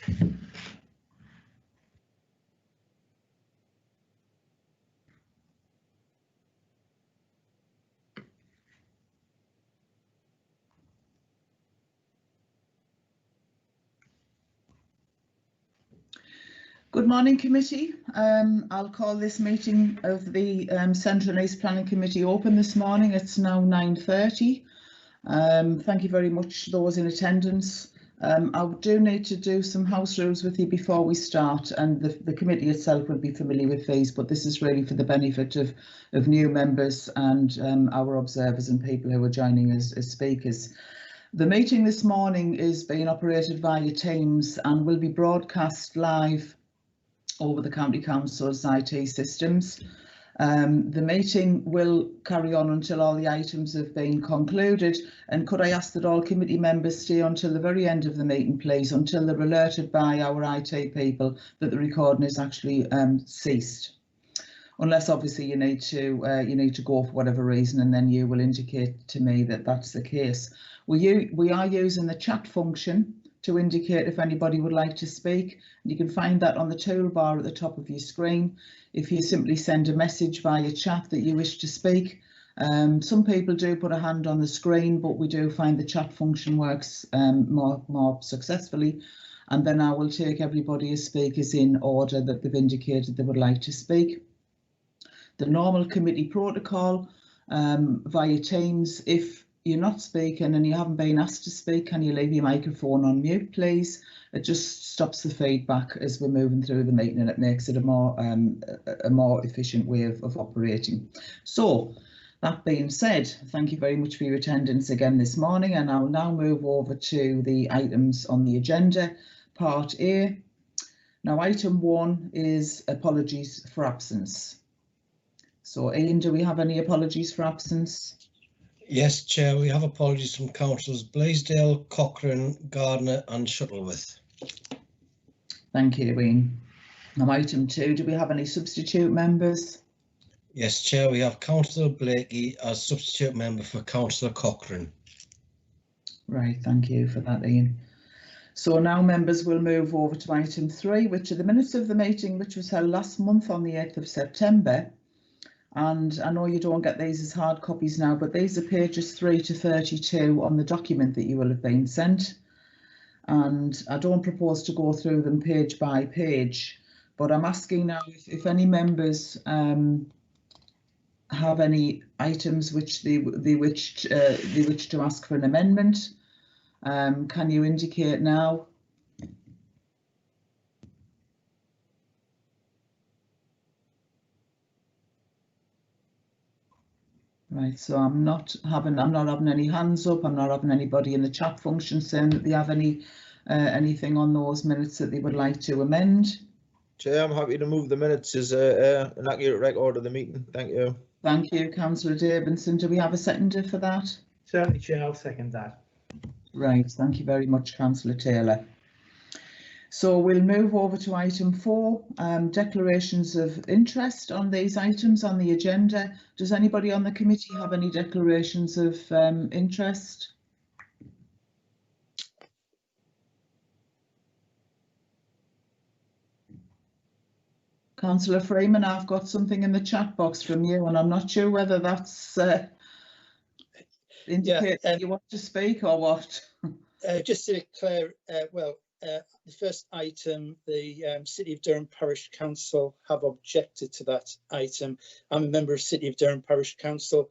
Good morning, committee. I'll call this meeting of the Central and East Planning Committee open this morning. It's now 9:30. Thank you very much, those in attendance. I do need to do some house rules with you before we start, and the committee itself will be familiar with these, but this is really for the benefit of new members and our observers and people who are joining us as speakers. The meeting this morning is being operated via Teams and will be broadcast live over the County Council's IT systems. The meeting will carry on until all the items have been concluded, and could I ask that all committee members stay until the very end of the meeting, please, until they're alerted by our IT people that the recording is actually ceased. Unless obviously you need to go for whatever reason, and then you will indicate to me that that's the case. We are using the chat function to indicate if anybody would like to speak. You can find that on the toolbar at the top of your screen. If you simply send a message via chat that you wish to speak, some people do put a hand on the screen, but we do find the chat function works more successfully. And then I will take everybody as speakers in order that they've indicated they would like to speak. The normal committee protocol via Teams: if you're not speaking and you haven't been asked to speak, can you leave your microphone on mute, please? It just stops the feedback as we're moving through the meeting, and it makes it a more efficient way of operating. So that being said, thank you very much for your attendance again this morning, and I'll now move over to the items on the agenda, part A. Now, item 1 is apologies for absence. So Ian, do we have any apologies for absence? Yes, Chair, we have apologies from Councillors Blaisdell, Cochrane, Gardner and Shuttleworth. Thank you, Ian. Now, item 2, do we have any substitute members? Yes, Chair, we have Councillor Blakey as substitute member for Councillor Cochrane. Right, thank you for that, Ian. So now, members, will move over to item 3, which are the minutes of the meeting which was held last month on the 8th of September. And I know you don't get these as hard copies now, but these are pages 3 to 32 on the document that you will have been sent. And I don't propose to go through them page by page, but I'm asking now if any members have any items which they wish to ask for an amendment. Can you indicate now? Right, so I'm not having any hands up. I'm not having anybody in the chat function saying that they have anything on those minutes that they would like to amend. Chair, I'm happy to move the minutes as an accurate record of the meeting. Thank you. Thank you, Councillor Davidson. Do we have a seconder for that? Certainly, Chair, I'll second that. Right, thank you very much, Councillor Taylor. So we'll move over to item 4, declarations of interest on these items on the agenda. Does anybody on the committee have any declarations of interest? Councillor Freeman, I've got something in the chat box from you, and I'm not sure whether that's indicates you want to speak or what. Just to declare, the first item, the City of Durham Parish Council have objected to that item. I'm a member of City of Durham Parish Council,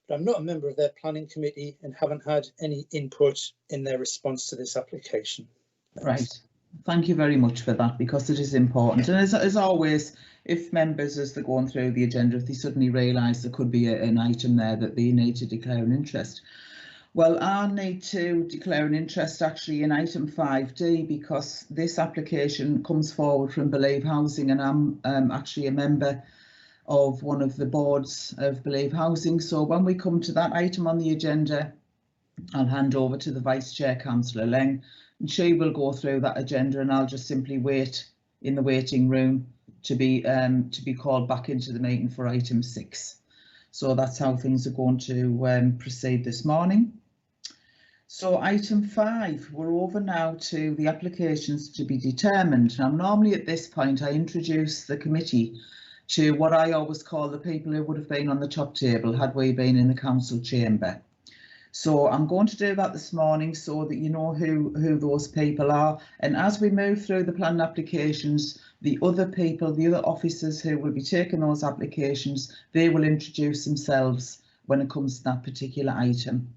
but I'm not a member of their planning committee and haven't had any input in their response to this application. Thanks. Right. Thank you very much for that, because it is important. And as always, if members, as they're going through the agenda, if they suddenly realise there could be an item there that they need to declare an interest. Well, I need to declare an interest actually in item 5D, because this application comes forward from Believe Housing, and I'm actually a member of one of the boards of Believe Housing. So when we come to that item on the agenda, I'll hand over to the Vice Chair, Councillor Leng, and she will go through that agenda, and I'll just simply wait in the waiting room to be called back into the meeting for item 6. So that's how things are going to proceed this morning. So item 5, we're over now to the applications to be determined. Now, normally at this point, I introduce the committee to what I always call the people who would have been on the top table had we been in the council chamber. So I'm going to do that this morning so that you know who those people are. And as we move through the planning applications, the other people, the other officers who will be taking those applications, they will introduce themselves when it comes to that particular item.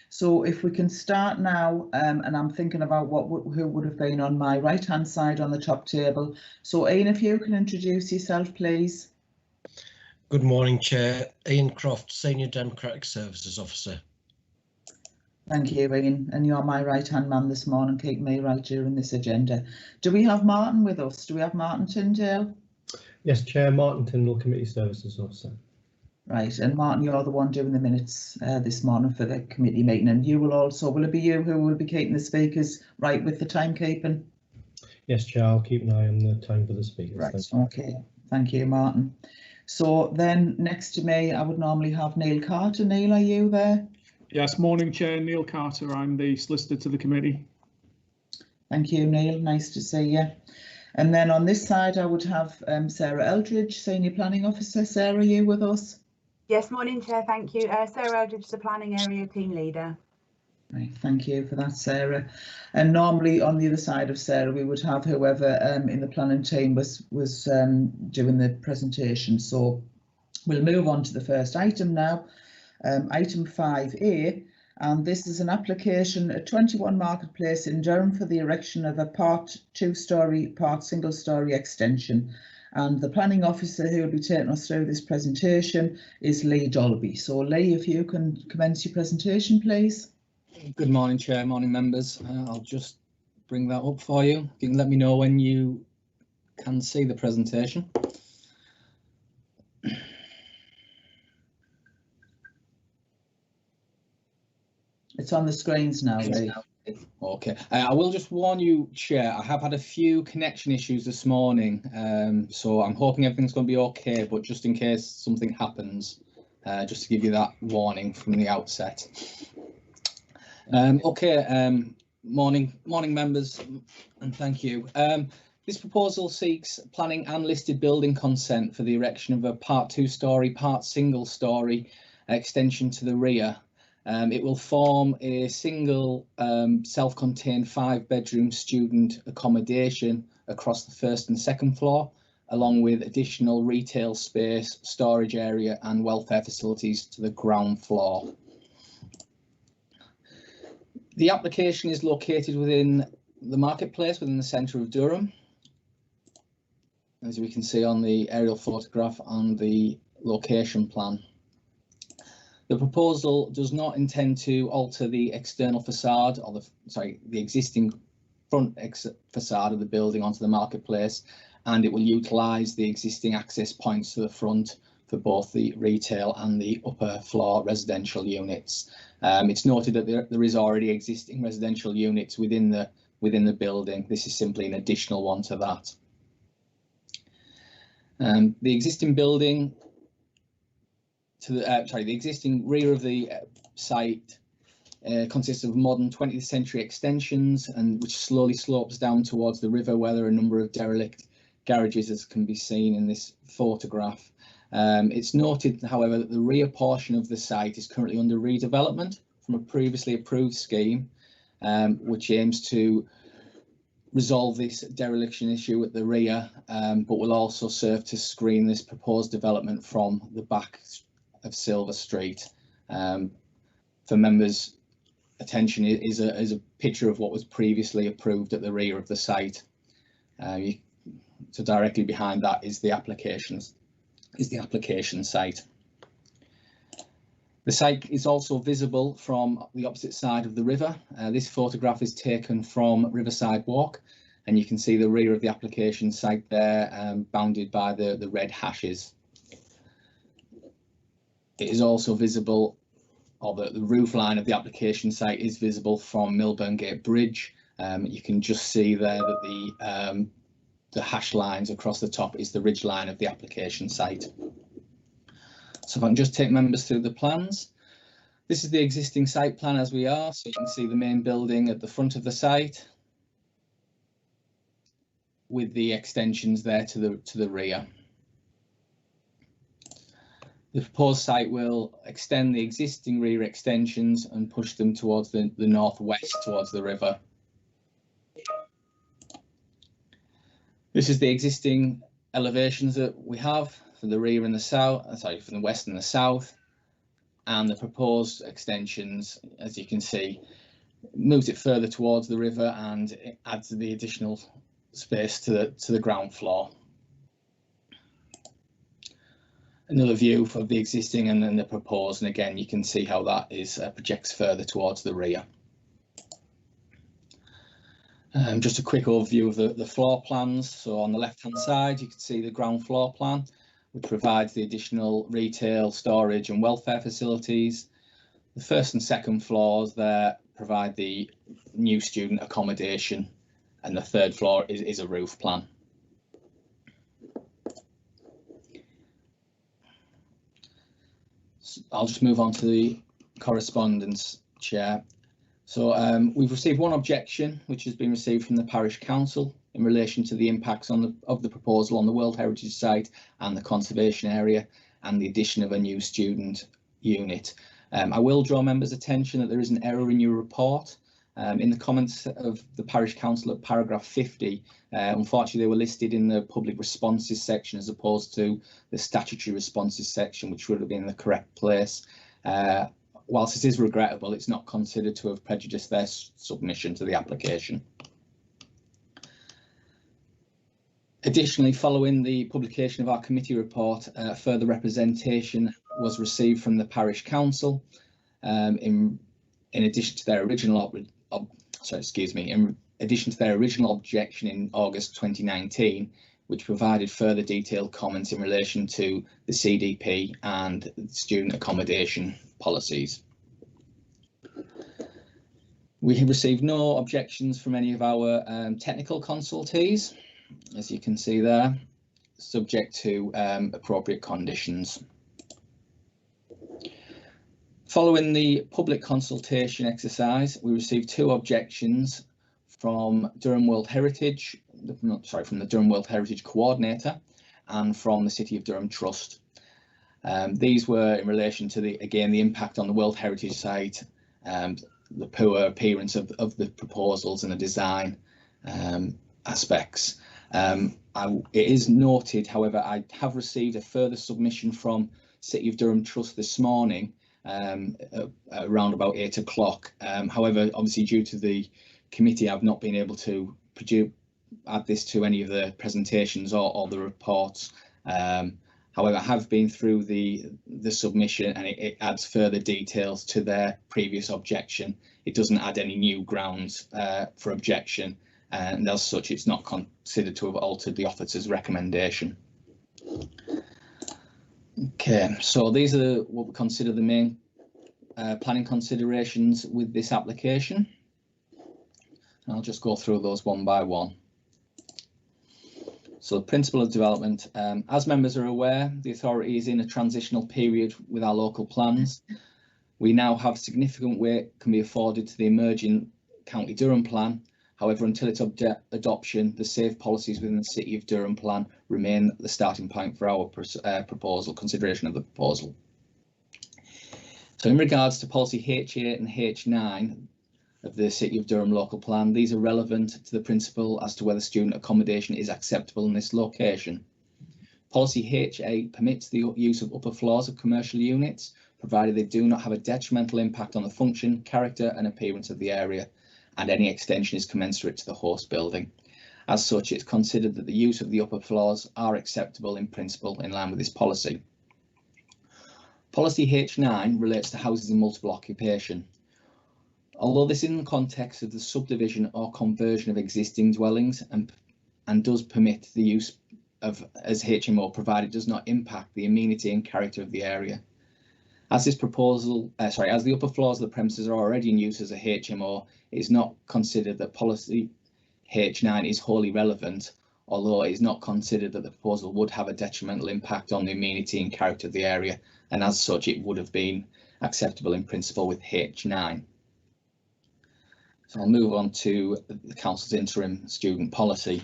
So if we can start now, and I'm thinking about who would have been on my right hand side on the top table. So Ian, if you can introduce yourself, please. Good morning, Chair. Ian Croft, Senior Democratic Services Officer. Thank you, Ian, and you're my right hand man this morning, keeping me right during this agenda. Do we have Martin with us? Do we have Martin Tyndale? Yes, Chair, Martin Tyndall, Committee Services Officer. Right, and Martin, you're the one doing the minutes this morning for the committee meeting, and you will also, will it be you who will be keeping the speakers right with the timekeeping? Yes, Chair, I'll keep an eye on the time for the speakers. Right, okay, thank you, Martin. So then next to me, I would normally have Neil Carter. Neil, are you there? Yes, morning, Chair. Neil Carter. I'm the solicitor to the committee. Thank you, Neil. Nice to see you. And then on this side, I would have Sarah Eldridge, Senior Planning Officer. Sarah, are you with us? Yes, morning, Chair. Thank you. Sarah Eldridge, the Planning Area Team Leader. Right, thank you for that, Sarah. And normally on the other side of Sarah, we would have whoever in the planning team was doing the presentation. So we'll move on to the first item now. Item 5A, and this is an application at 21 Marketplace in Durham for the erection of a part 2-storey, part 1-storey extension. And the planning officer who will be taking us through this presentation is Lee Dolby. So Lee, if you can commence your presentation, please. Good morning, Chair, morning members. I'll just bring that up for you. You can let me know when you can see the presentation. It's on the screens now, Lee. Okay, I will just warn you, Chair, I have had a few connection issues this morning, so I'm hoping everything's going to be okay, but just in case something happens, just to give you that warning from the outset. Morning members, and thank you. This proposal seeks planning and listed building consent for the erection of a part 2-storey, part 1-storey extension to the rear. It will form a single self-contained 5-bedroom student accommodation across the 1st and 2nd floor, along with additional retail space, storage area and welfare facilities to the ground floor. The application is located within the marketplace within the centre of Durham, as we can see on the aerial photograph and the location plan. The proposal does not intend to alter the external facade or the existing front facade of the building onto the marketplace, and it will utilise the existing access points to the front for both the retail and the upper floor residential units. It's noted that there is already existing residential units within the building. This is simply an additional one to that. The existing building the existing rear of the site consists of modern 20th century extensions, and which slowly slopes down towards the river, where there are a number of derelict garages, as can be seen in this photograph. It's noted, however, that the rear portion of the site is currently under redevelopment from a previously approved scheme, which aims to resolve this dereliction issue at the rear, but will also serve to screen this proposed development from the back of Silver Street. For members' attention is a picture of what was previously approved at the rear of the site. So directly behind that is the application site. The site is also visible from the opposite side of the river. This photograph is taken from Riverside Walk, and you can see the rear of the application site there, bounded by the red hashes. It is also visible, or the roof line of the application site is visible from Milburn Gate Bridge. You can just see there that the hash lines across the top is the ridge line of the application site. So if I can just take members through the plans. This is the existing site plan as we are, so you can see the main building at the front of the site with the extensions there to the rear. The proposed site will extend the existing rear extensions and push them towards the northwest, towards the river. This is the existing elevations that we have for the rear and the south, from the west and the south, and the proposed extensions, as you can see, moves it further towards the river and it adds the additional space to the ground floor. Another view of the existing and then the proposed, and again you can see how that is projects further towards the rear. Just a quick overview of the floor plans. So on the left hand side you can see the ground floor plan, which provides the additional retail, storage and welfare facilities. The first and second floors there provide the new student accommodation, and the third floor is a roof plan. I'll just move on to the correspondence, Chair. So we've received one objection, which has been received from the Parish Council in relation to the impacts of the proposal on the World Heritage Site and the conservation area and the addition of a new student unit. I will draw members' attention that there is an error in your report. In the comments of the Parish Council at paragraph 50, unfortunately they were listed in the public responses section as opposed to the statutory responses section, which would have been in the correct place. Whilst it is regrettable, it's not considered to have prejudiced their submission to the application. Additionally, following the publication of our committee report, further representation was received from the Parish Council in addition to their original in addition to their original objection in August 2019, which provided further detailed comments in relation to the CDP and student accommodation policies. We have received no objections from any of our technical consultees, as you can see there, subject to appropriate conditions. Following the public consultation exercise, we received two objections from Durham World Heritage, from the Durham World Heritage Coordinator and from the City of Durham Trust. These were in relation to the impact on the World Heritage Site, the poor appearance of the proposals and the design aspects. It is noted, however, I have received a further submission from City of Durham Trust this morning around about 8 o'clock. However, obviously due to the committee, I've not been able to add this to any of the presentations or the reports. However, I have been through the submission and it adds further details to their previous objection. It doesn't add any new grounds for objection, and as such it's not considered to have altered the officer's recommendation. Okay, so these are what we consider the main planning considerations with this application. I'll just go through those one by one. So the principle of development, as members are aware, the authority is in a transitional period with our local plans. We now have significant weight can be afforded to the emerging County Durham plan. However, until its adoption, the safe policies within the City of Durham plan remain the starting point for our consideration of the proposal. So in regards to policy H8 and H9 of the City of Durham local plan, these are relevant to the principle as to whether student accommodation is acceptable in this location. Policy H8 permits the use of upper floors of commercial units, provided they do not have a detrimental impact on the function, character and appearance of the area, and any extension is commensurate to the host building. As such, it's considered that the use of the upper floors are acceptable in principle in line with this policy. Policy H9 relates to houses in multiple occupation. Although this is in the context of the subdivision or conversion of existing dwellings and does permit the use of as HMO, provided it does not impact the amenity and character of the area. As this proposal, as the upper floors of the premises are already in use as a HMO, it is not considered that policy H9 is wholly relevant, although it is not considered that the proposal would have a detrimental impact on the amenity and character of the area, and as such it would have been acceptable in principle with H9. So I'll move on to the Council's interim student policy.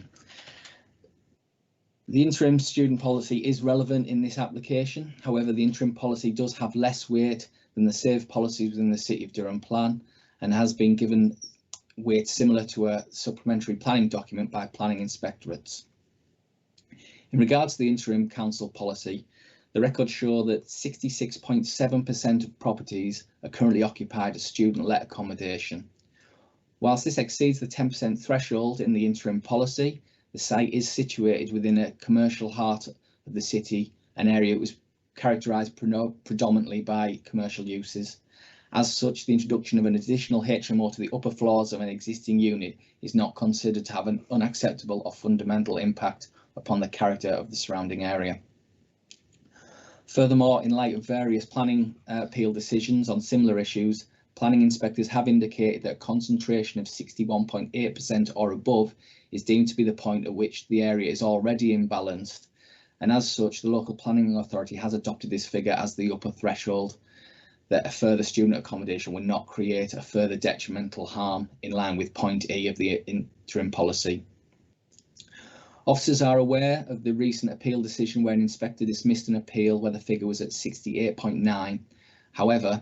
The interim student policy is relevant in this application. However, the interim policy does have less weight than the SAVE policies within the City of Durham plan and has been given weight similar to a supplementary planning document by planning inspectorates. In regards to the interim council policy, the records show that 66.7% of properties are currently occupied as student-let accommodation. Whilst this exceeds the 10% threshold in the interim policy, the site is situated within a commercial heart of the city, an area that was characterised predominantly by commercial uses. As such, the introduction of an additional HMO to the upper floors of an existing unit is not considered to have an unacceptable or fundamental impact upon the character of the surrounding area. Furthermore, in light of various planning appeal decisions on similar issues, planning inspectors have indicated that a concentration of 61.8% or above is deemed to be the point at which the area is already imbalanced, and as such the local planning authority has adopted this figure as the upper threshold, that a further student accommodation will not create a further detrimental harm in line with point E of the interim policy. Officers are aware of the recent appeal decision where an inspector dismissed an appeal where the figure was at 68.9. However,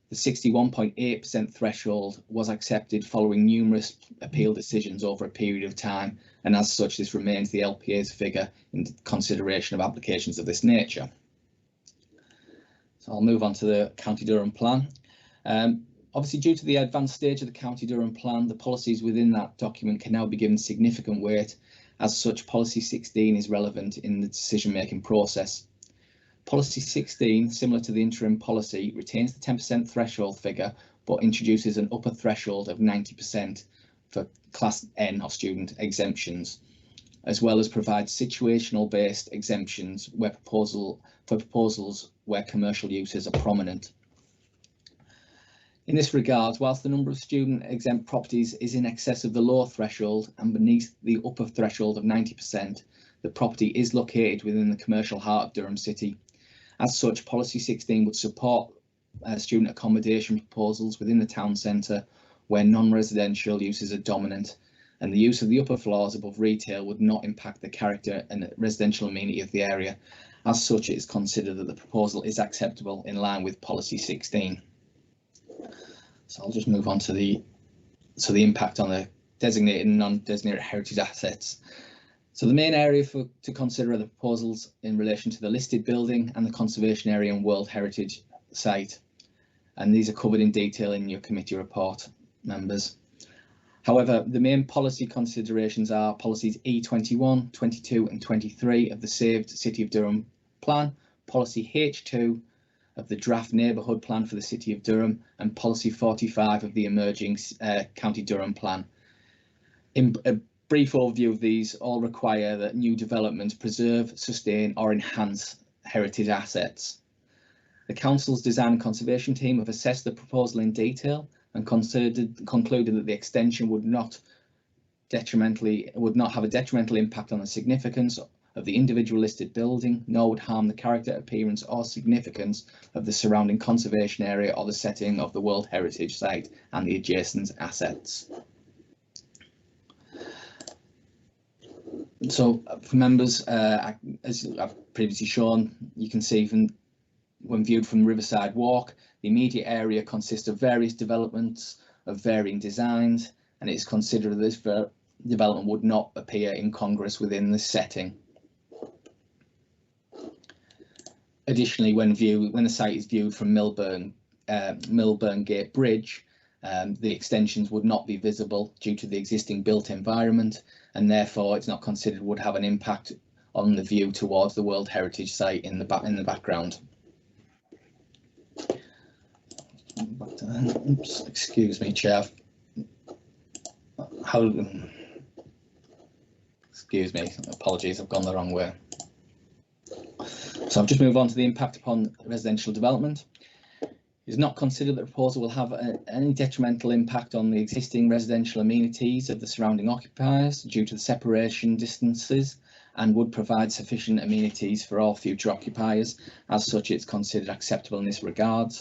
the 61.8% threshold was accepted following numerous appeal decisions over a period of time, and as such this remains the LPA's figure in consideration of applications of this nature. So I'll move on to the County Durham plan. Obviously, due to the advanced stage of the County Durham plan, the policies within that document can now be given significant weight. As such, Policy 16 is relevant in the decision-making process. Policy 16, similar to the interim policy, retains the 10% threshold figure, but introduces an upper threshold of 90% for Class N or student exemptions, as well as provides situational-based exemptions where proposals where commercial uses are prominent. In this regard, whilst the number of student exempt properties is in excess of the lower threshold and beneath the upper threshold of 90%, the property is located within the commercial heart of Durham City. As such, Policy 16 would support student accommodation proposals within the town centre where non-residential uses are dominant, and the use of the upper floors above retail would not impact the character and residential amenity of the area. As such, it is considered that the proposal is acceptable in line with Policy 16. So I'll just move on to the impact on the designated and non-designated heritage assets. So the main area to consider are the proposals in relation to the listed building and the conservation area and World Heritage Site, and these are covered in detail in your committee report, members. However, the main policy considerations are policies E21, 22 and 23 of the Saved City of Durham Plan, policy H2 of the draft neighbourhood plan for the City of Durham, and policy 45 of the emerging County Durham Plan. In a brief overview of these, all require that new developments preserve, sustain or enhance heritage assets. The Council's Design and Conservation team have assessed the proposal in detail and concluded that the extension would not have a detrimental impact on the significance of the individual listed building, nor would harm the character, appearance or significance of the surrounding conservation area or the setting of the World Heritage Site and the adjacent assets. So for members, as I've previously shown, you can see when viewed from Riverside Walk, the immediate area consists of various developments of varying designs, and it is considered that this development would not appear incongruous within this setting. Additionally, when the site is viewed from Milburn Gate Bridge, the extensions would not be visible due to the existing built environment, and therefore it's not considered would have an impact on the view towards the World Heritage Site in the background. Oops, excuse me, Chair. Excuse me, apologies, I've gone the wrong way. So I've just moved on to the impact upon residential development. It is not considered that the proposal will have any detrimental impact on the existing residential amenities of the surrounding occupiers due to the separation distances, and would provide sufficient amenities for all future occupiers. As such, it's considered acceptable in this regard.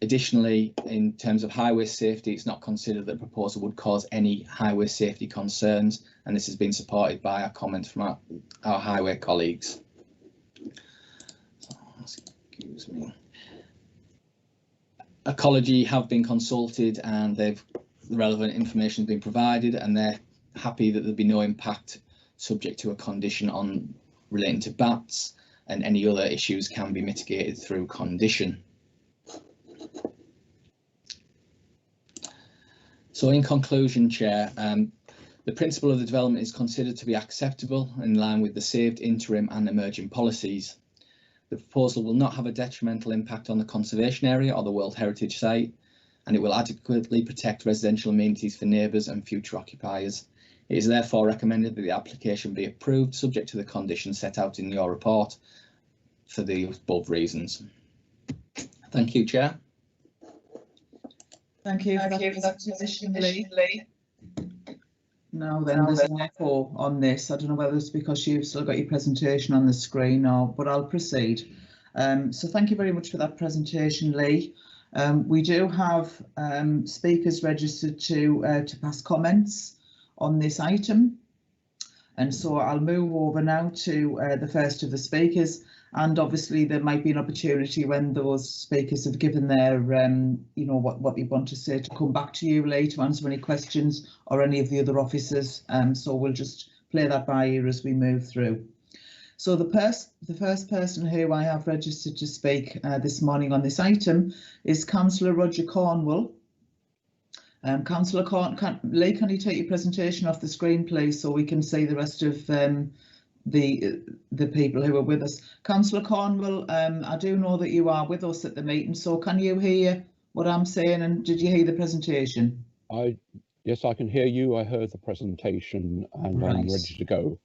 Additionally, in terms of highway safety, it's not considered that the proposal would cause any highway safety concerns, and this has been supported by our comments from our highway colleagues. Excuse me. Ecology have been consulted and the relevant information has been provided, and they're happy that there'll be no impact subject to a condition on relating to bats, and any other issues can be mitigated through condition. So in conclusion, Chair, the principle of the development is considered to be acceptable in line with the saved, interim and emerging policies. The proposal will not have a detrimental impact on the conservation area or the World Heritage Site, and it will adequately protect residential amenities for neighbours and future occupiers. It is therefore recommended that the application be approved subject to the conditions set out in your report for the above reasons. Thank you, Chair. Thank you for that position, Lee. Now then, there's an echo on this. I don't know whether it's because you've still got your presentation on the screen or, but I'll proceed. So thank you very much for that presentation, Lee. We do have speakers registered to pass comments on this item. And so I'll move over now to the first of the speakers. And obviously there might be an opportunity when those speakers have given their, you know, what they want to say, to come back to you later to answer any questions or any of the other officers. So we'll just play that by ear as we move through. So the first person who I have registered to speak this morning on this item is Councillor Roger Cornwell. Councillor Lee, can you take your presentation off the screen, please, so we can see the rest of the people who are with us. Councillor Cornwell, I do know that you are with us at the meeting, so can you hear what I'm saying, and did you hear the presentation? Yes, I can hear you. I heard the presentation and right. I'm ready to go.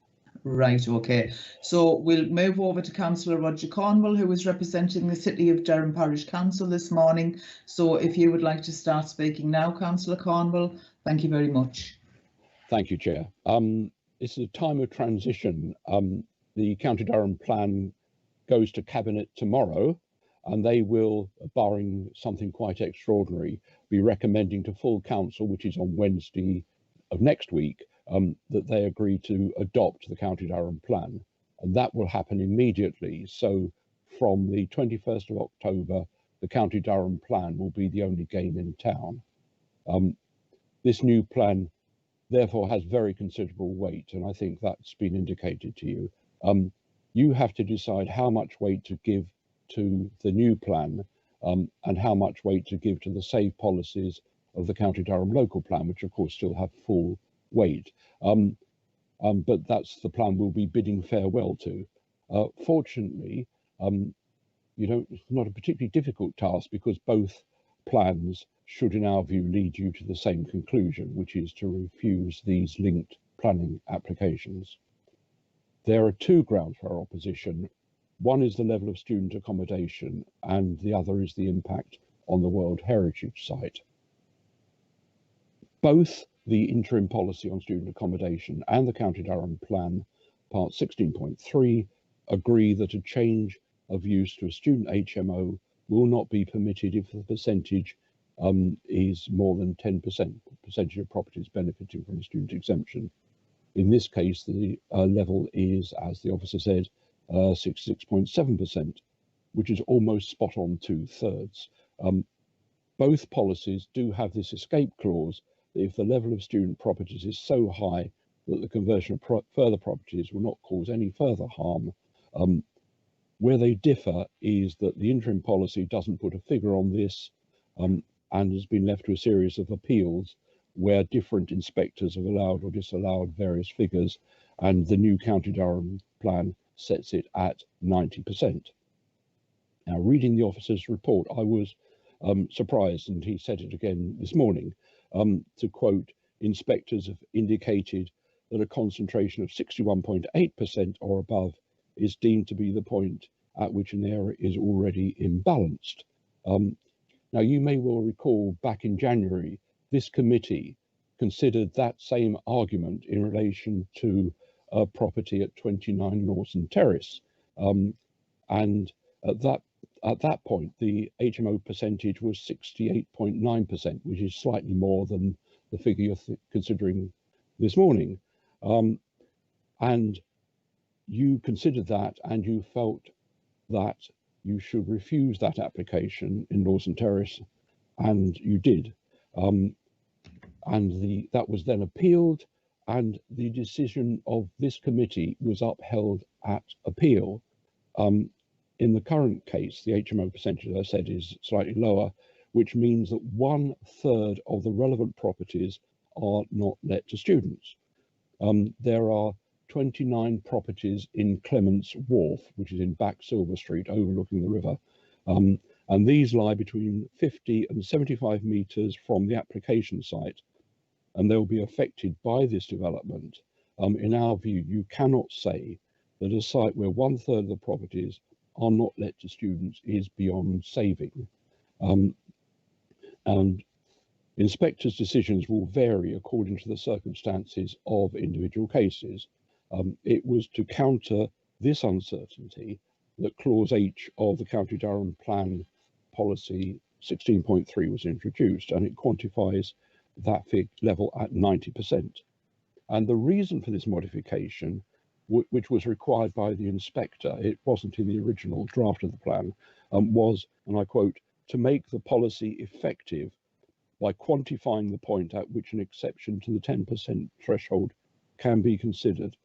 Right, okay. So we'll move over to Councillor Roger Cornwell, who is representing the City of Durham Parish Council this morning. So if you would like to start speaking now, Councillor Cornwell, thank you very much. Thank you, Chair. This is a time of transition. The County Durham plan goes to Cabinet tomorrow, and they will, barring something quite extraordinary, be recommending to full council, which is on Wednesday of next week, that they agree to adopt the County Durham plan, and that will happen immediately. So from the 21st of October, the County Durham plan will be the only game in town. This new plan therefore has very considerable weight, and I think that's been indicated to you. You have to decide how much weight to give to the new plan and how much weight to give to the save policies of the County Durham local plan, which of course still have full weight. But that's the plan we'll be bidding farewell to. Fortunately, it's not a particularly difficult task, because both plans should, in our view, lead you to the same conclusion, which is to refuse these linked planning applications. There are two grounds for our opposition. One is the level of student accommodation, and the other is the impact on the World Heritage Site. Both the interim policy on student accommodation and the County Durham plan, part 16.3, agree that a change of use to a student HMO will not be permitted if the percentage is more than 10%, percentage of properties benefiting from a student exemption. In this case, the level is, as the officer said, 66.7%, which is almost spot on 2/3. Both policies do have this escape clause that if the level of student properties is so high that the conversion of further properties will not cause any further harm. Where they differ is that the interim policy doesn't put a figure on this, and has been left to a series of appeals where different inspectors have allowed or disallowed various figures, and the new County Durham plan sets it at 90%. Now, reading the officer's report, I was surprised, and he said it again this morning, to quote, inspectors have indicated that a concentration of 61.8% or above is deemed to be the point at which an area is already imbalanced. Now, you may well recall back in January, this committee considered that same argument in relation to a property at 29 Lawson Terrace. And at at that point, the HMO percentage was 68.9%, which is slightly more than the figure you're considering this morning. And you considered that, and you felt that you should refuse that application in Lawson Terrace, and you did. That was then appealed, and the decision of this committee was upheld at appeal. In the current case, the HMO percentage, as I said, is slightly lower, which means that 1/3 of the relevant properties are not let to students. There are 29 properties in Clements Wharf, which is in Back Silver Street, overlooking the river. And these lie between 50 and 75 metres from the application site, and they'll be affected by this development. In our view, you cannot say that a site where 1/3 of the properties are not let to students is beyond saving. And inspectors' decisions will vary according to the circumstances of individual cases. It was to counter this uncertainty that Clause H of the County Durham Plan Policy 16.3 was introduced, and it quantifies that level at 90%. And the reason for this modification, which was required by the inspector, it wasn't in the original draft of the plan, was, and I quote, to make the policy effective by quantifying the point at which an exception to the 10% threshold can be considered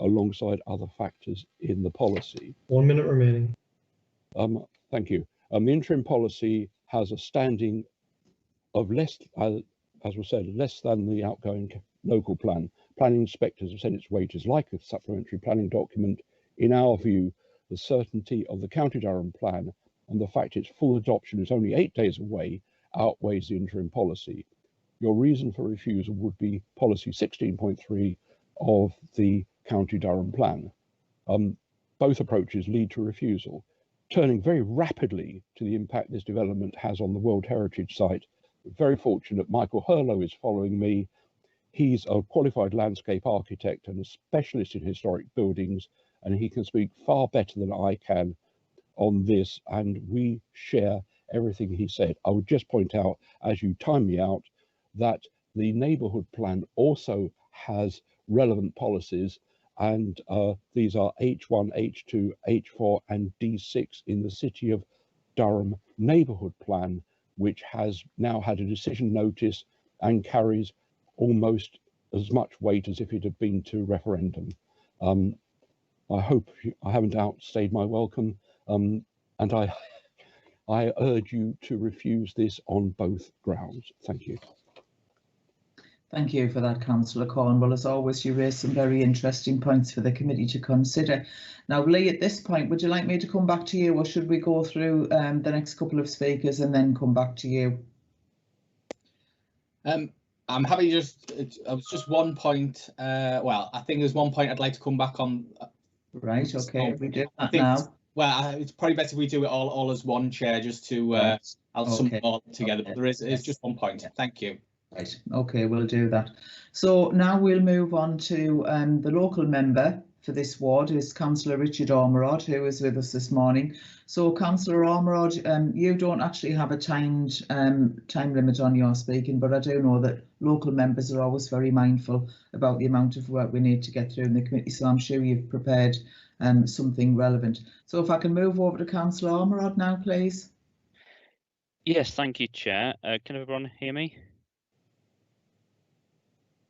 alongside other factors in the policy. 1 minute remaining. Thank you. The interim policy has a standing of less, as was said, less than the outgoing local plan. Planning inspectors have said its weight is like a supplementary planning document. In our view, the certainty of the County Durham plan and the fact its full adoption is only 8 days away outweighs the interim policy. Your reason for refusal would be policy 16.3 of the County Durham plan. Both approaches lead to refusal. Turning very rapidly to the impact this development has on the World Heritage Site, very fortunate Michael Hurlow is following me. He's a qualified landscape architect and a specialist in historic buildings, and he can speak far better than I can on this, and we share everything he said. I would just point out, as you time me out, that the neighbourhood plan also has relevant policies, and these are H1, H2, H4 and D6 in the City of Durham neighbourhood plan, which has now had a decision notice and carries almost as much weight as if it had been to referendum. I hope I haven't outstayed my welcome, and I urge you to refuse this on both grounds. Thank you. Thank you for that, Councillor Cornwell. As always, you raised some very interesting points for the committee to consider. Now, Lee, at this point, would you like me to come back to you, or should we go through the next couple of speakers and then come back to you? I'm happy it was just one point. Well, I think there's one point I'd like to come back on. Right, okay, we do that now. Well, it's probably better if we do it all as one, Chair, just to I'll sum it all together. But there is just one point. Thank you. Right, okay, we'll do that. So now we'll move on to the local member for this ward is Councillor Richard Ormerod, who is with us this morning. So Councillor Ormerod, you don't actually have a time limit on your speaking, but I do know that local members are always very mindful about the amount of work we need to get through in the committee, so I'm sure you've prepared something relevant. So if I can move over to Councillor Ormerod now, please. Yes, thank you, Chair. Can everyone hear me?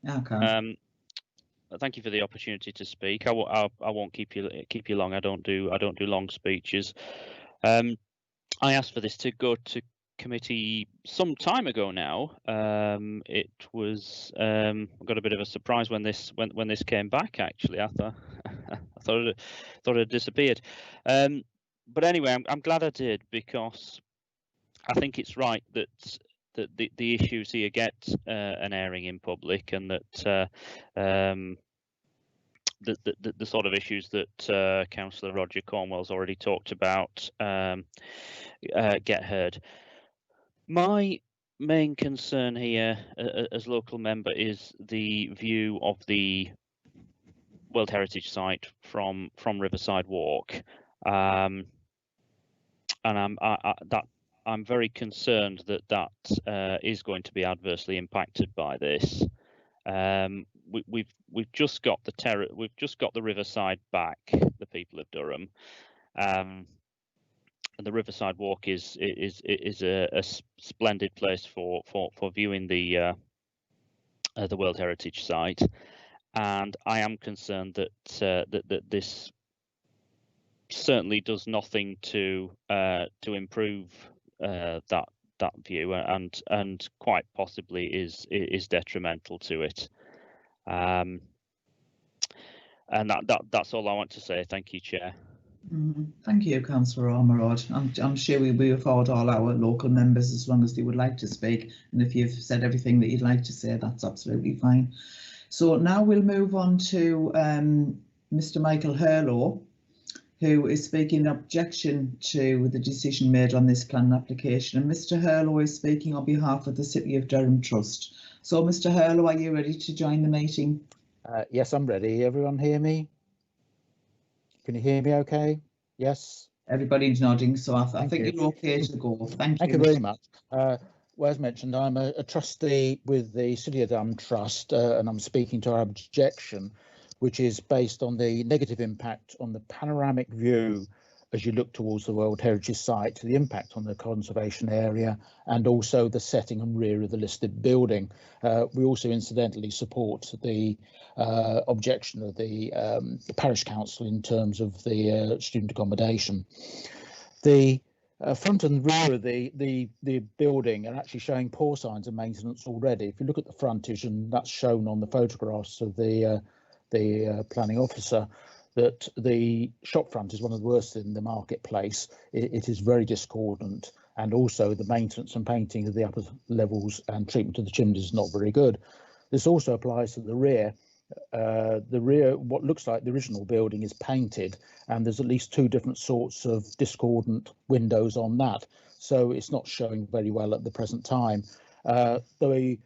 Okay. Thank you for the opportunity to speak. I won't keep you long. I don't do long speeches. I asked for this to go to committee some time ago now. It was I got a bit of a surprise when this came back. Actually, I thought it had disappeared. But anyway, I'm glad I did, because I think it's right that the issues here get an airing in public, and that the sort of issues that Councillor Roger Cornwell's already talked about get heard. My main concern here as local member is the view of the World Heritage Site from Riverside Walk. I'm very concerned that is going to be adversely impacted by this. We've just got the Riverside back, the people of Durham. And the Riverside Walk is a splendid place for viewing the World Heritage Site, and I am concerned that this certainly does nothing to improve that view, and quite possibly is detrimental to it. And that's all I want to say. Thank you, Chair. Thank you, Councillor Ormerod. I'm sure we afford all our local members as long as they would like to speak, and if you've said everything that you'd like to say, that's absolutely fine. So now we'll move on to Mr. Michael Hurlow, who is speaking in objection to the decision made on this planning application, and Mr. Hurlow is speaking on behalf of the City of Durham Trust. So, Mr. Hurlow, are you ready to join the meeting? Yes, I'm ready. Everyone hear me? Can you hear me okay? Yes? Everybody's nodding, so I think you're okay to go. Thank you. Thank you very much. Well, as mentioned, I'm a trustee with the City of Durham Trust, and I'm speaking to our objection, which is based on the negative impact on the panoramic view as you look towards the World Heritage Site, the impact on the conservation area, and also the setting and rear of the listed building. We also incidentally support the objection of the parish council in terms of the student accommodation. The front and rear of the building are actually showing poor signs of maintenance already. If you look at the frontage, and that's shown on the photographs of the planning officer, that the shop front is one of the worst in the marketplace. It is very discordant, and also the maintenance and painting of the upper levels and treatment of the chimneys is not very good. This also applies to the rear. The rear, what looks like the original building, is painted, and there's at least two different sorts of discordant windows on that, so it's not showing very well at the present time. The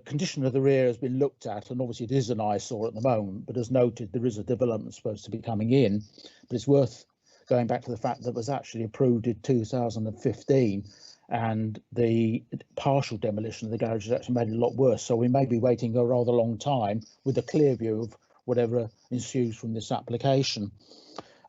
condition of the rear has been looked at, and obviously it is an eyesore at the moment, but as noted, there is a development supposed to be coming in. But it's worth going back to the fact that it was actually approved in 2015, and the partial demolition of the garage has actually made it a lot worse. So we may be waiting a rather long time with a clear view of whatever ensues from this application.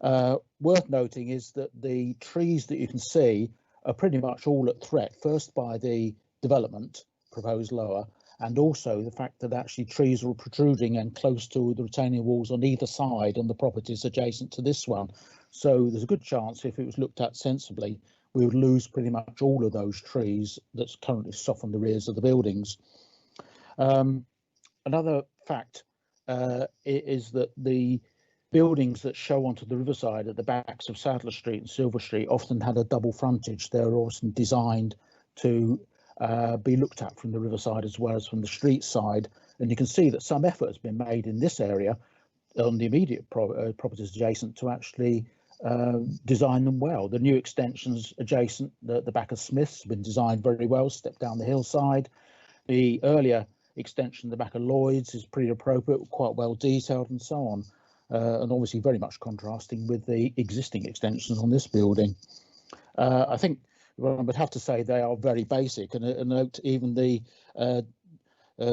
Worth noting is that the trees that you can see are pretty much all at threat, first by the development proposed lower, and also the fact that actually trees are protruding and close to the retaining walls on either side on the properties adjacent to this one. So there's a good chance, if it was looked at sensibly, we would lose pretty much all of those trees that's currently soften the rears of the buildings. Another fact is that the buildings that show onto the riverside at the backs of Sadler Street and Silver Street often had a double frontage. They're often designed to be looked at from the riverside as well as from the street side, and you can see that some effort has been made in this area on the immediate properties adjacent to actually design them well. The new extensions adjacent, the back of Smith's, have been designed very well, step down the hillside. The earlier extension, the back of Lloyd's, is pretty appropriate, quite well detailed and so on, and obviously very much contrasting with the existing extensions on this building. I think well, I would have to say they are very basic, and note even the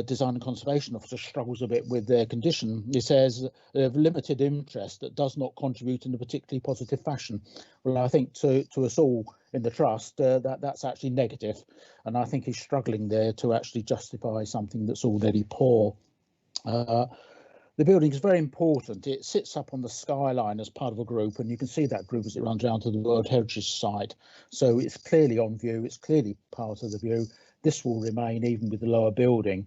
Design and Conservation Officer struggles a bit with their condition. He says they have limited interest that does not contribute in a particularly positive fashion. Well, I think to us all in the trust, that's actually negative, and I think he's struggling there to actually justify something that's already poor. The building is very important. It sits up on the skyline as part of a group, and you can see that group as it runs down to the World Heritage Site. So it's clearly on view, it's clearly part of the view. This will remain even with the lower building.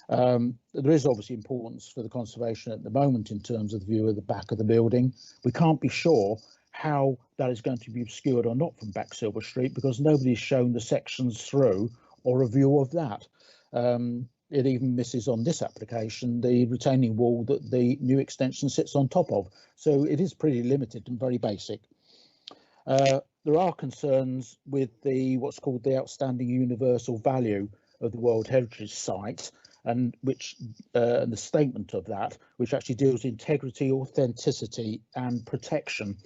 There is obviously importance for the conservation at the moment in terms of the view of the back of the building. We can't be sure how that is going to be obscured or not from back Silver Street, because nobody's shown the sections through or a view of that. It even misses on this application the retaining wall that the new extension sits on top of. So it is pretty limited and very basic. There are concerns with what's called the outstanding universal value of the World Heritage Site, and the statement of that, which actually deals with integrity, authenticity and protection.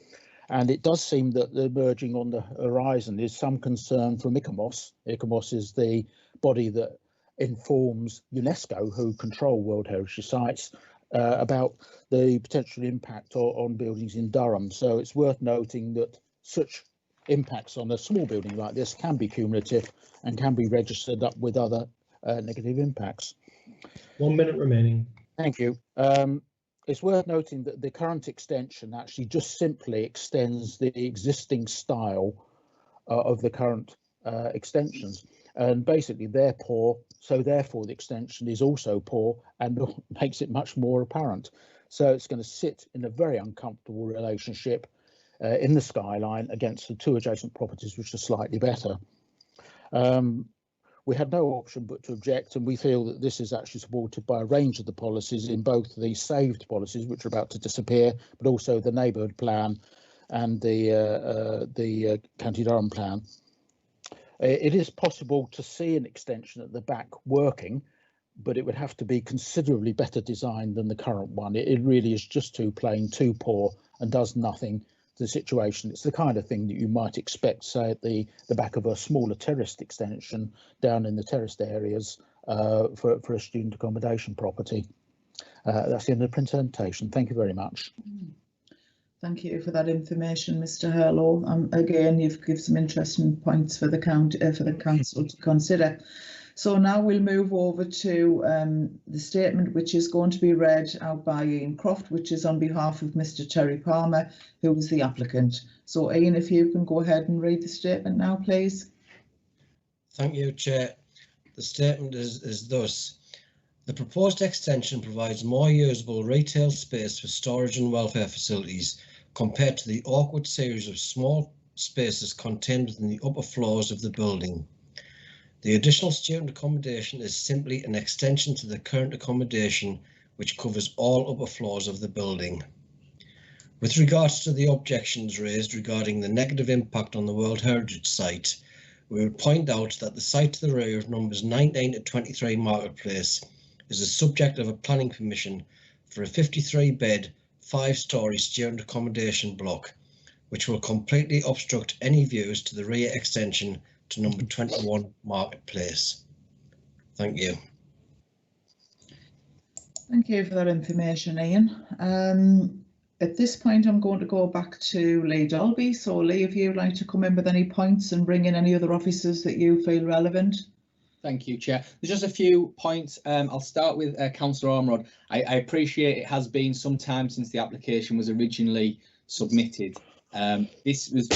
And it does seem that emerging on the horizon is some concern from ICOMOS. ICOMOS is the body that informs UNESCO, who control World Heritage Sites, about the potential impact on buildings in Durham. So it's worth noting that such impacts on a small building like this can be cumulative and can be registered up with other negative impacts. 1 minute remaining. Thank you. It's worth noting that the current extension actually just simply extends the existing style of the current extensions, and basically they're poor, so therefore the extension is also poor and makes it much more apparent. So it's going to sit in a very uncomfortable relationship in the skyline against the two adjacent properties which are slightly better. We had no option but to object, and we feel that this is actually supported by a range of the policies in both the saved policies, which are about to disappear, but also the neighbourhood plan and the County Durham plan. It is possible to see an extension at the back working, but it would have to be considerably better designed than the current one. It really is just too plain, too poor, and does nothing to the situation. It's the kind of thing that you might expect, say, at the back of a smaller terraced extension down in the terraced areas for a student accommodation property. That's the end of the presentation. Thank you very much. Thank you for that information, Mr. Hurlow. Again, you've given some interesting points for the council to consider. So now we'll move over to the statement, which is going to be read out by Ian Croft, which is on behalf of Mr. Terry Palmer, who is the applicant. So Ian, if you can go ahead and read the statement now, please. Thank you, Chair. The statement is thus. The proposed extension provides more usable retail space for storage and welfare facilities compared to the awkward series of small spaces contained within the upper floors of the building. The additional student accommodation is simply an extension to the current accommodation, which covers all upper floors of the building. With regards to the objections raised regarding the negative impact on the World Heritage Site, we would point out that the site to the rear of numbers 19 to 23 Marketplace is the subject of a planning permission for a 53-bed, 5-storey student accommodation block, which will completely obstruct any views to the rear extension to number 21 Marketplace. Thank you. Thank you for that information, Ian. At this point, I'm going to go back to Lee Dolby. So Lee, if you'd like to come in with any points and bring in any other officers that you feel relevant. Thank you, Chair. There's just a few points. I'll start with Councillor Ormerod. I appreciate it has been some time since the application was originally submitted. This was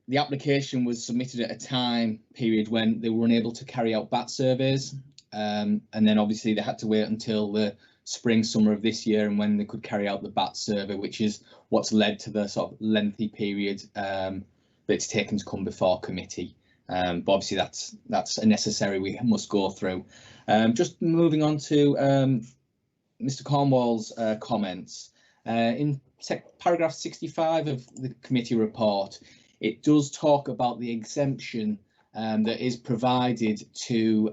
the application was submitted at a time period when they were unable to carry out BAT surveys, and then obviously they had to wait until the spring, summer of this year, and when they could carry out the BAT survey, which is what's led to the sort of lengthy period that's taken to come before committee. But obviously that's a necessary we must go through. Just moving on to Mr. Cornwell's comments. In paragraph 65 of the committee report, it does talk about the exemption that is provided to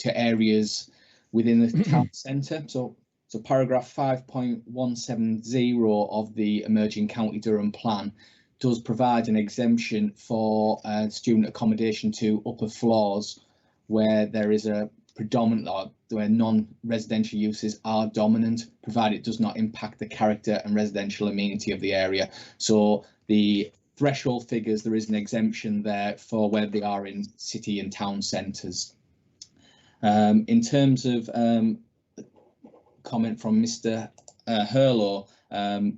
areas within the town centre. So paragraph 5.170 of the Emerging County Durham Plan does provide an exemption for student accommodation to upper floors where there is a predominant, or where non-residential uses are dominant, provided it does not impact the character and residential amenity of the area. So the threshold figures, there is an exemption there for where they are in city and town centres. In terms of comment from Mr. Hurlow,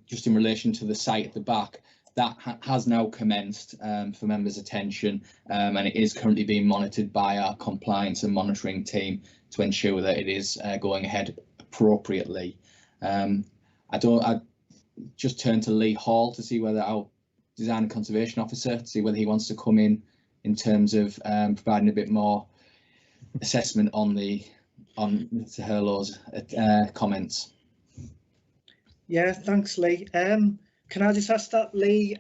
just in relation to the site at the back, that has now commenced for members' attention, and it is currently being monitored by our compliance and monitoring team to ensure that it is going ahead appropriately. I just turn to Lee Hall to see whether our design and conservation officer, to see whether he wants to come in terms of providing a bit more assessment on Mr. Hurlow's comments. Yeah, thanks, Lee. Can I just ask that Lee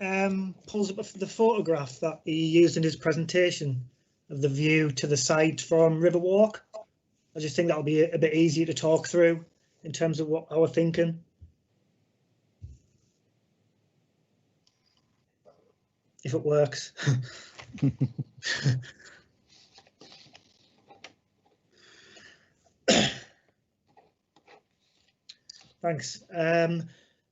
pulls up the photograph that he used in his presentation of the view to the side from Riverwalk? I just think that'll be a bit easier to talk through in terms of what I was thinking. if it works. Thanks.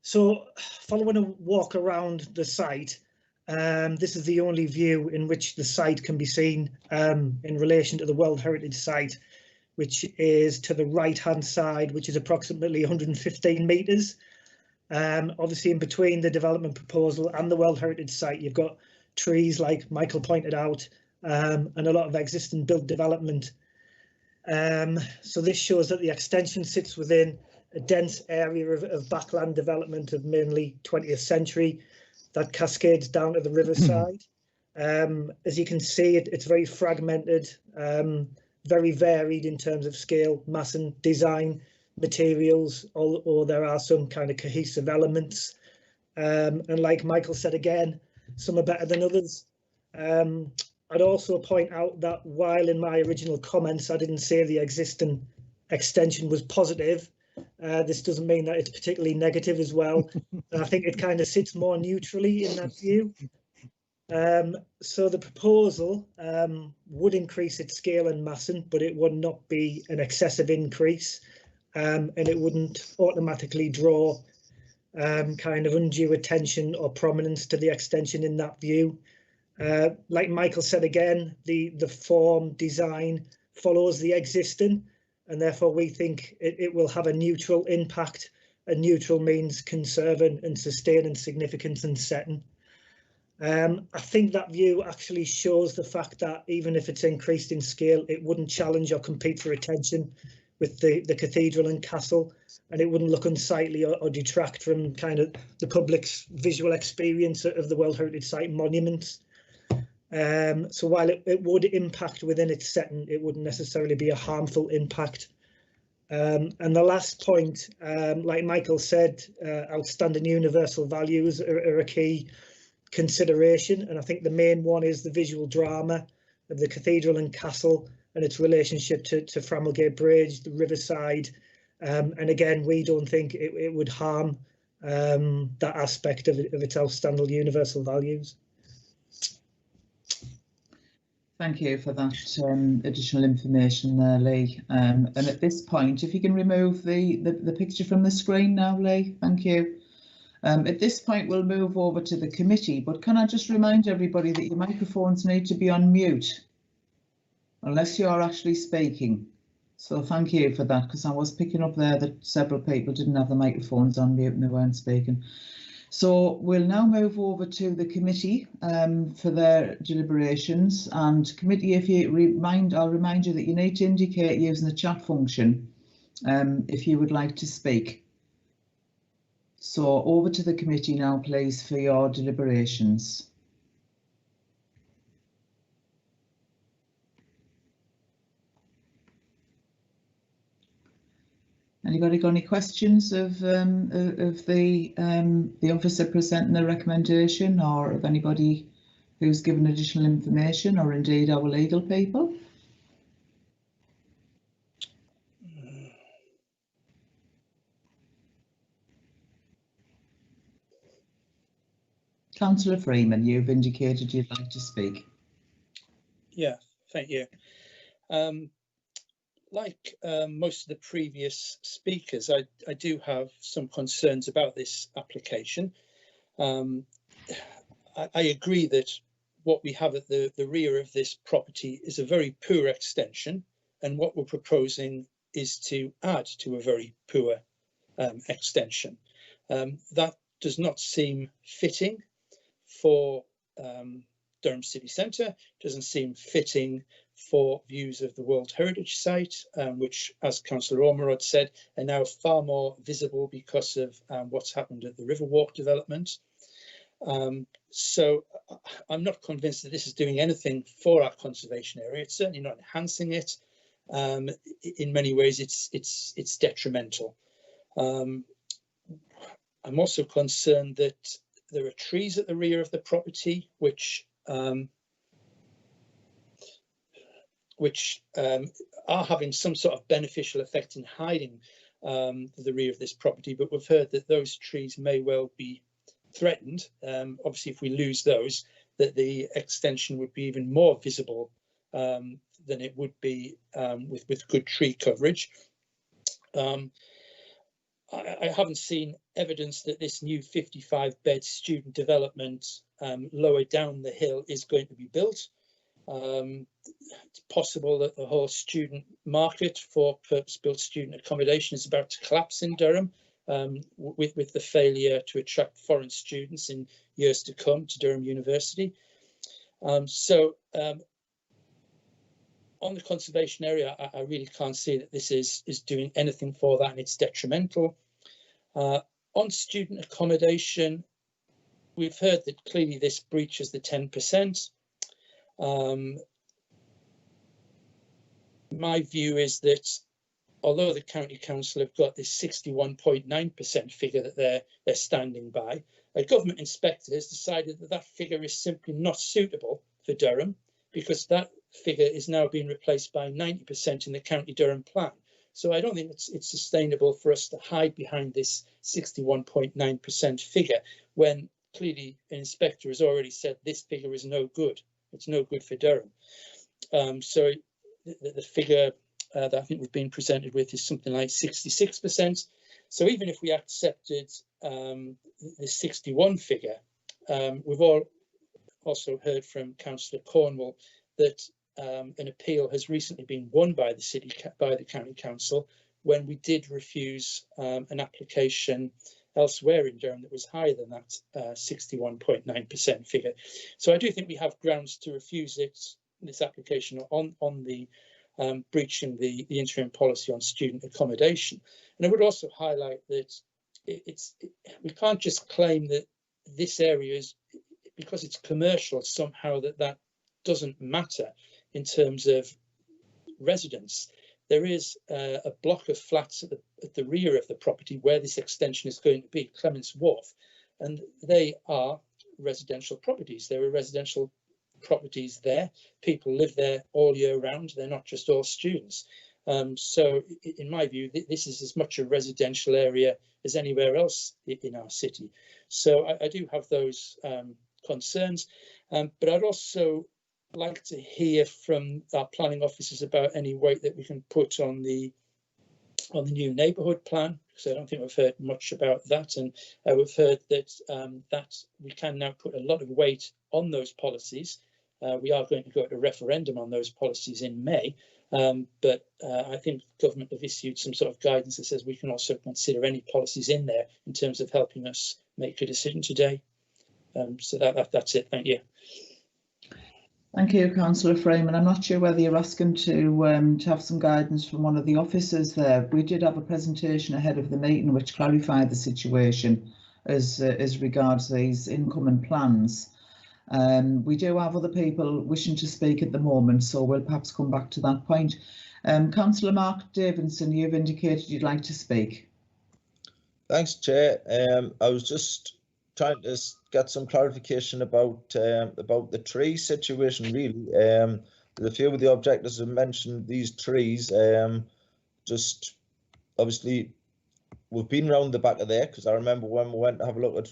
So following a walk around the site, this is the only view in which the site can be seen in relation to the World Heritage Site, which is to the right hand side, which is approximately 115 metres. Obviously in between the development proposal and the World Heritage Site, you've got trees like Michael pointed out, and a lot of existing built development. So this shows that the extension sits within a dense area of backland development of mainly 20th century that cascades down to the riverside. As you can see, it's very fragmented, very varied in terms of scale, mass and design, materials, or there are some kind of cohesive elements. And like Michael said again, some are better than others. I'd also point out that while in my original comments I didn't say the existing extension was positive, this doesn't mean that it's particularly negative as well. And I think it kind of sits more neutrally in that view. So the proposal would increase its scale and massing, but it would not be an excessive increase, and it wouldn't automatically draw kind of undue attention or prominence to the extension in that view. Like Michael said again, the form design follows the existing, and therefore we think it will have a neutral impact. And neutral means conserving and sustaining significance and setting. I think that view actually shows the fact that even if it's increased in scale, it wouldn't challenge or compete for attention with the cathedral and castle, and it wouldn't look unsightly or detract from kind of the public's visual experience of the World Heritage Site monuments. So while it would impact within its setting, it wouldn't necessarily be a harmful impact. And the last point, like Michael said, outstanding universal values are a key consideration, and I think the main one is the visual drama of the cathedral and castle and its relationship to Framlegate Bridge, the riverside, and again we don't think it would harm that aspect of its outstanding universal values. Thank you for that additional information there, Lee. And at this point, if you can remove the picture from the screen now, Lee, thank you. At this point, we'll move over to the committee, but can I just remind everybody that your microphones need to be on mute unless you are actually speaking. So thank you for that, because I was picking up there that several people didn't have the microphones on mute and they weren't speaking. So we'll now move over to the committee for their deliberations. And committee, if you I'll remind you that you need to indicate using the chat function if you would like to speak. So over to the committee now, please, for your deliberations. Anybody got any questions of the officer presenting the recommendation, or of anybody who's given additional information, or indeed our legal people? Councillor Freeman, you've indicated you'd like to speak. Yeah, thank you. Like most of the previous speakers, I do have some concerns about this application. I agree that what we have at the rear of this property is a very poor extension, and what we're proposing is to add to a very poor extension. That does not seem fitting for Durham City Centre, doesn't seem fitting for views of the World Heritage Site, which, as Councillor Ormerod said, are now far more visible because of what's happened at the Riverwalk development. So I'm not convinced that this is doing anything for our conservation area. It's certainly not enhancing it. In many ways, it's detrimental. I'm also concerned that there are trees at the rear of the property which are having some sort of beneficial effect in hiding the rear of this property, but we've heard that those trees may well be threatened. Obviously, if we lose those, that the extension would be even more visible than it would be with good tree coverage. I haven't seen evidence that this new 55-bed student development lower down the hill is going to be built. It's possible that the whole student market for purpose-built student accommodation is about to collapse in Durham with the failure to attract foreign students in years to come to Durham University. On the conservation area, I really can't see that this is doing anything for that, and it's detrimental. On student accommodation, we've heard that clearly this breaches the 10%. My view is that although the county council have got this 61.9% figure that they're standing by, a government inspector has decided that that figure is simply not suitable for Durham, because that figure is now being replaced by 90% in the County Durham plan. So I don't think it's sustainable for us to hide behind this 61.9% figure when clearly an inspector has already said this figure is no good. It's no good for Durham. So the figure that I think we've been presented with is something like 66%. So even if we accepted the 61 figure, we've also heard from Councillor Cornwell that an appeal has recently been won by the county council when we did refuse an application elsewhere in Durham that was higher than that 61.9% figure. So I do think we have grounds to refuse this application on the breaching the interim policy on student accommodation. And I would also highlight that we can't just claim that this area is, because it's commercial, somehow that doesn't matter in terms of residents. There is a block of flats at the rear of the property where this extension is going to be, Clements Wharf, and they are residential properties. There are residential properties there. People live there all year round. They're not just all students. So in my view, this is as much a residential area as anywhere else in our city. So I do have those concerns, but I'd also like to hear from our planning officers about any weight that we can put on the new neighbourhood plan, because I don't think we've heard much about that, and we've heard that that we can now put a lot of weight on those policies. We are going to go to referendum on those policies in May, but I think government have issued some sort of guidance that says we can also consider any policies in there in terms of helping us make a decision today. So that's it. Thank you. Thank you, Councillor Frame. And I'm not sure whether you're asking to have some guidance from one of the officers there. We did have a presentation ahead of the meeting which clarified the situation as regards these incoming plans. We do have other people wishing to speak at the moment, so we'll perhaps come back to that point. Councillor Mark Davidson, you've indicated you'd like to speak. Thanks, Chair. I was just trying to get some clarification about the tree situation, really. A few of the objectors have mentioned these trees. Just obviously, we've been round the back of there, because I remember when we went to have a look at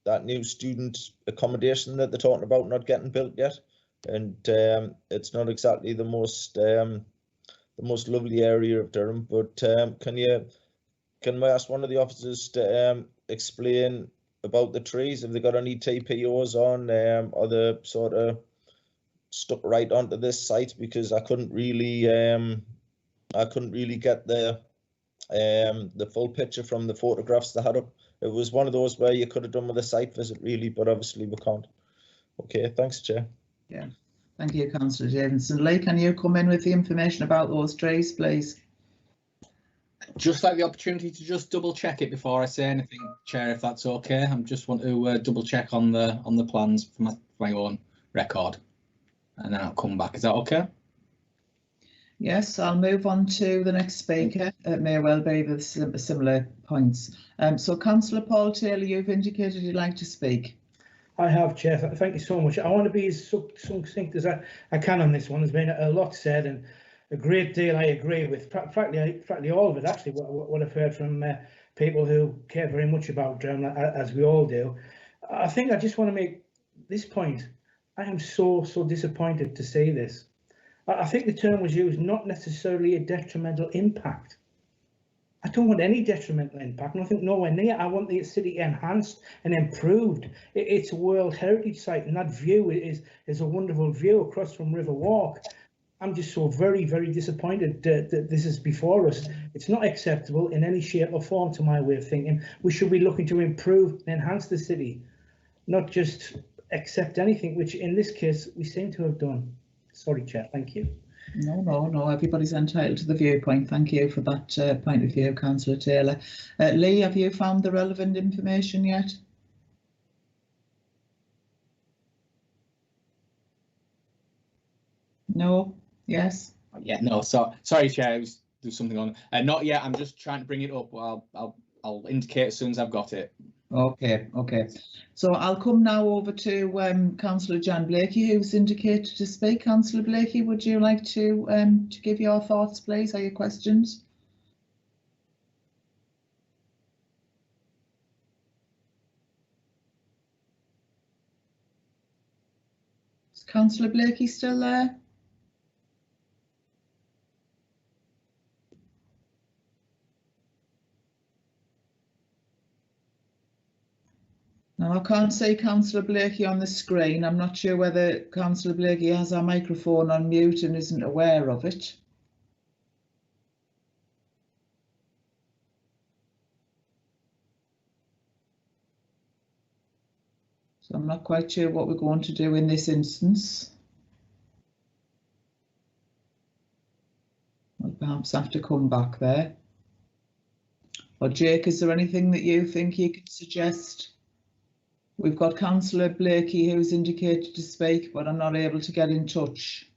that new student accommodation that they're talking about not getting built yet, and it's not exactly the most lovely area of Durham. But can we ask one of the officers to explain about the trees? Have they got any TPOs on? Are they sort of stuck right onto this site? Because I couldn't really get the full picture from the photographs they had up. It was one of those where you could have done with a site visit, really, but obviously we can't. Okay, thanks, Chair. Yeah, thank you, Councillor Jameson. Lee, can you come in with the information about those trees, please? Just like the opportunity to just double check it before I say anything, Chair, if that's okay. I just want to double check on the plans for my own record, and then I'll come back. Is that okay? Yes, I'll move on to the next speaker. It may well be with similar points. So, Councillor Paul Taylor, you've indicated you'd like to speak. I have, Chair. Thank you so much. I want to be as succinct as I can on this one. There's been a lot said, and a great deal I agree with. Practically all of it, actually, what I've heard from people who care very much about Durham, as we all do. I think I just want to make this point, I am so disappointed to see this. I think the term was used, not necessarily a detrimental impact. I don't want any detrimental impact, and I think nowhere near. I want the city enhanced and improved. It's a World Heritage Site, and that view is a wonderful view across from River Walk. I'm just so very disappointed that this is before us. It's not acceptable in any shape or form, to my way of thinking. We should be looking to improve and enhance the city, not just accept anything, which in this case we seem to have done. Sorry, Chair. Thank you. No, everybody's entitled to the viewpoint. Thank you for that point of view, Councillor Taylor. Lee, have you found the relevant information yet? No? Yes? Yeah, no, so sorry, Chair, there's something on. Not yet, I'm just trying to bring it up. I'll indicate as soon as I've got it. Okay. So I'll come now over to Councillor Jan Blakey, who's indicated to speak. Councillor Blakey, would you like to give your thoughts, please, or your questions? Is Councillor Blakey still there? Now, I can't see Councillor Blakey on the screen. I'm not sure whether Councillor Blakey has our microphone on mute and isn't aware of it. So I'm not quite sure what we're going to do in this instance. We'll perhaps have to come back there. Or Jake, is there anything that you think you could suggest? We've got Councillor Blakey who's indicated to speak, but I'm not able to get in touch.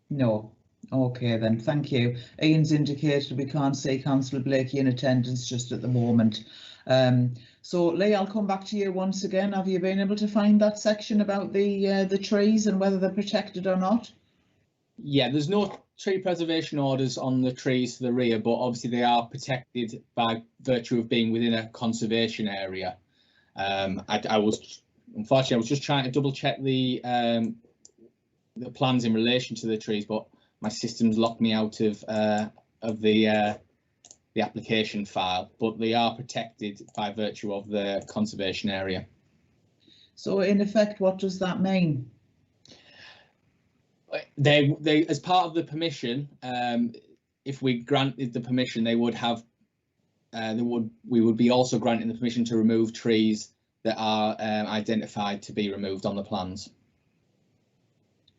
No. Okay then, thank you. Ian's indicated we can't see Councillor Blakey in attendance just at the moment. So Lee, I'll come back to you once again. Have you been able to find that section about the trees and whether they're protected or not? Yeah, there's no tree preservation orders on the trees to the rear, but obviously they are protected by virtue of being within a conservation area. I was just trying to double check the plans in relation to the trees, but my system's locked me out of the application file. But they are protected by virtue of the conservation area. So in effect, what does that mean? They as part of the permission, if we granted the permission, they would have we would be also granting the permission to remove trees that are identified to be removed on the plans.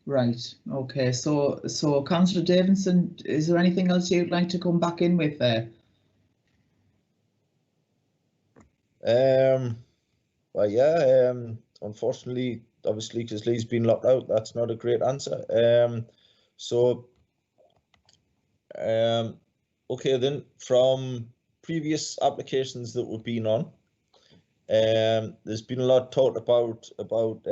Right, okay, so Councillor Davidson, is there anything else you'd like to come back in with there? Well, yeah, unfortunately, obviously, because Lee's been locked out, that's not a great answer. Okay, then from previous applications that we've been on, there's been a lot talked about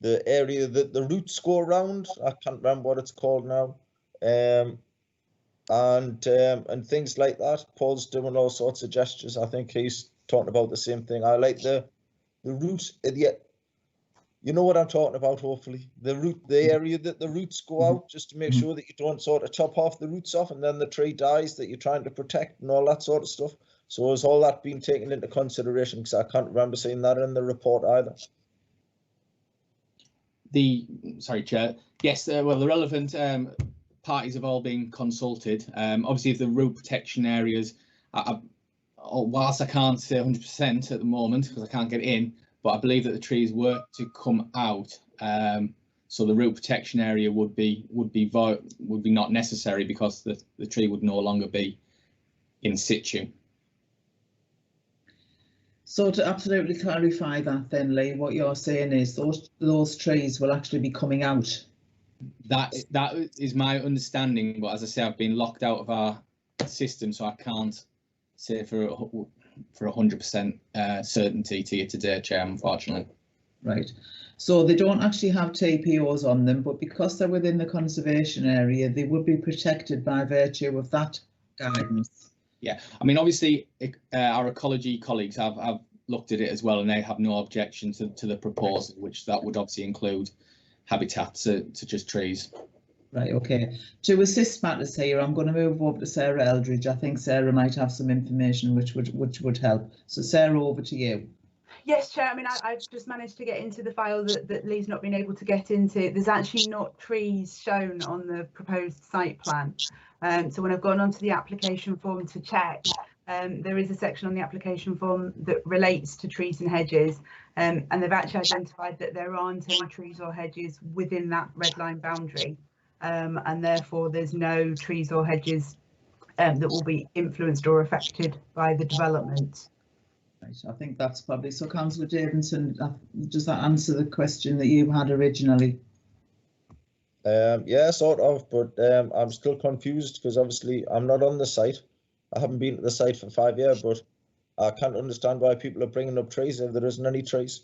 the area that the roots go around. I can't remember what it's called now, and things like that. Paul's doing all sorts of gestures. I think he's talking about the same thing. I like the root. You know what I'm talking about, hopefully. The area that the roots go out, just to make sure that you don't sort of chop off the roots off and then the tree dies that you're trying to protect and all that sort of stuff. So has all that been taken into consideration? Because I can't remember seeing that in the report either. Sorry, Chair. Yes, well, the relevant parties have all been consulted. Obviously, if the root protection areas, whilst I can't say 100% at the moment because I can't get in, but I believe that the trees were to come out, so the root protection area would be not necessary because the tree would no longer be in situ. So to absolutely clarify that then, Lee, what you're saying is those trees will actually be coming out. That is my understanding, but as I say, I've been locked out of our system, so I can't say for 100% certainty to you today, Chair, unfortunately. Right. So they don't actually have TPOs on them, but because they're within the conservation area, they would be protected by virtue of that guidance. Yeah, I mean, obviously, our ecology colleagues have looked at it as well, and they have no objection to the proposal, which that would obviously include habitats such as trees. Right, okay. To assist matters here, I'm going to move over to Sarah Eldridge. I think Sarah might have some information which would help. So Sarah, over to you. Yes, Chair. I mean, I've just managed to get into the file that Lee's not been able to get into. There's actually not trees shown on the proposed site plan. So when I've gone onto the application form to check, there is a section on the application form that relates to trees and hedges, and they've actually identified that there aren't any trees or hedges within that red line boundary, and therefore there's no trees or hedges that will be influenced or affected by the development. Right, I think that's probably so. Councillor Davidson, does that answer the question that you had originally? Yeah, sort of, but I'm still confused because obviously I'm not on the site. I haven't been to the site for 5 years, but I can't understand why people are bringing up trees if there isn't any trees.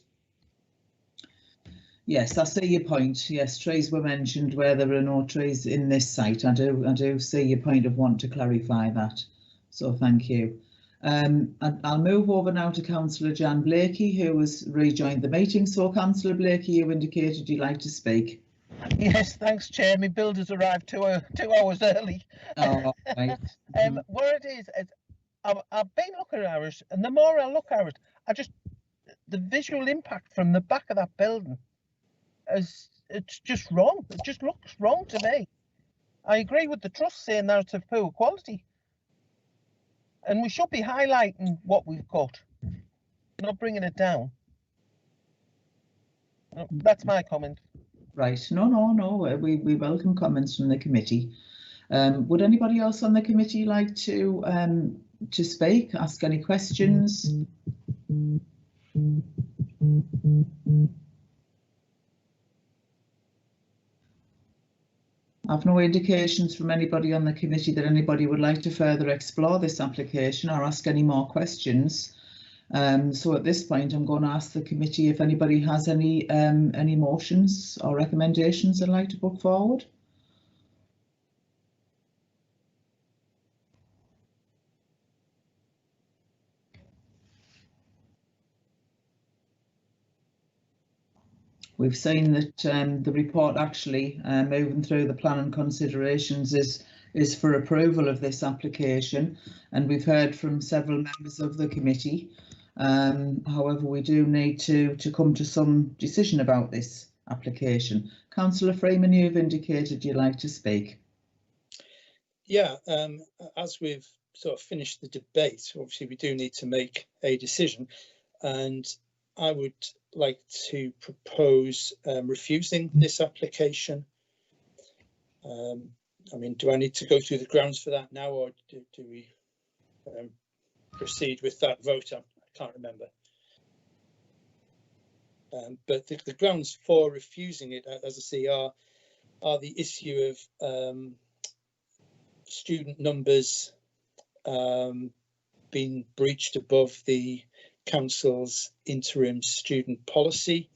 Yes, I see your point. Yes, trees were mentioned where there are no trees in this site. I do see your point of want to clarify that. So thank you. I'll move over now to Councillor Jan Blakey, who has rejoined the meeting. So Councillor Blakey, you indicated you'd like to speak. Yes, thanks, Chair. My builders arrived 2 hours early. Oh, right. What it is I've been looking at it, and the more I look at it, the visual impact from the back of that building it's just wrong. It just looks wrong to me. I agree with the trust saying that it's of poor quality, and we should be highlighting what we've got, not bringing it down. That's my comment. Right. No. We welcome comments from the committee. Would anybody else on the committee like to speak, ask any questions? I've no indications from anybody on the committee that anybody would like to further explore this application or ask any more questions. So at this point, I'm going to ask the committee if anybody has any motions or recommendations they'd like to put forward. We've seen that the report actually moving through the plan and considerations is for approval of this application, and we've heard from several members of the committee. However, we do need to come to some decision about this application. Councillor Freeman, you've indicated you'd like to speak. Yeah, as we've sort of finished the debate, obviously we do need to make a decision, and I would like to propose refusing this application. I mean, do I need to go through the grounds for that now, or do we proceed with that vote? I can't remember. But the grounds for refusing it, as I say, are the issue of student numbers being breached above the council's interim student policy,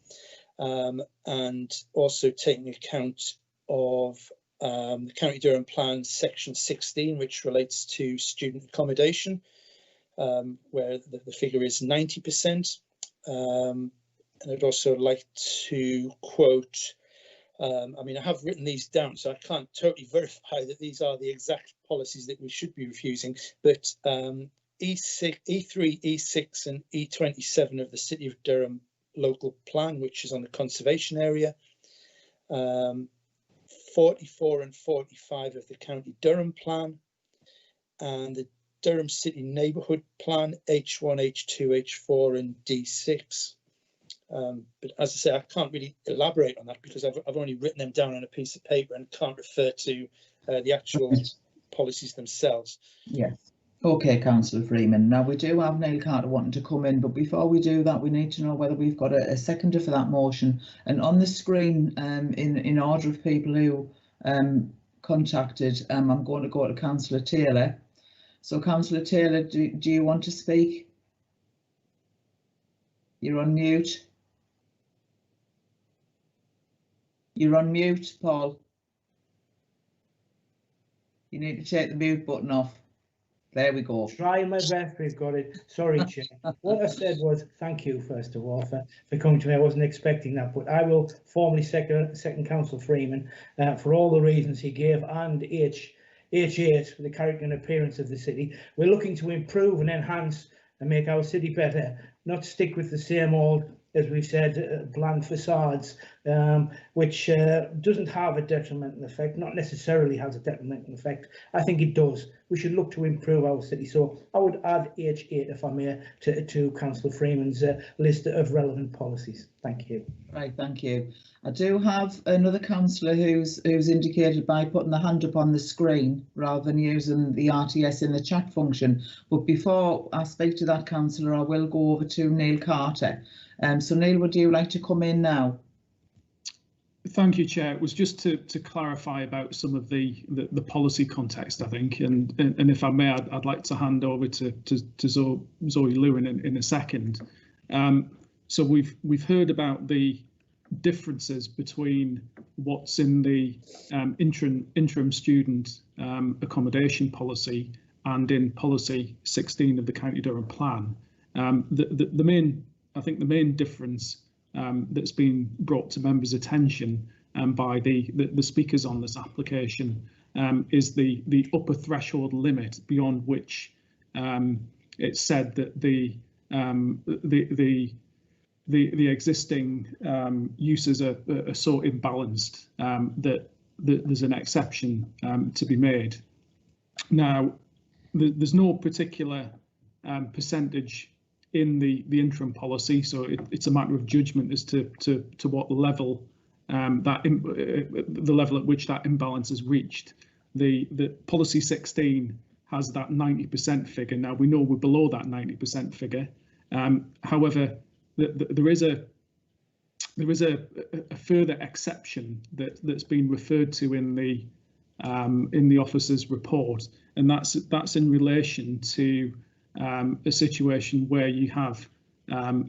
and also taking account of the County Durham Plan section 16, which relates to student accommodation, where the figure is 90%. And I'd also like to quote, I mean, I have written these down, so I can't totally verify that these are the exact policies that we should be refusing, but E3, E6 and E27 of the City of Durham local plan, which is on the conservation area, 44 and 45 of the County Durham plan, and the Durham City Neighbourhood Plan, H1, H2, H4 and D6. But as I say, I can't really elaborate on that because I've only written them down on a piece of paper and can't refer to the actual policies themselves. Yes. Okay, Councillor Freeman. Now we do have Neil Carter wanting to come in, but before we do that, we need to know whether we've got a seconder for that motion. And on the screen, in order of people who contacted, I'm going to go to Councillor Taylor. So, Councillor Taylor, do you want to speak? You're on mute. You're on mute, Paul. You need to take the mute button off. There we go. Try my best, we've got it. Sorry, Chair. What I said was thank you, first of all, for coming to me. I wasn't expecting that, but I will formally second Councillor Freeman for all the reasons he gave, and H8 for the character and appearance of the city. We're looking to improve and enhance and make our city better, not stick with the same old, as we've said, bland facades, which doesn't have a detrimental effect, not necessarily has a detrimental effect. I think it does. We should look to improve our city. So I would add H8, if I may, to Councillor Freeman's list of relevant policies. Thank you. Right, thank you. I do have another councillor who's indicated by putting the hand up on the screen rather than using the RTS in the chat function. But before I speak to that councillor, I will go over to Neil Carter. So Neil, would you like to come in now? Thank you, Chair. It was just to clarify about some of the policy context, I think, and if I may, I'd like to hand over to Zoe Lewin in a second. So we've heard about the differences between what's in the interim student accommodation policy and in policy 16 of the County Durham plan. I think the main difference that's been brought to members' attention by the speakers on this application is the upper threshold limit beyond which it's said that the existing uses are so imbalanced that there's an exception to be made. Now, there's no particular percentage in the interim policy, so it's a matter of judgment as to what level the level at which that imbalance is reached. The policy 16 has that 90% figure. Now we know we're below that 90% figure. However, there is a further exception that's been referred to in the officer's report, and that's in relation to a situation where you have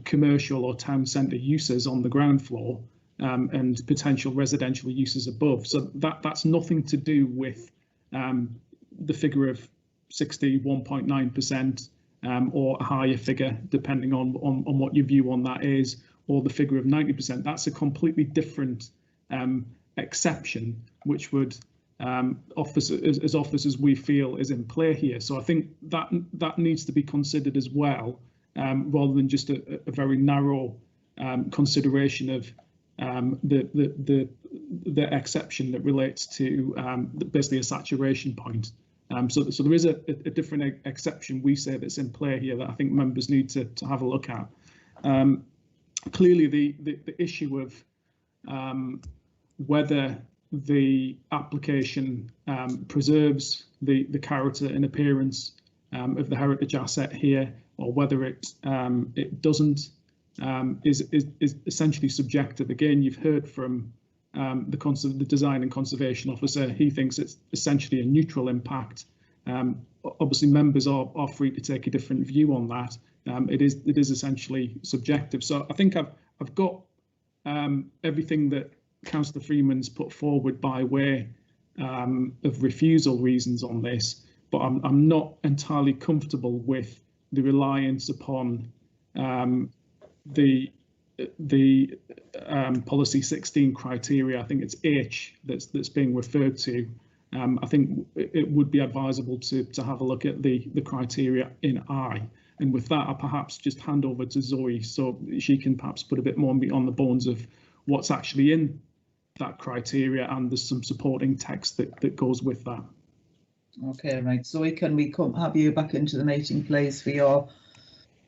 commercial or town centre uses on the ground floor and potential residential uses above. So that's nothing to do with the figure of 61.9% or a higher figure, depending on what your view on that is, or the figure of 90%. That's a completely different exception, which would as officers we feel is in play here. So I think that needs to be considered as well, rather than just a very narrow consideration of the exception that relates to basically a saturation point. So there is a different exception, we say, that's in play here that I think members need to have a look at. Clearly the issue of whether the application preserves the character and appearance of the heritage asset here, or whether it doesn't, is essentially subjective. Again, you've heard from the design and conservation officer. He thinks it's essentially a neutral impact. Obviously, members are free to take a different view on that. It is essentially subjective. So I think I've got everything that Councillor Freeman's put forward by way of refusal reasons on this, but I'm not entirely comfortable with the reliance upon the policy 16 criteria. I think it's H that's being referred to. I think it would be advisable to have a look at the criteria in I. And with that, I'll perhaps just hand over to Zoe so she can perhaps put a bit more meat on the bones of what's actually in that criteria, and there's some supporting text that goes with that. Okay, right. Zoe, can we have you back into the meeting, please, for your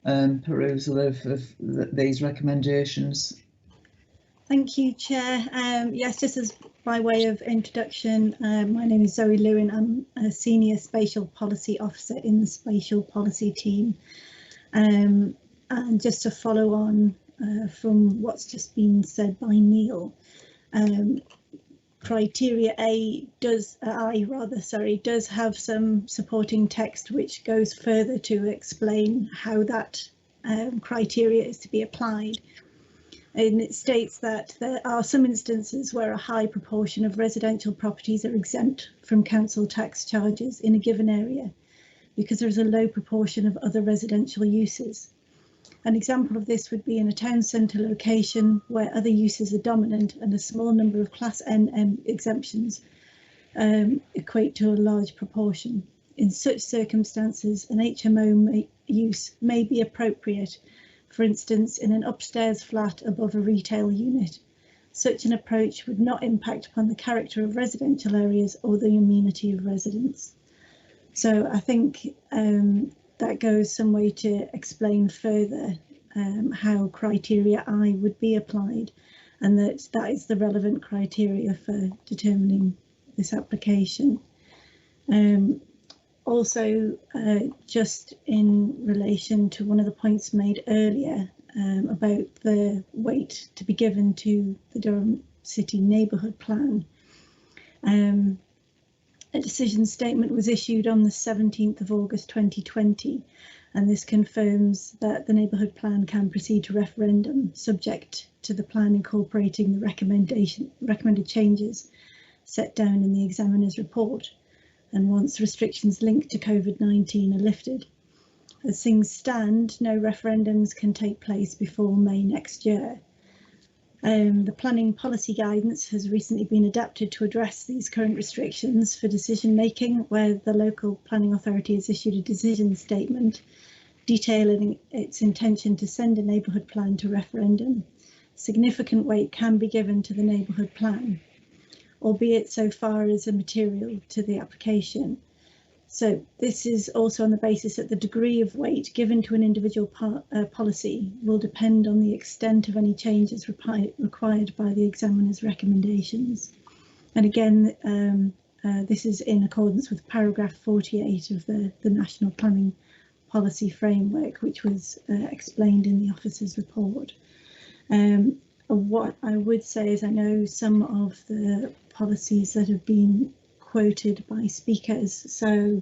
perusal of these recommendations? Thank you, Chair. Yes, just as by way of introduction, my name is Zoe Lewin. I'm a Senior Spatial Policy Officer in the Spatial Policy team. And just to follow on from what's just been said by Neil, criteria I does have some supporting text which goes further to explain how that criteria is to be applied. And it states that there are some instances where a high proportion of residential properties are exempt from council tax charges in a given area. because there is a low proportion of other residential uses. An example of this would be in a town centre location where other uses are dominant and a small number of Class N exemptions equate to a large proportion. In such circumstances, an HMO use may be appropriate, for instance, in an upstairs flat above a retail unit. Such an approach would not impact upon the character of residential areas or the amenity of residents. So I think that goes some way to explain further how criteria I would be applied, and that is the relevant criteria for determining this application. Also, just in relation to one of the points made earlier about the weight to be given to the Durham City Neighbourhood Plan, a decision statement was issued on the 17th of August 2020, and this confirms that the neighbourhood plan can proceed to referendum subject to the plan incorporating the recommended changes set down in the examiner's report, and once restrictions linked to COVID-19 are lifted. As things stand, no referendums can take place before May next year. The planning policy guidance has recently been adapted to address these current restrictions for decision making, where the local planning authority has issued a decision statement detailing its intention to send a neighbourhood plan to referendum. Significant weight can be given to the neighbourhood plan, albeit so far as a material to the application. So this is also on the basis that the degree of weight given to an individual policy will depend on the extent of any changes required by the examiner's recommendations. And again, this is in accordance with paragraph 48 of the National Planning Policy Framework, which was explained in the officer's report. What I would say is I know some of the policies that have been quoted by speakers, so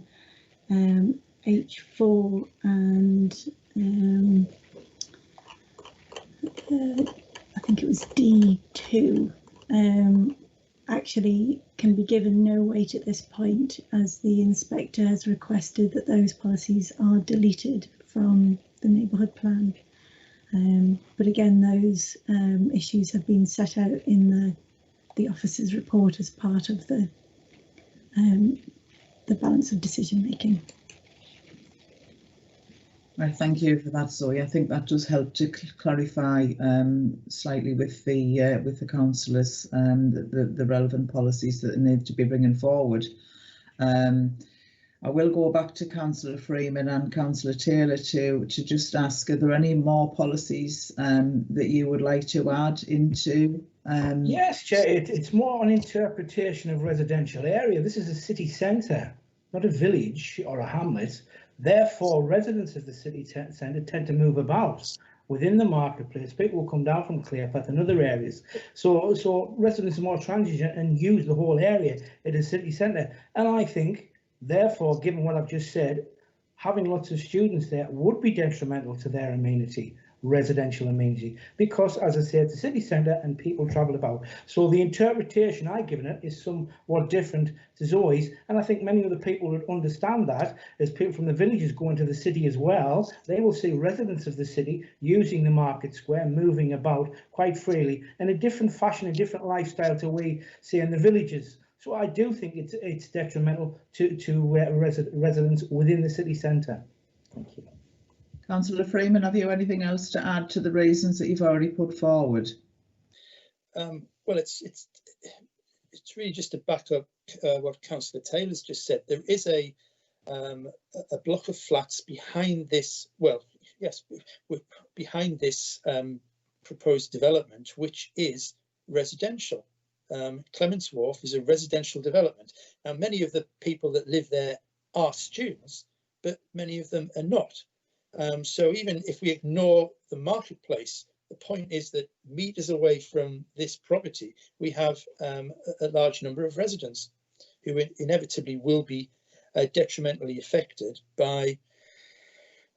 H4 and I think it was D2 actually can be given no weight at this point, as the inspector has requested that those policies are deleted from the neighbourhood plan. But again, those issues have been set out in the officer's report as part of the balance of decision making. Right, thank you for that, Zoe. I think that does help to clarify slightly with the councillors the relevant policies that they need to be bringing forward. I will go back to Councillor Freeman and Councillor Taylor to just ask, are there any more policies that you would like to add into? Yes, Chair, it's more an interpretation of residential area. This is a city centre, not a village or a hamlet. Therefore, residents of the city centre tend to move about within the marketplace. People will come down from Clearpath and other areas. So residents are more transition and use the whole area at a city centre. And I think, therefore, given what I've just said, having lots of students there would be detrimental to their amenity, residential amenity, because, as I said, it's a city centre and people travel about. So the interpretation I've given it is somewhat different to Zoe's, and I think many other people would understand that. As people from the villages go into the city as well, they will see residents of the city using the market square, moving about quite freely in a different fashion, a different lifestyle to we see in the villages. So I do think it's detrimental to residents within the city centre. Thank you. Councillor Freeman, have you anything else to add to the reasons that you've already put forward? Well, it's really just to back up what Councillor Taylor's just said. There is a block of flats behind this. Well, yes, behind this proposed development, which is residential. Clements Wharf is a residential development. Now, many of the people that live there are students, but many of them are not. So even if we ignore the marketplace, the point is that meters away from this property, we have a large number of residents who inevitably will be detrimentally affected by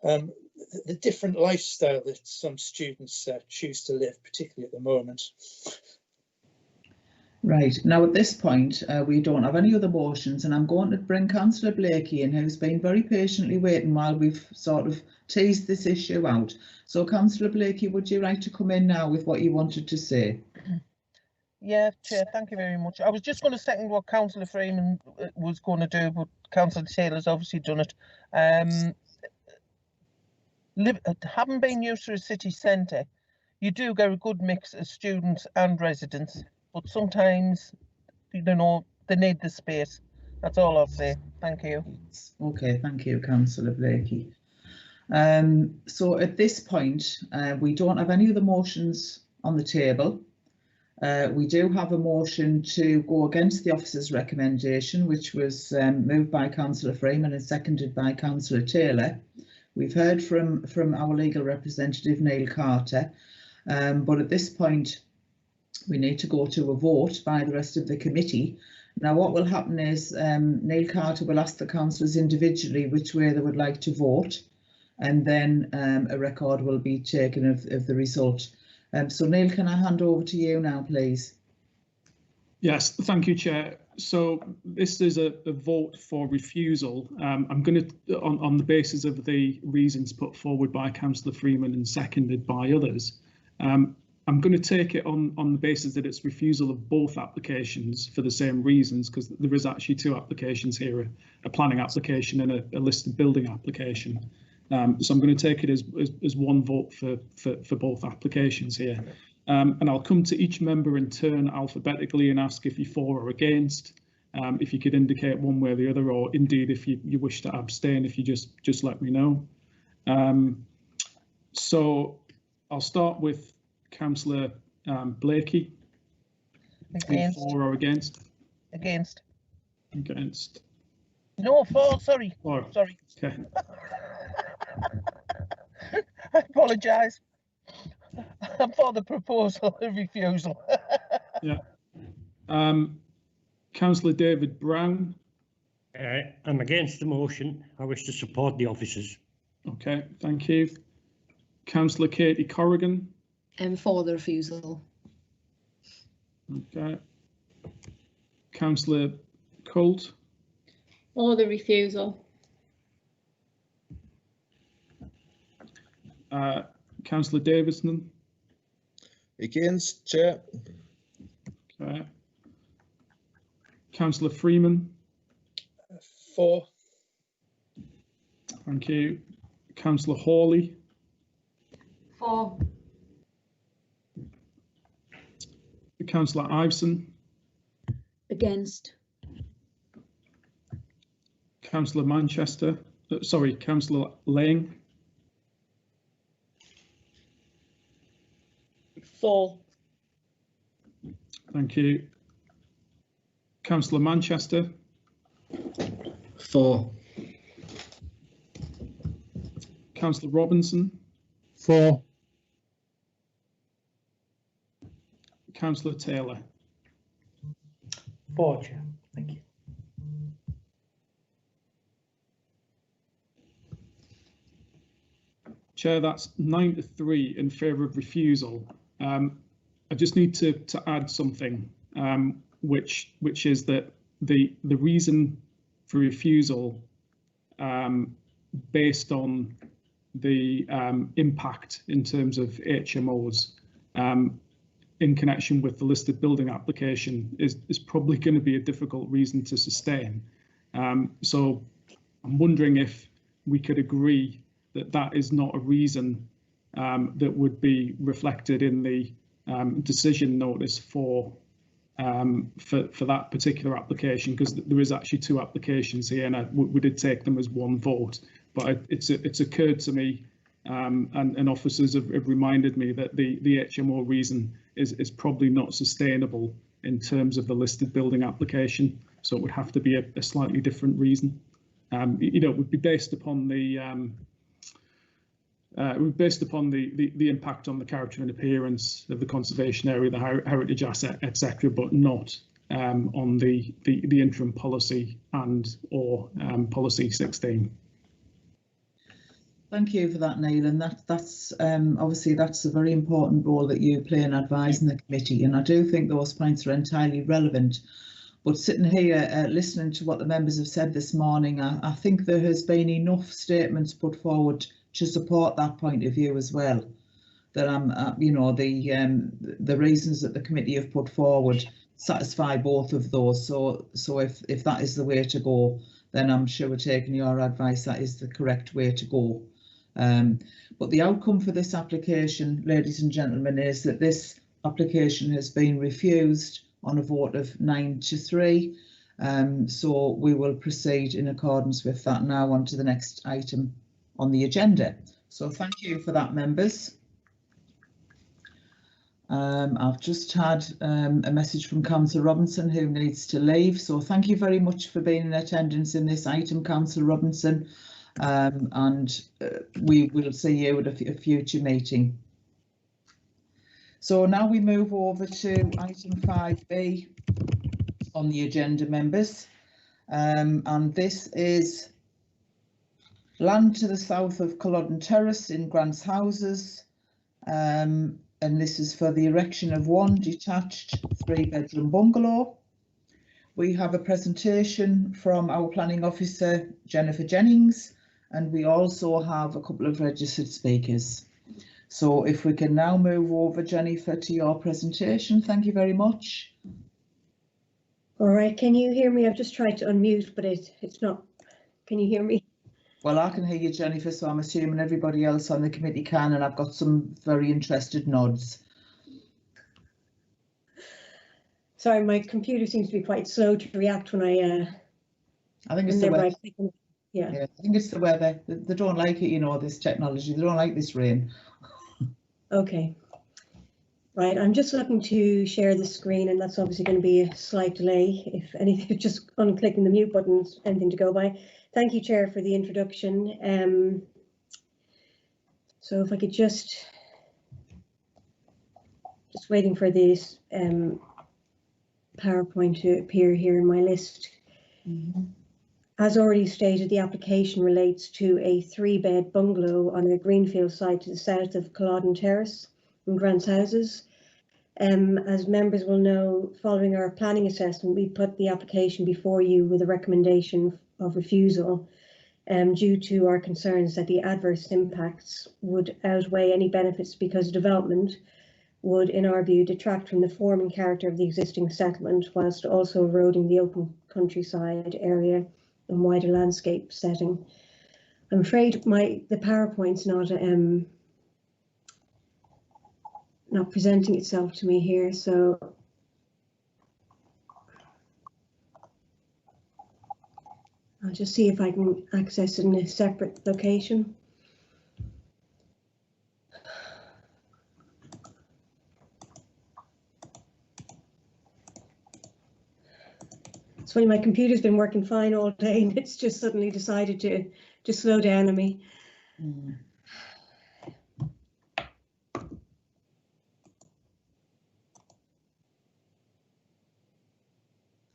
the different lifestyle that some students choose to live, particularly at the moment. Right, now at this point, we don't have any other motions, and I'm going to bring Councillor Blakey in, who's been very patiently waiting while we've sort of teased this issue out. So Councillor Blakey, would you like to come in now with what you wanted to say? Yeah, Chair, thank you very much. I was just going to second what Councillor Freeman was going to do, but Councillor Taylor's obviously done it. Having been used to a city centre, you do get a good mix of students and residents, but sometimes, you know, they need the space. That's all I'll say. Thank you. Okay, thank you, Councillor Blakey. So at this point, we don't have any other motions on the table. We do have a motion to go against the officer's recommendation, which was moved by Councillor Freeman and seconded by Councillor Taylor. We've heard from our legal representative, Neil Carter, but at this point, we need to go to a vote by the rest of the committee. Now, what will happen is Neil Carter will ask the councillors individually which way they would like to vote, and then a record will be taken of the result. So Neil, can I hand over to you now, please? Yes, thank you, Chair. So this is a vote for refusal. I'm going to, on the basis of the reasons put forward by Councillor Freeman and seconded by others, I'm going to take it on the basis that it's refusal of both applications for the same reasons, because there is actually two applications here, a planning application and a listed building application. So I'm going to take it as one vote for both applications here. And I'll come to each member in turn alphabetically and ask if you're for or against. If you could indicate one way or the other, or indeed if you wish to abstain, if you just let me know. So I'll start with Councillor Blakey. Against. For or against? Against. Against. No, for, sorry. For. Sorry. Okay. I apologise. I'm for the proposal of refusal. Yeah. Councillor David Brown. I'm against the motion. I wish to support the officers. Okay, thank you. Councillor Katie Corrigan. For the refusal. Okay. Councillor Colt. For the refusal. Councillor Davidson. Against, Chair. Okay. Councillor Freeman. For. Thank you. Councillor Hawley. For. Councillor Iveson. Against. Councillor Manchester. Sorry, Councillor Lang. For. Thank you. Councillor Manchester. For. Councillor Robinson. For. Councillor Taylor. For, Chair. Thank you. Chair, that's 9-3 in favour of refusal. I just need to add something, which is that the reason for refusal, based on the impact in terms of HMOs in connection with the listed building application, is probably going to be a difficult reason to sustain. So I'm wondering if we could agree that that is not a reason that would be reflected in the decision notice for that particular application, because there is actually two applications here, and we did take them as one vote. But it's occurred to me, and officers have reminded me that the HMO reason is probably not sustainable in terms of the listed building application. So it would have to be a slightly different reason. You know, it would be based upon the impact on the character and appearance of the conservation area, the heritage asset, etc., but not on the interim policy and or policy 16. Thank you for that, Neil, and that's obviously that's a very important role that you play in advising the committee, and I do think those points are entirely relevant. But sitting here listening to what the members have said this morning, I think there has been enough statements put forward to support that point of view as well. That you know, the reasons that the committee have put forward satisfy both of those. So if that is the way to go, then I'm sure we're taking your advice. That is the correct way to go. But the outcome for this application, ladies and gentlemen, is that this application has been refused on a vote of 9-3. So we will proceed in accordance with that now on to the next item on the agenda. So thank you for that, members. I've just had a message from Councillor Robinson, who needs to leave. So thank you very much for being in attendance in this item, Councillor Robinson. And we will see you at a future meeting. So now we move over to item 5B on the agenda, members. And this is land to the south of Culloden Terrace in Grant's Houses. And this is for the erection of one detached 3-bedroom bungalow. We have a presentation from our planning officer, Jennifer Jennings, and we also have a couple of registered speakers. So if we can now move over, Jennifer, to your presentation. Thank you very much. All right, can you hear me? I've just tried to unmute, but it's not. Can you hear me? Well, I can hear you, Jennifer, so I'm assuming everybody else on the committee can, and I've got some very interested nods. Sorry, my computer seems to be quite slow to react when I think it's the weather. Yeah, I think it's the weather. They don't like it, you know, this technology. They don't like this rain. Okay. Right, I'm just looking to share the screen, and that's obviously going to be a slight delay. If anything, just unclicking the mute button, anything to go by. Thank you, Chair, for the introduction. So if I could just waiting for this PowerPoint to appear here in my list. As already stated, the application relates to a 3-bed bungalow on a greenfield site to the south of Culloden Terrace in Grant's Houses. As members will know, following our planning assessment, we put the application before you with a recommendation of refusal due to our concerns that the adverse impacts would outweigh any benefits because development would, in our view, detract from the form and character of the existing settlement whilst also eroding the open countryside area and wider landscape setting. I'm afraid the PowerPoint's not presenting itself to me here, so I'll just see if I can access it in a separate location. It's funny, my computer's been working fine all day and it's just suddenly decided to slow down on me.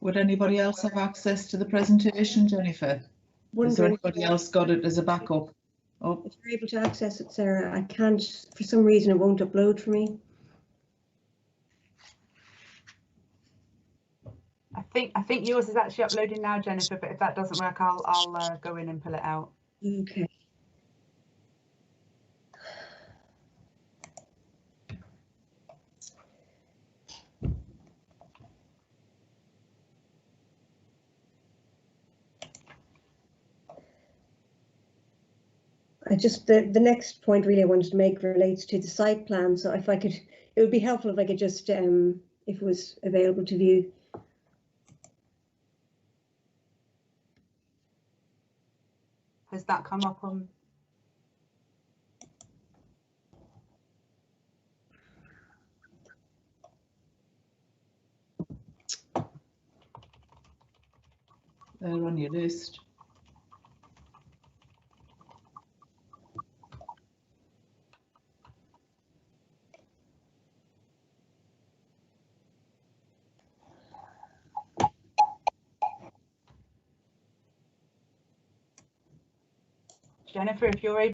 Would anybody else have access to the presentation, Jennifer? Has anybody else got it as a backup? Oh, if you're able to access it, Sarah, I can't, for some reason it won't upload for me. I think yours is actually uploading now, Jennifer, but if that doesn't work, I'll go in and pull it out. Okay. The next point really I wanted to make relates to the site plan. So if I could, it would be helpful if I could just, if it was available to view. Has that come up on? They're on your list. Jennifer, if you're able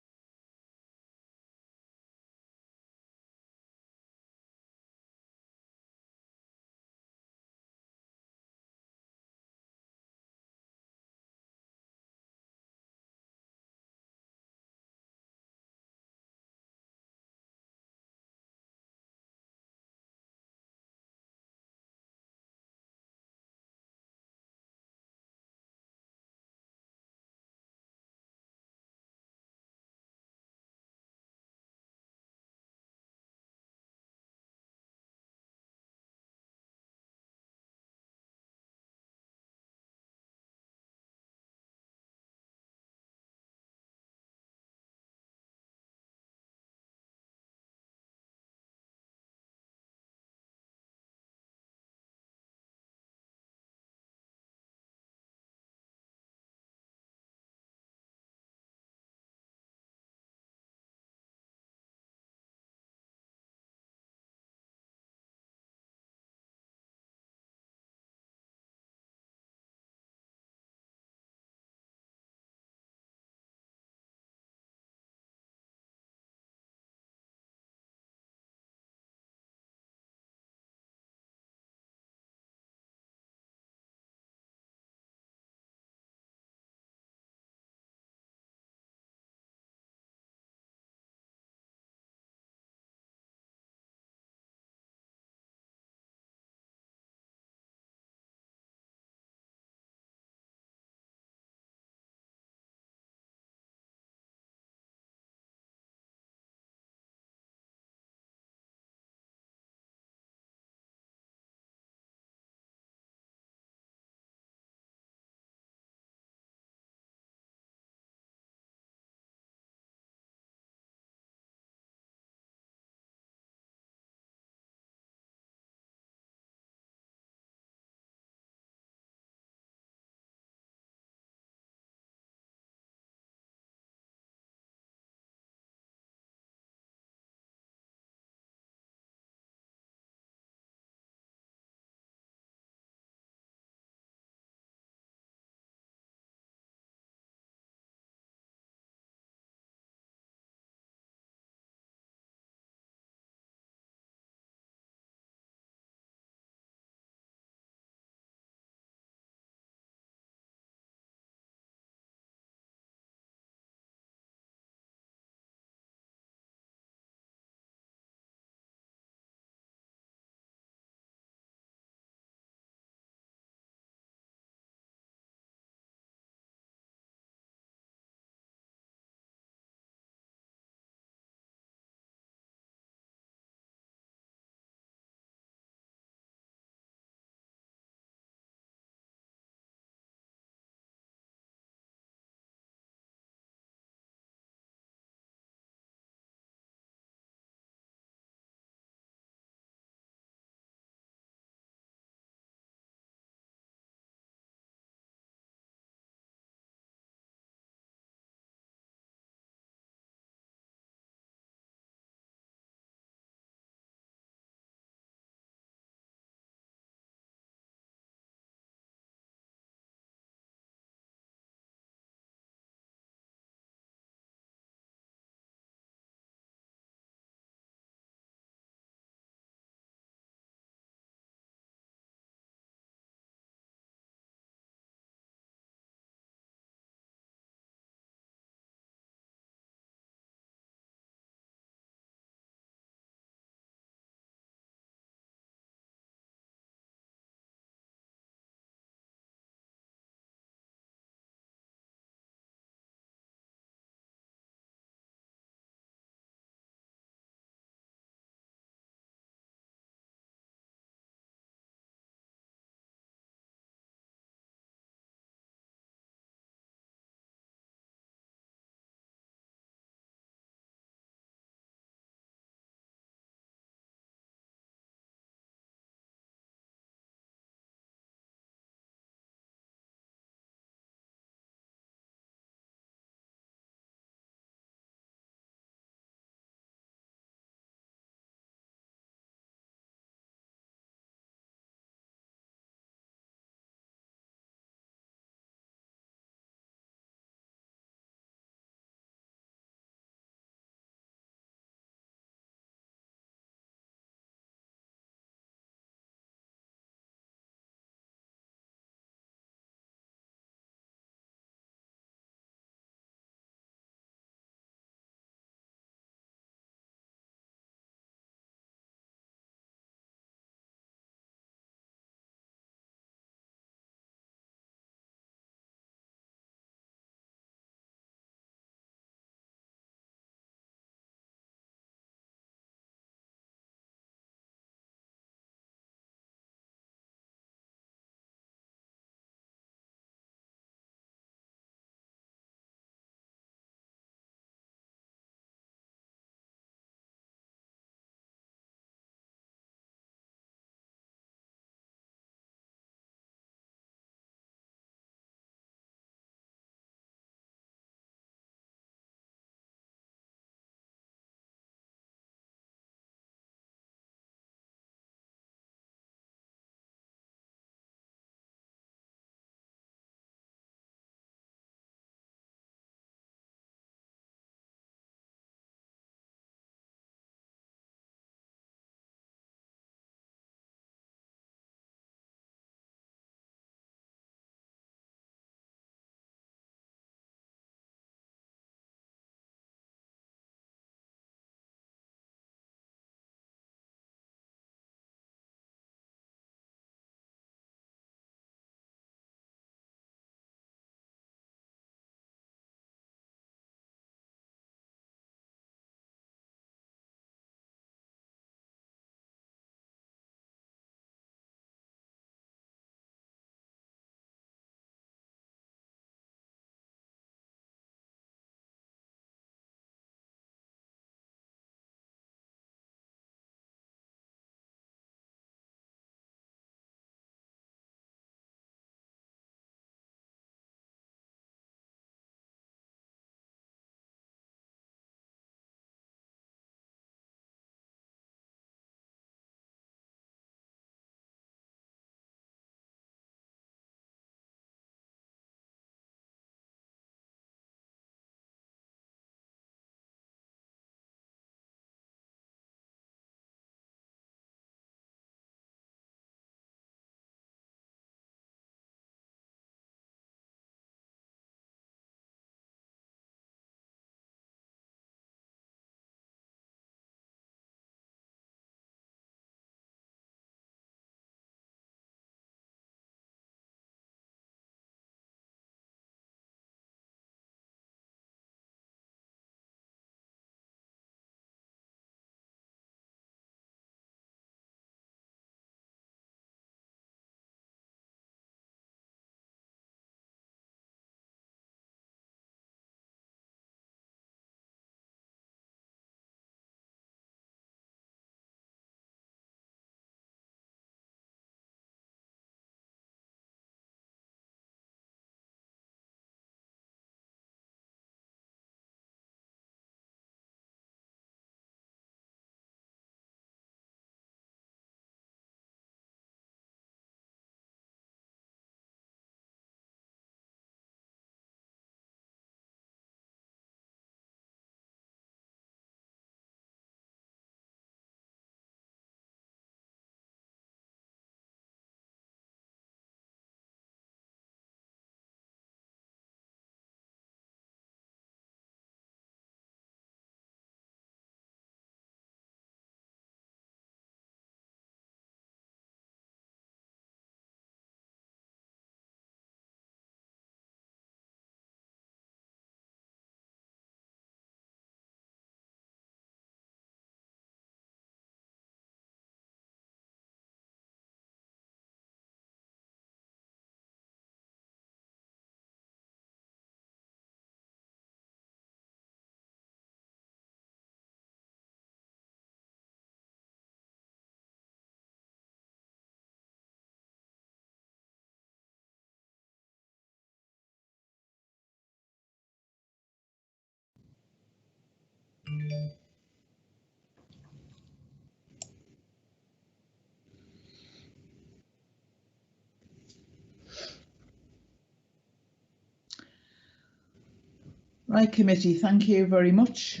Right, committee, thank you very much.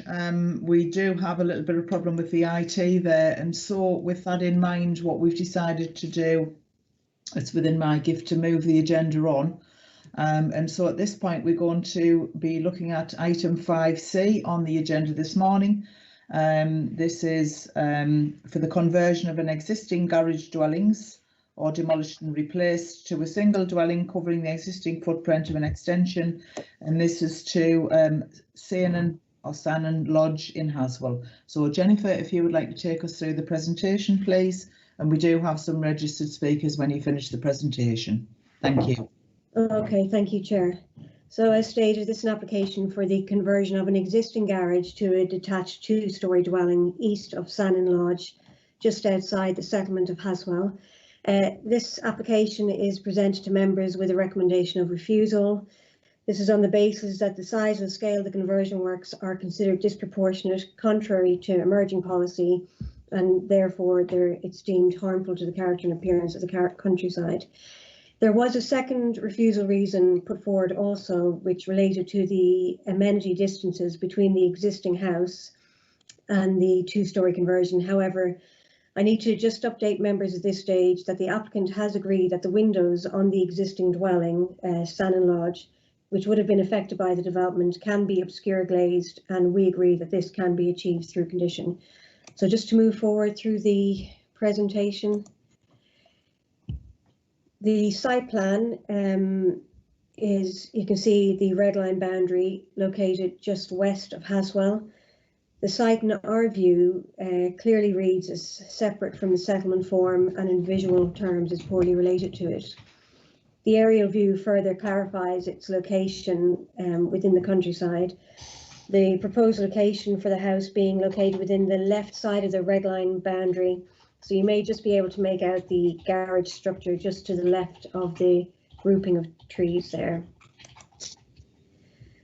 We do have a little bit of problem with the IT there, and so with that in mind, what we've decided to do, it's within my gift to move the agenda on. And so at this point, we're going to be looking at item 5C on the agenda this morning. This is for the conversion of an existing garage dwellings or demolished and replaced to a single dwelling covering the existing footprint of an extension, and this is to Sannon Lodge in Haswell. So Jennifer, if you would like to take us through the presentation, please, and we do have some registered speakers when you finish the presentation. Thank you. Okay, thank you, Chair. So as stated, this is an application for the conversion of an existing garage to a detached two-storey dwelling east of Sannon Lodge, just outside the settlement of Haswell. This application is presented to members with a recommendation of refusal. This is on the basis that the size and scale of the conversion works are considered disproportionate, contrary to emerging policy, and therefore it's deemed harmful to the character and appearance of the countryside. There was a second refusal reason put forward also, which related to the amenity distances between the existing house and the two-storey conversion. However, I need to just update members at this stage that the applicant has agreed that the windows on the existing dwelling, Sannon Lodge, which would have been affected by the development, can be obscure glazed, and we agree that this can be achieved through condition. So just to move forward through the presentation. The site plan is, you can see the red line boundary located just west of Haswell. The site in our view clearly reads as separate from the settlement form and in visual terms is poorly related to it. The aerial view further clarifies its location within the countryside. The proposed location for the house being located within the left side of the red line boundary. So you may just be able to make out the garage structure just to the left of the grouping of trees there.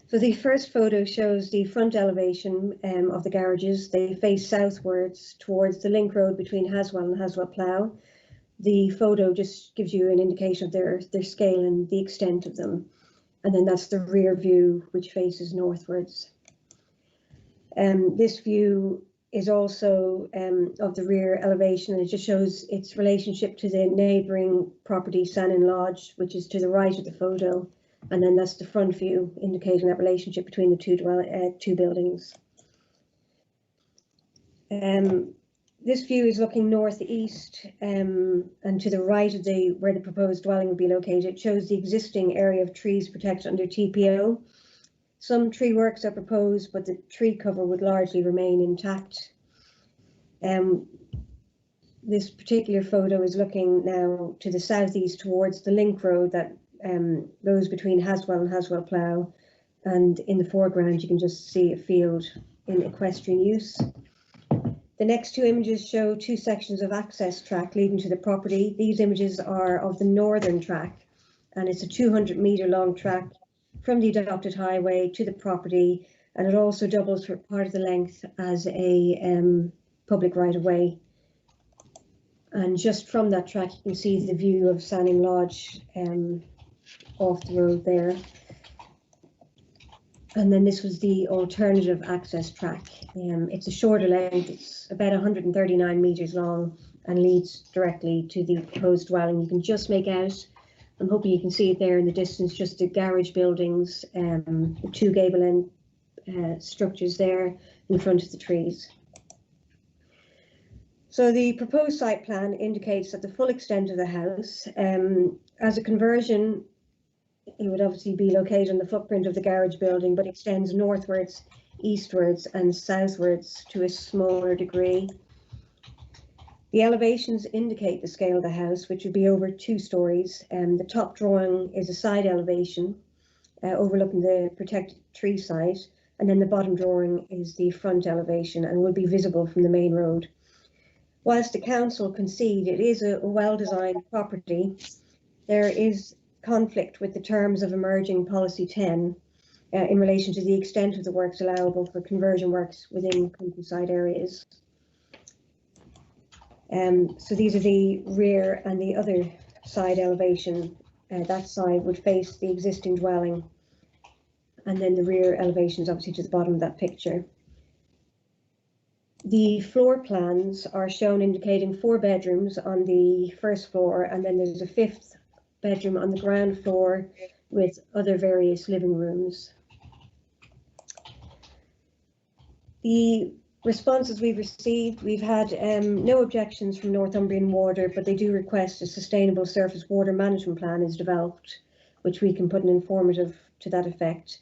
So the first photo shows the front elevation of the garages. They face southwards towards the link road between Haswell and Haswell Plough. The photo just gives you an indication of their scale and the extent of them. And then that's the rear view, which faces northwards. This view is also of the rear elevation, and it just shows its relationship to the neighbouring property, Sannon Lodge, which is to the right of the photo. And then that's the front view, indicating that relationship between the two buildings. This view is looking northeast, and to the right of where the proposed dwelling would be located. It shows the existing area of trees protected under TPO. Some tree works are proposed, but the tree cover would largely remain intact. This particular photo is looking now to the southeast towards the link road that goes between Haswell and Haswell Plough, and in the foreground you can just see a field in equestrian use. The next two images show two sections of access track leading to the property. These images are of the northern track, and it's a 200-metre long track from the adopted highway to the property, and it also doubles for part of the length as a public right-of-way. And just from that track you can see the view of Sannon Lodge off the road there. And then this was the alternative access track. It's a shorter length, it's about 139 metres long and leads directly to the proposed dwelling. You can just make out, I'm hoping you can see it there in the distance, just the garage buildings, the two gable end structures there in front of the trees. So the proposed site plan indicates that the full extent of the house, as a conversion, it would obviously be located on the footprint of the garage building, but extends northwards, eastwards and southwards to a smaller degree. The elevations indicate the scale of the house, which would be over 2 stories. The top drawing is a side elevation overlooking the protected tree site, and then the bottom drawing is the front elevation and will be visible from the main road. Whilst the council concede it is a well-designed property, there is conflict with the terms of emerging policy 10, in relation to the extent of the works allowable for conversion works within countryside areas. So these are the rear and the other side elevation. That side would face the existing dwelling, and then the rear elevation is obviously to the bottom of that picture. The floor plans are shown indicating 4 bedrooms on the first floor, and then there's a 5th bedroom on the ground floor with other various living rooms. The responses we've received, we've had no objections from Northumbrian Water, but they do request a sustainable surface water management plan is developed, which we can put an informative to that effect.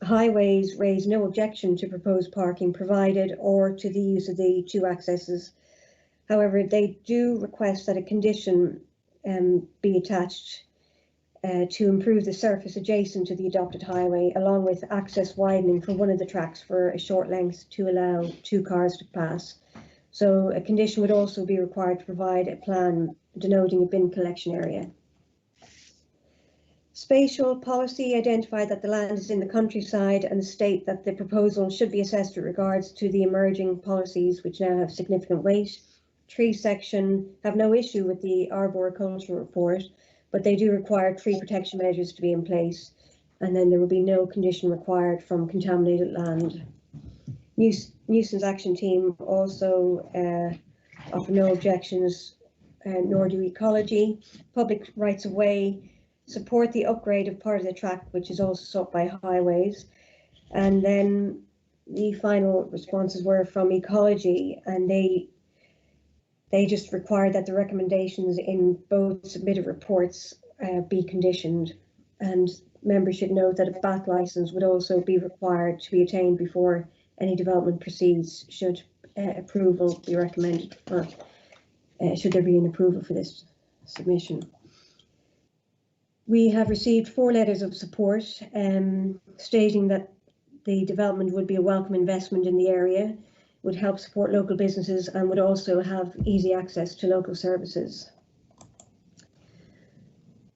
Highways raise no objection to proposed parking provided or to the use of the 2 accesses. However, they do request that a condition be attached to improve the surface adjacent to the adopted highway, along with access widening for one of the tracks for a short length to allow 2 cars to pass. So a condition would also be required to provide a plan denoting a bin collection area. Spatial policy identified that the land is in the countryside and state that the proposal should be assessed with regards to the emerging policies which now have significant weight. Tree section have no issue with the arboricultural report, but they do require tree protection measures to be in place, and then there will be no condition required from contaminated land. Nuisance action team also offer no objections, nor do ecology. Public rights of way support the upgrade of part of the track, which is also sought by highways. And then the final responses were from ecology, and they just required that the recommendations in both submitted reports be conditioned. And members should note that a bat license would also be required to be attained before any development proceeds, should approval be recommended for, should there be an approval for this submission. We have received 4 letters of support stating that the development would be a welcome investment in the area, would help support local businesses, and would also have easy access to local services.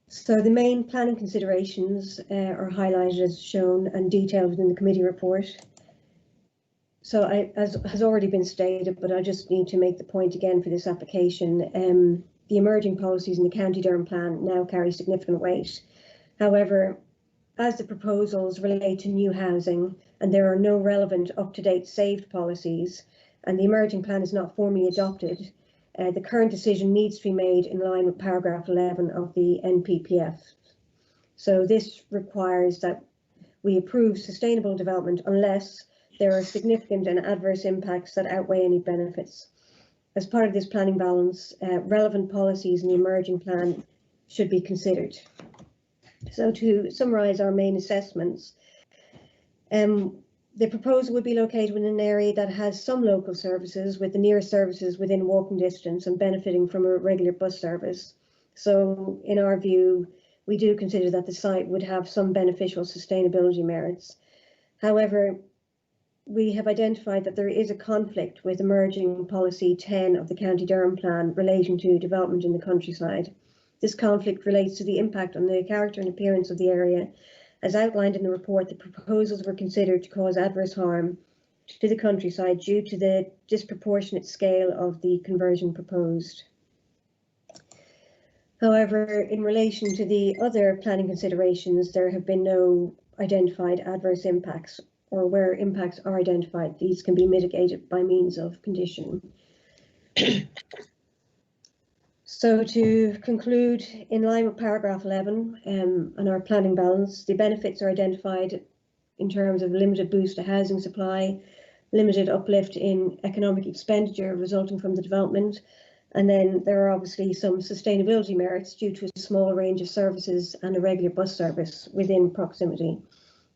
So the main planning considerations are highlighted as shown and detailed within the committee report. So as has already been stated, but I just need to make the point again for this application. The emerging policies in the County Durham plan now carry significant weight. However, as the proposals relate to new housing and there are no relevant up-to-date saved policies and the emerging plan is not formally adopted, the current decision needs to be made in line with paragraph 11 of the NPPF. So this requires that we approve sustainable development unless there are significant and adverse impacts that outweigh any benefits. As part of this planning balance, relevant policies in the emerging plan should be considered. So to summarise our main assessments, the proposal would be located within an area that has some local services, with the nearest services within walking distance and benefiting from a regular bus service. So in our view, we do consider that the site would have some beneficial sustainability merits. However, we have identified that there is a conflict with emerging policy 10 of the County Durham plan relating to development in the countryside. This conflict relates to the impact on the character and appearance of the area. As outlined in the report, the proposals were considered to cause adverse harm to the countryside due to the disproportionate scale of the conversion proposed. However, in relation to the other planning considerations, there have been no identified adverse impacts, or where impacts are identified, these can be mitigated by means of condition. So to conclude, in line with paragraph 11 on our planning balance, the benefits are identified in terms of limited boost to housing supply, limited uplift in economic expenditure resulting from the development, and then there are obviously some sustainability merits due to a small range of services and a regular bus service within proximity.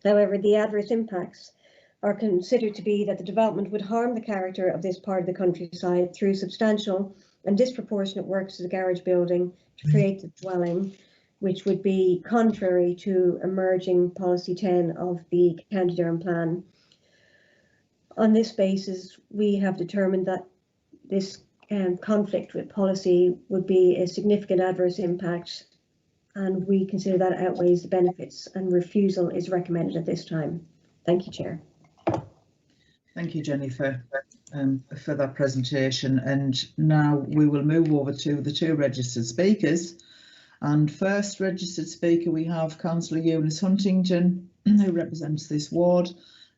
However, the adverse impacts are considered to be that the development would harm the character of this part of the countryside through substantial and disproportionate works to the garage building to create the dwelling, which would be contrary to emerging policy 10 of the County Durham plan. On this basis, we have determined that this conflict with policy would be a significant adverse impact and we consider that outweighs the benefits, and refusal is recommended at this time. Thank you, Chair. Thank you, Jennifer, for that presentation. And now we will move over to the two registered speakers. And first registered speaker, we have Councillor Eunice Huntington, who represents this ward,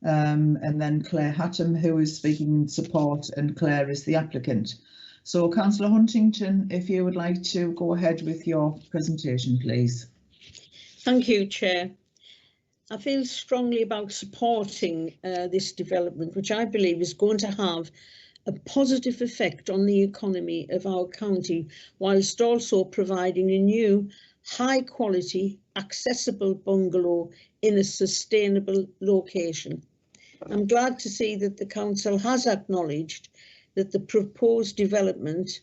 and then Claire Hatton, who is speaking in support, and Claire is the applicant. So Councillor Huntington, if you would like to go ahead with your presentation, please. Thank you, Chair. I feel strongly about supporting this development, which I believe is going to have a positive effect on the economy of our county, whilst also providing a new, high quality, accessible bungalow in a sustainable location. I'm glad to see that the council has acknowledged that the proposed development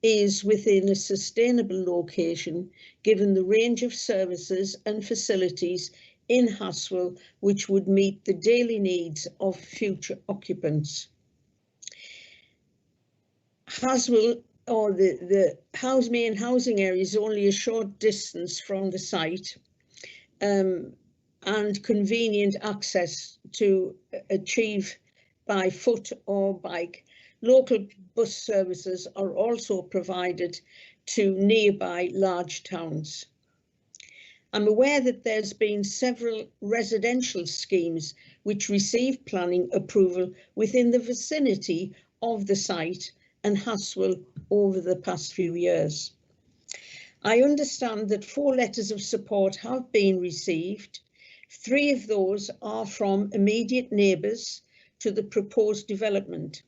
is within a sustainable location, given the range of services and facilities in Haswell, which would meet the daily needs of future occupants. Haswell, or the main housing area, is only a short distance from the site, and convenient access to achieve by foot or bike. Local bus services are also provided to nearby large towns. I'm aware that there's been several residential schemes which received planning approval within the vicinity of the site and Haswell over the past few years. I understand that 4 letters of support have been received. 3 of those are from immediate neighbours to the proposed development,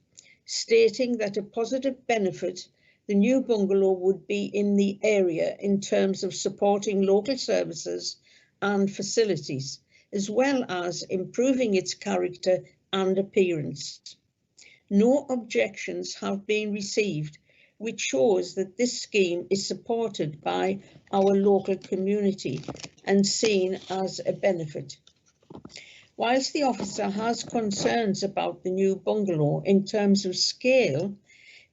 stating that a positive benefit the new bungalow would be in the area in terms of supporting local services and facilities, as well as improving its character and appearance. No objections have been received, which shows that this scheme is supported by our local community and seen as a benefit. Whilst the officer has concerns about the new bungalow in terms of scale,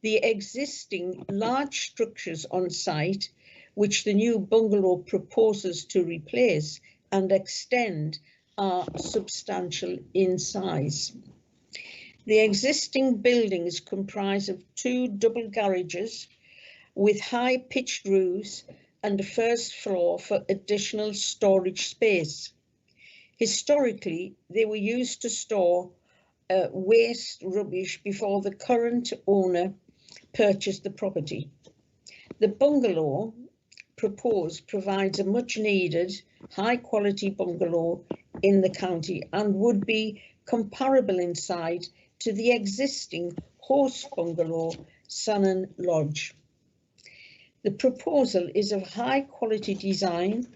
the existing large structures on site, which the new bungalow proposes to replace and extend, are substantial in size. The existing buildings comprise of 2 double garages with high pitched roofs and a first floor for additional storage space. Historically, they were used to store waste rubbish before the current owner purchased the property. The bungalow proposed provides a much needed high quality bungalow in the county and would be comparable in size to the existing horse bungalow, Sunnan Lodge. The proposal is of high quality design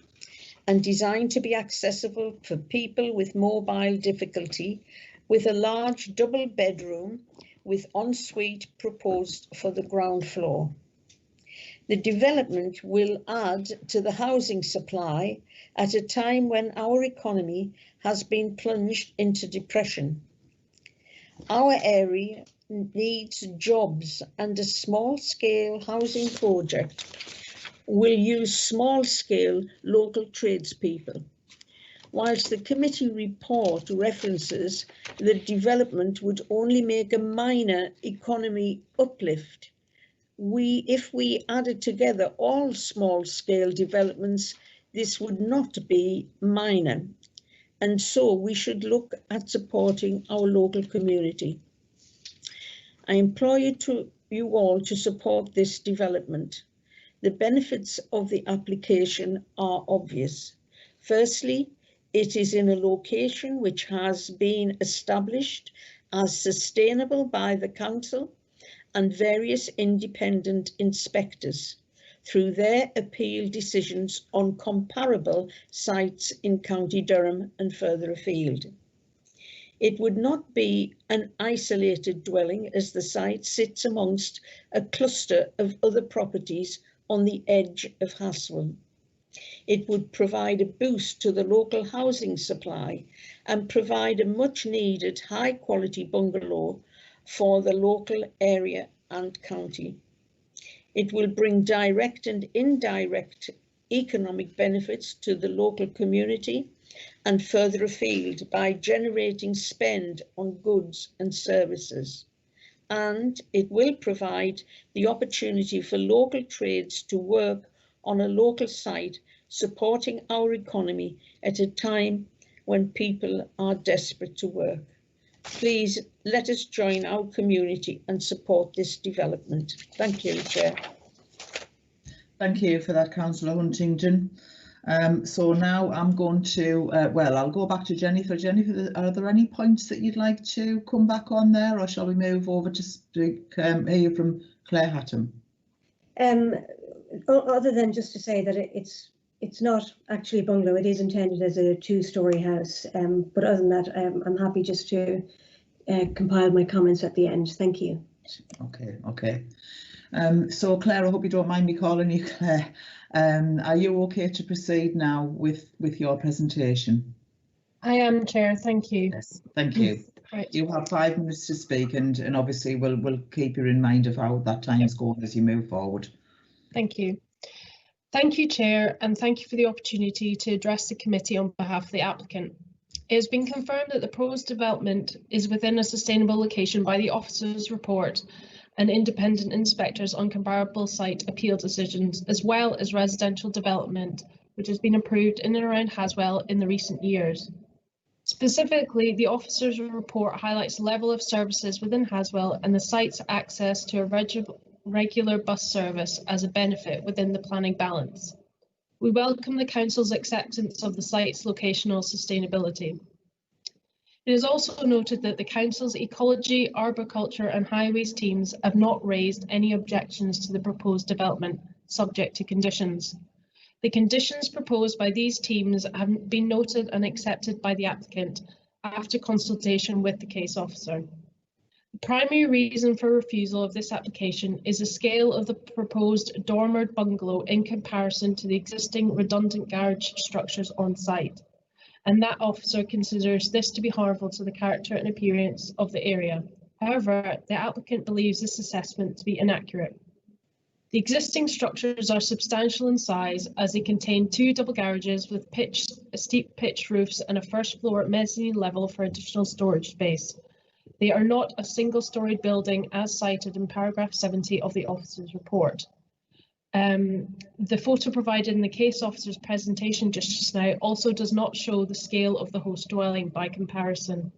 and designed to be accessible for people with mobile difficulty, with a large double bedroom with ensuite proposed for the ground floor. The development will add to the housing supply at a time when our economy has been plunged into depression. Our area needs jobs, and a small-scale housing project will use small-scale local tradespeople. Whilst the committee report references that development would only make a minor economy uplift, if we added together all small-scale developments, this would not be minor, and so we should look at supporting our local community. I implore you all to support this development. The benefits of the application are obvious. Firstly, it is in a location which has been established as sustainable by the council and various independent inspectors through their appeal decisions on comparable sites in County Durham and further afield. It would not be an isolated dwelling, as the site sits amongst a cluster of other properties on the edge of Haswell. It would provide a boost to the local housing supply and provide a much needed high quality bungalow for the local area and county. It will bring direct and indirect economic benefits to the local community and further afield by generating spend on goods and services. And it will provide the opportunity for local trades to work on a local site, supporting our economy at a time when people are desperate to work. Please let us join our community and support this development. Thank you, Chair. Thank you for that, Councillor Huntington. So now I'm going to, well, I'll go back to Jennifer. Jennifer, are there any points that you'd like to come back on there, or shall we move over to hear from Claire Hatton? Other than just to say that it's not actually a bungalow, it is intended as a 2-storey house. But other than that, I'm happy just to compile my comments at the end. Thank you. Okay. So Claire, I hope you don't mind me calling you Claire. Are you okay to proceed now with your presentation? I am, Chair. Thank you. Yes, thank you. Right. You have 5 minutes to speak, and obviously we'll keep you in mind of how that time is going as you move forward. Thank you. Thank you, Chair, and thank you for the opportunity to address the committee on behalf of the applicant. It has been confirmed that the proposed development is within a sustainable location by the officer's report and independent inspectors on comparable site appeal decisions, as well as residential development, which has been approved in and around Haswell in the recent years. Specifically, the officer's report highlights the level of services within Haswell and the site's access to a regular bus service as a benefit within the planning balance. We welcome the Council's acceptance of the site's locational sustainability. It is also noted that the Council's ecology, arboriculture and highways teams have not raised any objections to the proposed development, subject to conditions. The conditions proposed by these teams have been noted and accepted by the applicant after consultation with the case officer. The primary reason for refusal of this application is the scale of the proposed dormered bungalow in comparison to the existing redundant garage structures on site, and that officer considers this to be harmful to the character and appearance of the area. However, the applicant believes this assessment to be inaccurate. The existing structures are substantial in size, as they contain 2 double garages with steep pitched roofs and a first floor mezzanine level for additional storage space. They are not a single-storied building as cited in paragraph 70 of the officer's report. The photo provided in the case officer's presentation just now also does not show the scale of the host dwelling by comparison.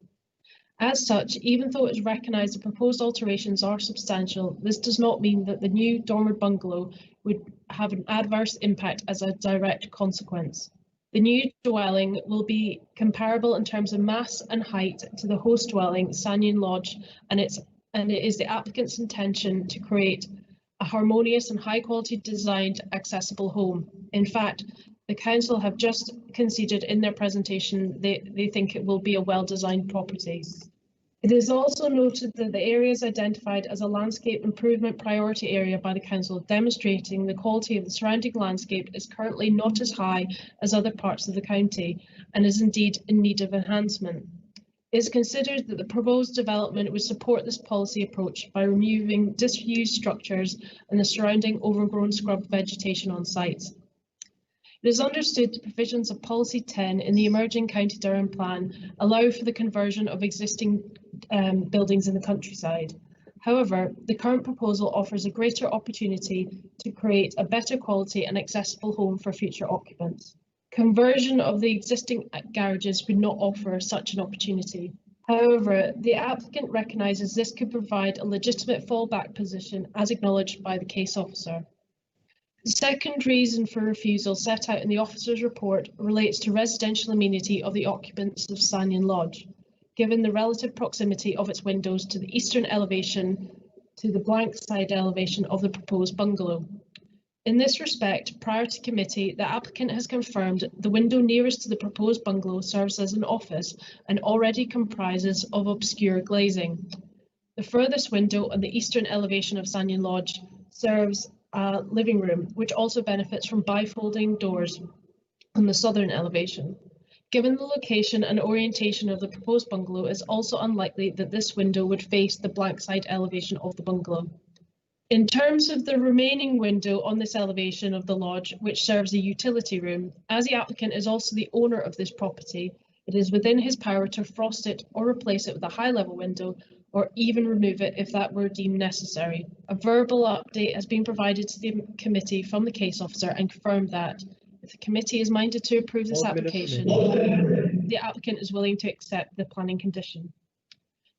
As such, even though it is recognised the proposed alterations are substantial, this does not mean that the new dormered bungalow would have an adverse impact as a direct consequence. The new dwelling will be comparable in terms of mass and height to the host dwelling, Sanyon Lodge, and it is the applicant's intention to create a harmonious and high quality designed accessible home. In fact, the council have just conceded in their presentation they think it will be a well-designed property. It is also noted that the area is identified as a landscape improvement priority area by the council, demonstrating the quality of the surrounding landscape is currently not as high as other parts of the county and is indeed in need of enhancement. It is considered that the proposed development would support this policy approach by removing disused structures and the surrounding overgrown scrub vegetation on sites. It is understood the provisions of Policy 10 in the Emerging County Durham Plan allow for the conversion of existing buildings in the countryside. However, the current proposal offers a greater opportunity to create a better quality and accessible home for future occupants. Conversion of the existing garages would not offer such an opportunity. However, the applicant recognises this could provide a legitimate fallback position as acknowledged by the case officer. The second reason for refusal set out in the officer's report relates to residential amenity of the occupants of Sanyon Lodge, given the relative proximity of its windows to the eastern elevation to the blank side elevation of the proposed bungalow. In this respect, prior to committee, the applicant has confirmed the window nearest to the proposed bungalow serves as an office and already comprises of obscure glazing. The furthest window on the eastern elevation of Sanyon Lodge serves a living room, which also benefits from bifolding doors on the southern elevation. Given the location and orientation of the proposed bungalow, it is also unlikely that this window would face the blank side elevation of the bungalow. In terms of the remaining window on this elevation of the lodge, which serves a utility room, as the applicant is also the owner of this property, it is within his power to frost it or replace it with a high-level window, or even remove it if that were deemed necessary. A verbal update has been provided to the committee from the case officer and confirmed that if the committee is minded to approve this application, the applicant is willing to accept the planning condition.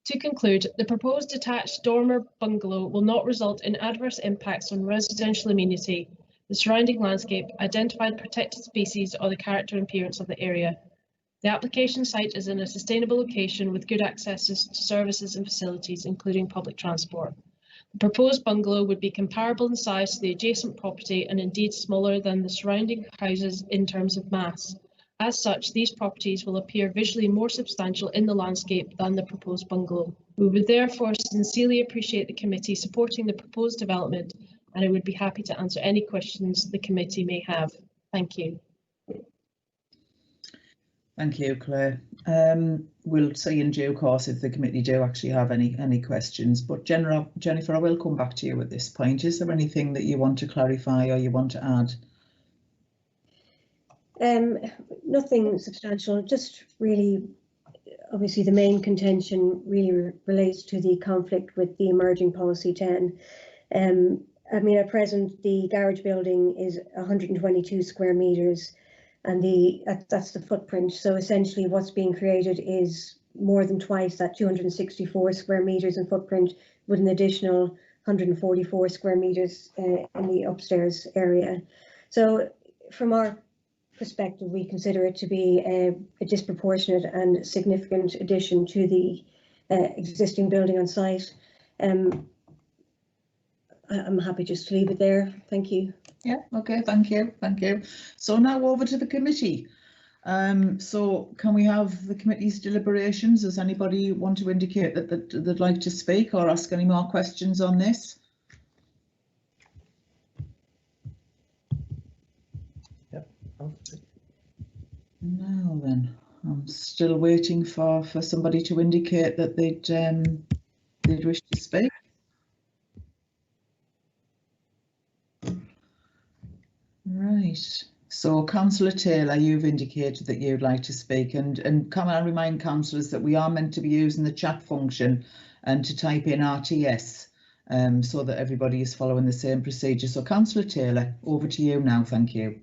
To conclude, the proposed detached dormer bungalow will not result in adverse impacts on residential amenity, the surrounding landscape, identified protected species, or the character and appearance of the area. The application site is in a sustainable location with good access to services and facilities, including public transport. The proposed bungalow would be comparable in size to the adjacent property and indeed smaller than the surrounding houses in terms of mass. As such, these properties will appear visually more substantial in the landscape than the proposed bungalow. We would therefore sincerely appreciate the committee supporting the proposed development, and I would be happy to answer any questions the committee may have. Thank you. Thank you, Claire. We'll see in due course if the committee do actually have any questions. But Jennifer, I will come back to you at this point. Is there anything that you want to clarify or you want to add? Nothing substantial, just really, obviously the main contention really relates to the conflict with the emerging policy 10. I mean, at present, the garage building is 122 square metres, and that's the footprint. So essentially what's being created is more than twice that 264 square metres in footprint, with an additional 144 square metres in the upstairs area. So from our perspective, we consider it to be a disproportionate and significant addition to the existing building on site. I'm happy just to leave it there. Thank you. Yeah, okay, thank you. So now over to the committee. So can we have the committee's deliberations? Does anybody want to indicate that they'd like to speak or ask any more questions on this? Now then, I'm still waiting for somebody to indicate that they'd wish to speak. Right. So, Councillor Taylor, you've indicated that you'd like to speak, and can I remind councillors that we are meant to be using the chat function and to type in RTS, so that everybody is following the same procedure. So, Councillor Taylor, over to you now. Thank you.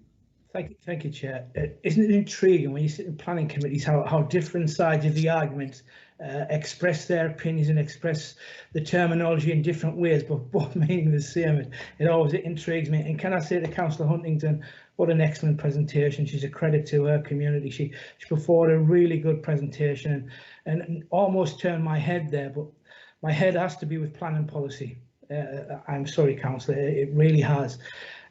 Thank you, Chair. Isn't it intriguing when you sit in planning committees how different sides of the argument express their opinions and express the terminology in different ways, but both meaning the same? It always intrigues me. And can I say to Councillor Huntington, what an excellent presentation. She's a credit to her community. She put forward a really good presentation and almost turned my head there, but my head has to be with planning policy. I'm sorry, Councillor, it really has.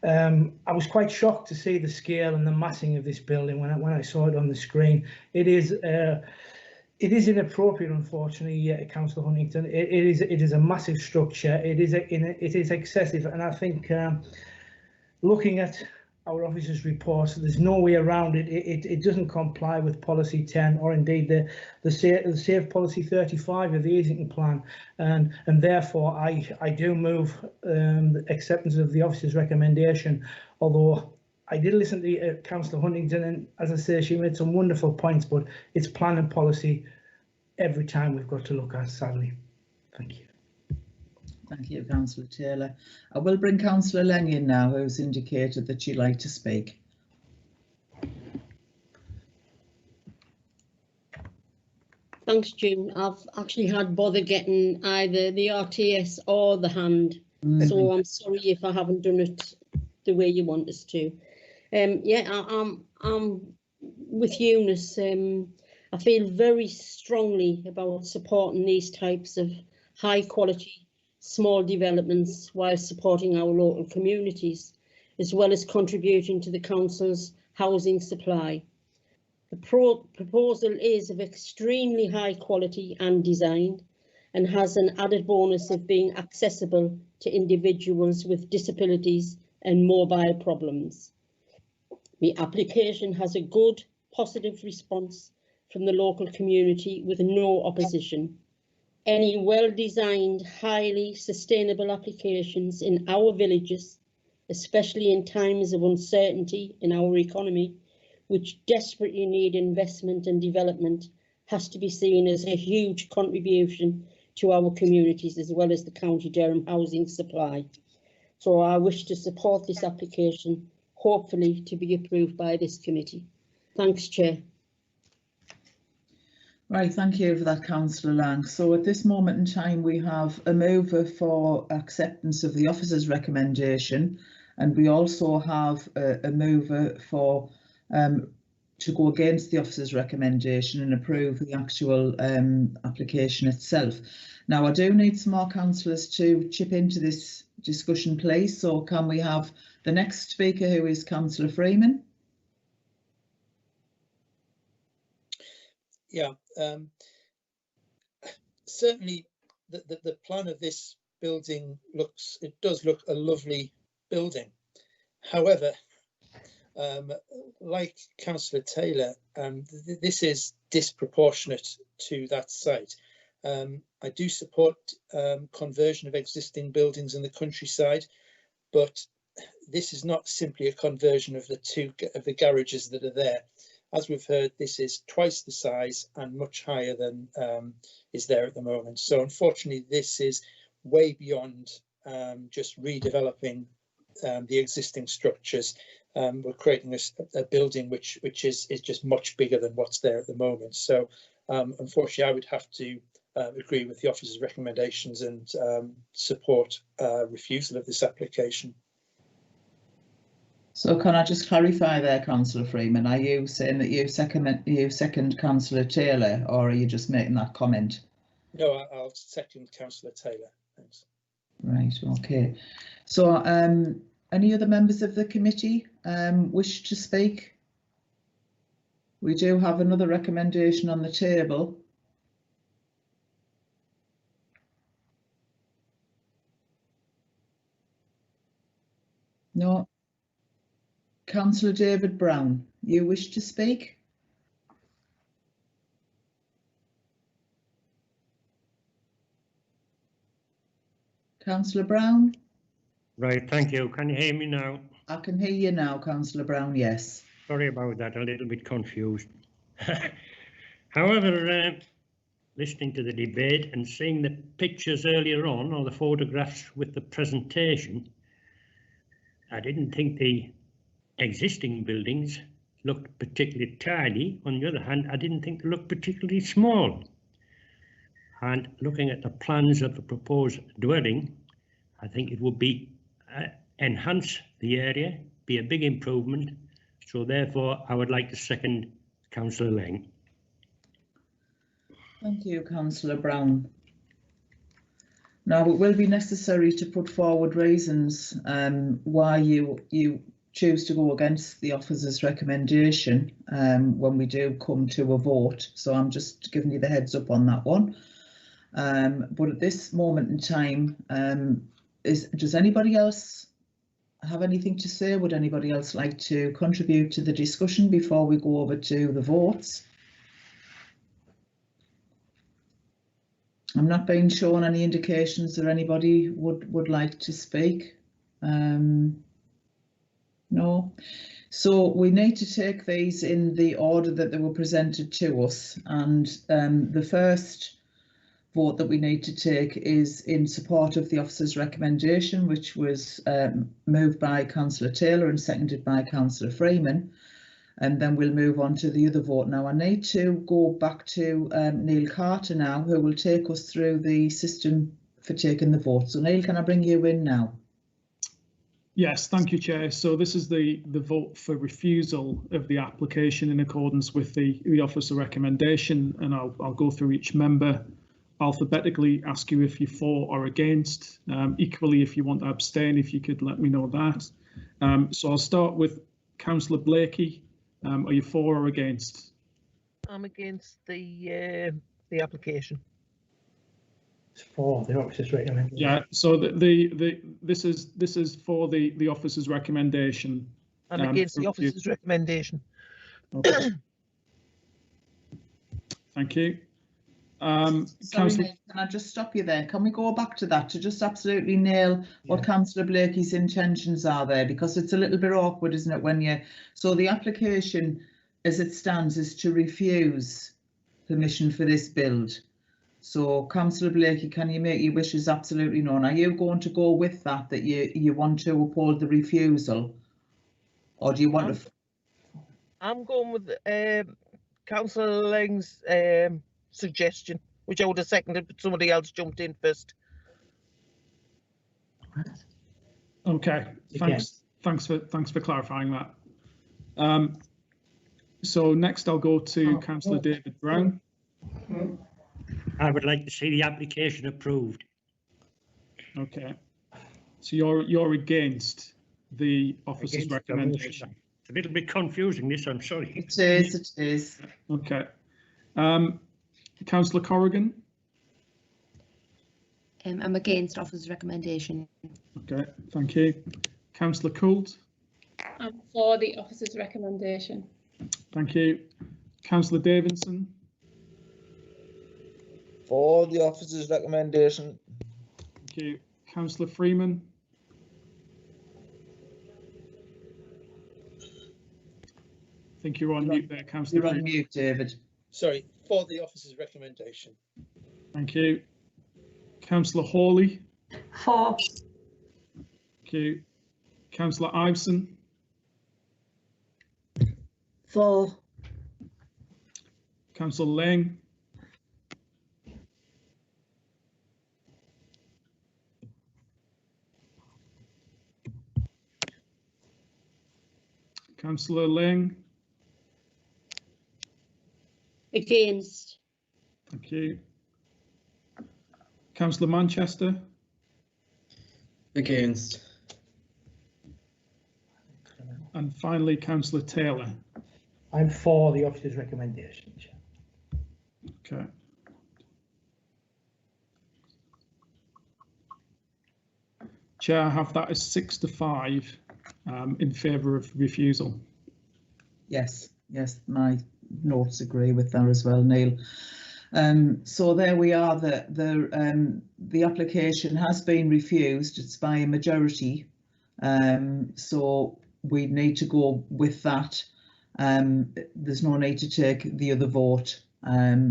I was quite shocked to see the scale and the massing of this building when I saw it on the screen. It is inappropriate, unfortunately, Councillor Huntington. It is a massive structure. It is excessive, and I think looking at our officers' reports, there's no way around it. It doesn't comply with policy 10 or indeed the safe policy 35 of the Easington plan, and therefore I do move the acceptance of the officer's recommendation. Although I did listen to Councillor Huntington, and as I say, she made some wonderful points, but it's planning policy every time we've got to look at, sadly. Thank you. Thank you, Councillor Taylor. I will bring Councillor Lang in now, who's indicated that she'd like to speak. Thanks, June. I've actually had bother getting either the RTS or the hand, so I'm sorry if I haven't done it the way you want us to. Yeah, I'm with Eunice. I feel very strongly about supporting these types of high quality small developments while supporting our local communities, as well as contributing to the council's housing supply. The proposal is of extremely high quality and design, and has an added bonus of being accessible to individuals with disabilities and mobile problems. The application has a good, positive response from the local community with no opposition. any well-designed, highly sustainable applications in our villages, especially in times of uncertainty in our economy, which desperately need investment and development, has to be seen as a huge contribution to our communities as well as the County Durham housing supply. So I wish to support this application, hopefully to be approved by this committee. Thanks, Chair. Right, thank you for that, Councillor Lang. So at this moment in time, we have a mover for acceptance of the officer's recommendation, and we also have a mover for to go against the officer's recommendation and approve the actual application itself. Now, I do need some more councillors to chip into this discussion, please. So can we have the next speaker, who is Councillor Freeman? Yeah, certainly the plan of this building does look a lovely building. However, like Councillor Taylor, this is disproportionate to that site. I do support conversion of existing buildings in the countryside, but this is not simply a conversion of the garages that are there. As we've heard, this is twice the size and much higher than is there at the moment. So unfortunately, this is way beyond just redeveloping the existing structures. We're creating a building which is just much bigger than what's there at the moment. So unfortunately, I would have to agree with the officer's recommendations and support refusal of this application. So can I just clarify there, Councillor Freeman, are you saying that you second Councillor Taylor, or are you just making that comment? No, I'll second Councillor Taylor. Thanks. Right, okay. So any other members of the committee wish to speak? We do have another recommendation on the table. No. Councillor David Brown, you wish to speak? Councillor Brown? Right, thank you. Can you hear me now? I can hear you now, Councillor Brown, yes. Sorry about that, a little bit confused. However, listening to the debate and seeing the pictures earlier on, or the photographs with the presentation, I didn't think the existing buildings looked particularly tidy. On the other hand, I didn't think they looked particularly small. And looking at the plans of the proposed dwelling, I think it would be enhance the area, be a big improvement. So therefore, I would like to second Councillor Lang. Thank you, Councillor Brown. Now, it will be necessary to put forward reasons why you choose to go against the officer's recommendation when we do come to a vote. So I'm just giving you the heads up on that one. But at this moment in time, does anybody else have anything to say? Would anybody else like to contribute to the discussion before we go over to the votes? I'm not being shown any indications that anybody would like to speak. No. So we need to take these in the order that they were presented to us, and the first vote that we need to take is in support of the officer's recommendation, which was moved by Councillor Taylor and seconded by Councillor Freeman. And then we'll move on to the other vote. Now I need to go back to Neil Carter now, who will take us through the system for taking the vote. So Neil, can I bring you in now? Yes, thank you, Chair. So this is the vote for refusal of the application in accordance with the officer recommendation, and I'll go through each member alphabetically, ask you if you're for or against. Equally, if you want to abstain, if you could let me know that. So I'll start with Councillor Blakey. Are you for or against? I'm against the application. It's for the officer's recommendation. Yeah. So this is for the officer's recommendation. I'm against the officer's recommendation. Okay. Thank you. Sorry, Councillor, Neil, can I just stop you there? Can we go back to that to just absolutely nail what Councillor Blakey's intentions are there? Because it's a little bit awkward, isn't it, when you... So the application as it stands is to refuse permission for this build. So Councillor Blakey, can you make your wishes absolutely known? Are you going to go with that you want to uphold the refusal? Or do you want to... I'm going with Councillor Lang's suggestion, which I would have seconded, but somebody else jumped in first. okay, thanks for clarifying that. So next I'll go to Councillor David Brown. I would like to see the application approved. Okay, so you're against the officer's recommendation. It's a little bit confusing, this, I'm sorry. It is. Okay. Councillor Corrigan? I'm against officer's recommendation. Okay, thank you. Councillor Coult? I'm for the officer's recommendation. Thank you. Councillor Davidson? For the officer's recommendation. Thank you. Councillor Freeman? I think you're on mute there, Councillor. You're on mute, David. Sorry, for the officer's recommendation. Thank you. Councillor Hawley? For. Thank you. Councillor Iveson? For. Councillor Lang? Councillor Lang? Against. Thank you. Councillor Manchester? Against. And finally, Councillor Taylor. I'm for the officer's recommendation. Okay. Chair, I have that as 6-5 in favour of refusal. Yes, my notes agree with that as well, Neil. So there we are. The application has been refused. It's by a majority. So we need to go with that. There's no need to take the other vote.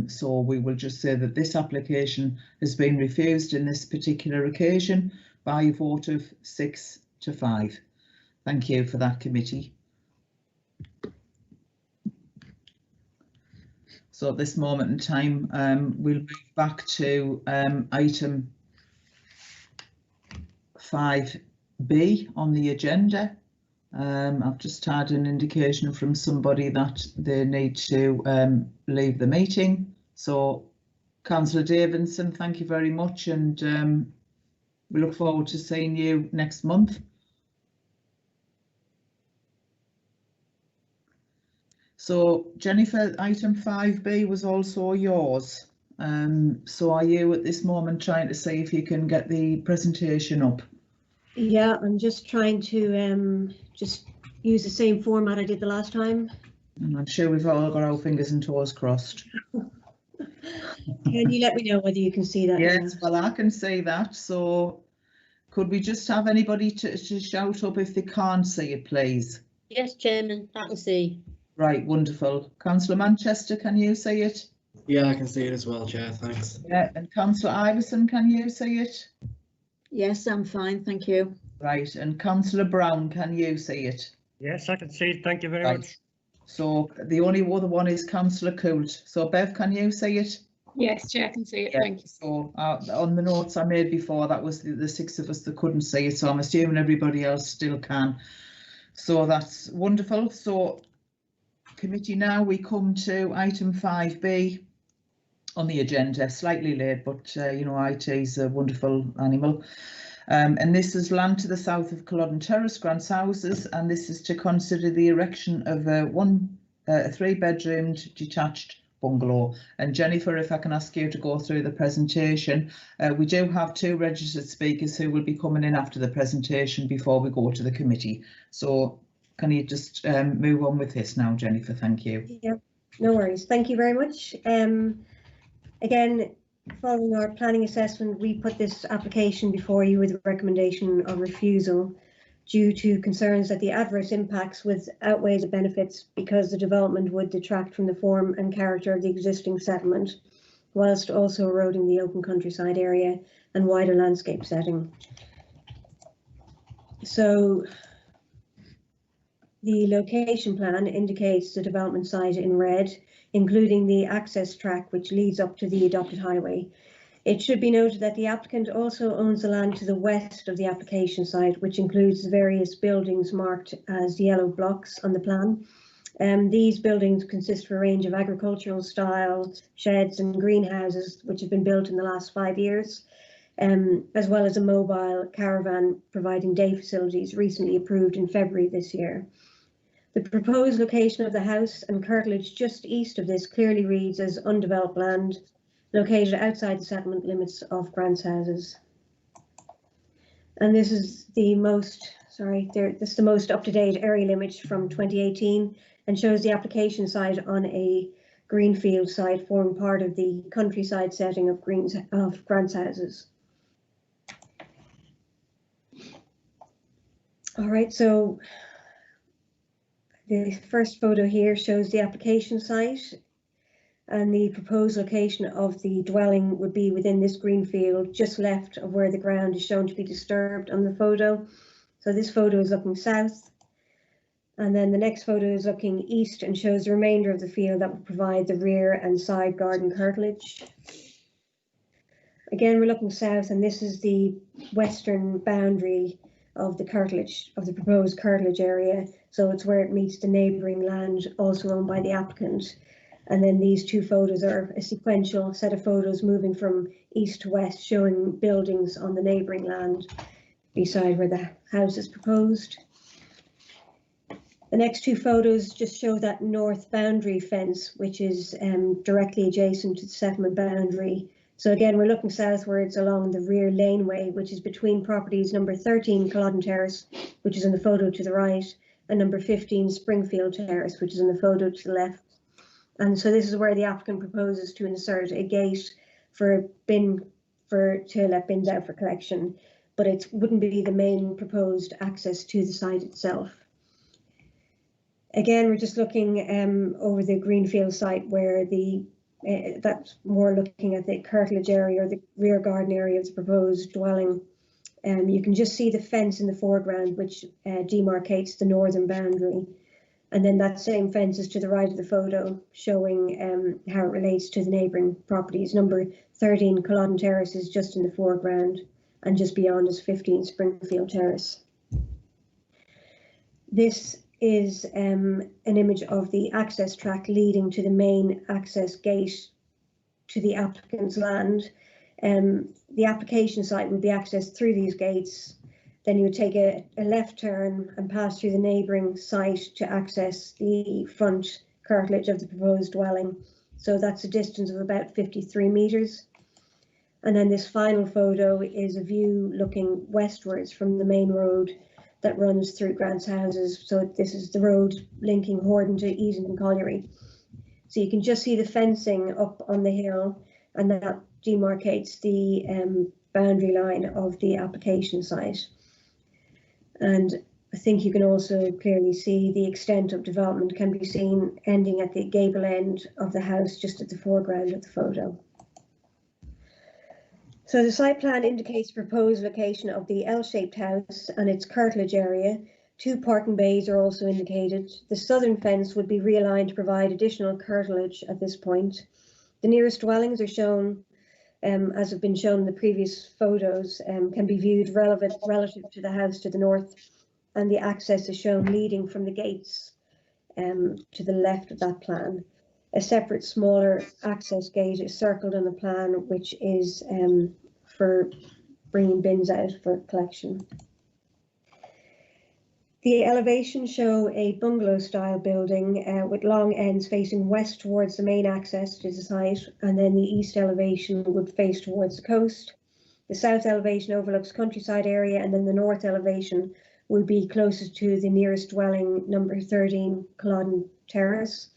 So we will just say that this application has been refused in this particular occasion by a vote of 6-5. Thank you for that, committee. So at this moment in time, we'll move back to item 5B on the agenda. I've just had an indication from somebody that they need to leave the meeting. So, Councillor Davidson, thank you very much, and we look forward to seeing you next month. So, Jennifer, item 5B was also yours. So are you at this moment trying to see if you can get the presentation up? Yeah, I'm just trying to just use the same format I did the last time. And I'm sure we've all got our fingers and toes crossed. Can you let me know whether you can see that? Yes, well, I can see that. So could we just have anybody to shout up if they can't see it, please? Yes, Chairman, I can see. Right, wonderful. Councillor Manchester, can you see it? Yeah, I can see it as well, Chair, thanks. Yeah, and Councillor Iveson, can you see it? Yes, I'm fine, thank you. Right, and Councillor Brown, can you see it? Yes, I can see it, thank you very Right. much. So the only other one is Councillor Coult. So Bev, can you see it? Yes, Chair, I can see it, Yeah, thank you. so on the notes I made before, that was the 6 of us that couldn't see it, so I'm assuming everybody else still can. So that's wonderful. So committee, now we come to item 5B on the agenda, slightly late, but you know, IT is a wonderful animal. And this is land to the south of Culloden Terrace, Grants Houses, and this is to consider the erection of a 3-bedroomed detached bungalow. And Jennifer, if I can ask you to go through the presentation. We do have 2 registered speakers who will be coming in after the presentation before we go to the committee. So can you just move on with this now, Jennifer? Thank you. Yeah, no worries. Thank you very much. Again, following our planning assessment, we put this application before you with a recommendation of refusal due to concerns that the adverse impacts would outweigh the benefits because the development would detract from the form and character of the existing settlement, whilst also eroding the open countryside area and wider landscape setting. So the location plan indicates the development site in red, including the access track which leads up to the adopted highway. It should be noted that the applicant also owns the land to the west of the application site, which includes the various buildings marked as yellow blocks on the plan. These buildings consist of a range of agricultural style sheds and greenhouses which have been built in the last 5 years, as well as a mobile caravan providing day facilities recently approved in February this year. The proposed location of the house and curtilage just east of this clearly reads as undeveloped land located outside the settlement limits of Grant's houses. And this is the most, this is the most up-to-date aerial image from 2018 and shows the application site on a greenfield site forming part of the countryside setting of Grant's houses. All right, so the first photo here shows the application site, and the proposed location of the dwelling would be within this green field just left of where the ground is shown to be disturbed on the photo. So this photo is looking south, and then the next photo is looking east and shows the remainder of the field that would provide the rear and side garden curtilage. Again, we're looking south, and this is the western boundary of the curtilage, of the proposed curtilage area. So it's where it meets the neighbouring land also owned by the applicant. And then these two photos are a sequential set of photos moving from east to west, showing buildings on the neighbouring land beside where the house is proposed. The next two photos just show that north boundary fence, which is directly adjacent to the settlement boundary. So again, we're looking southwards along the rear laneway, which is between properties number 13 Culloden Terrace, which is in the photo to the right, and number 15 Springfield Terrace, which is in the photo to the left. And so this is where the applicant proposes to insert a gate for to let bins out for collection, but it wouldn't be the main proposed access to the site itself. Again, we're just looking over the greenfield site where that's more looking at the curtilage area or the rear garden area of the proposed dwelling. You can just see the fence in the foreground, which demarcates the northern boundary. And then that same fence is to the right of the photo, showing how it relates to the neighbouring properties. Number 13 Culloden Terrace is just in the foreground, and just beyond is 15 Springfield Terrace. This is an image of the access track leading to the main access gate to the applicant's land. The application site would be accessed through these gates. Then you would take a left turn and pass through the neighbouring site to access the front curtilage of the proposed dwelling. So that's a distance of about 53 metres. And then this final photo is a view looking westwards from the main road that runs through Grant's houses. So this is the road linking Horden to Eaton and Colliery. So you can just see the fencing up on the hill, and that demarcates the boundary line of the application site. And I think you can also clearly see the extent of development can be seen ending at the gable end of the house, just at the foreground of the photo. So the site plan indicates proposed location of the L-shaped house and its curtilage area. 2 parking bays are also indicated. The southern fence would be realigned to provide additional curtilage at this point. The nearest dwellings are shown, as have been shown in the previous photos, can be viewed relative to the house to the north, and the access is shown leading from the gates to the left of that plan. A separate smaller access gate is circled on the plan, which is for bringing bins out for collection. The elevations show a bungalow style building with long ends facing west towards the main access to the site, and then the east elevation would face towards the coast. The south elevation overlooks countryside area, and then the north elevation would be closest to the nearest dwelling, number 13 Culloden Terrace.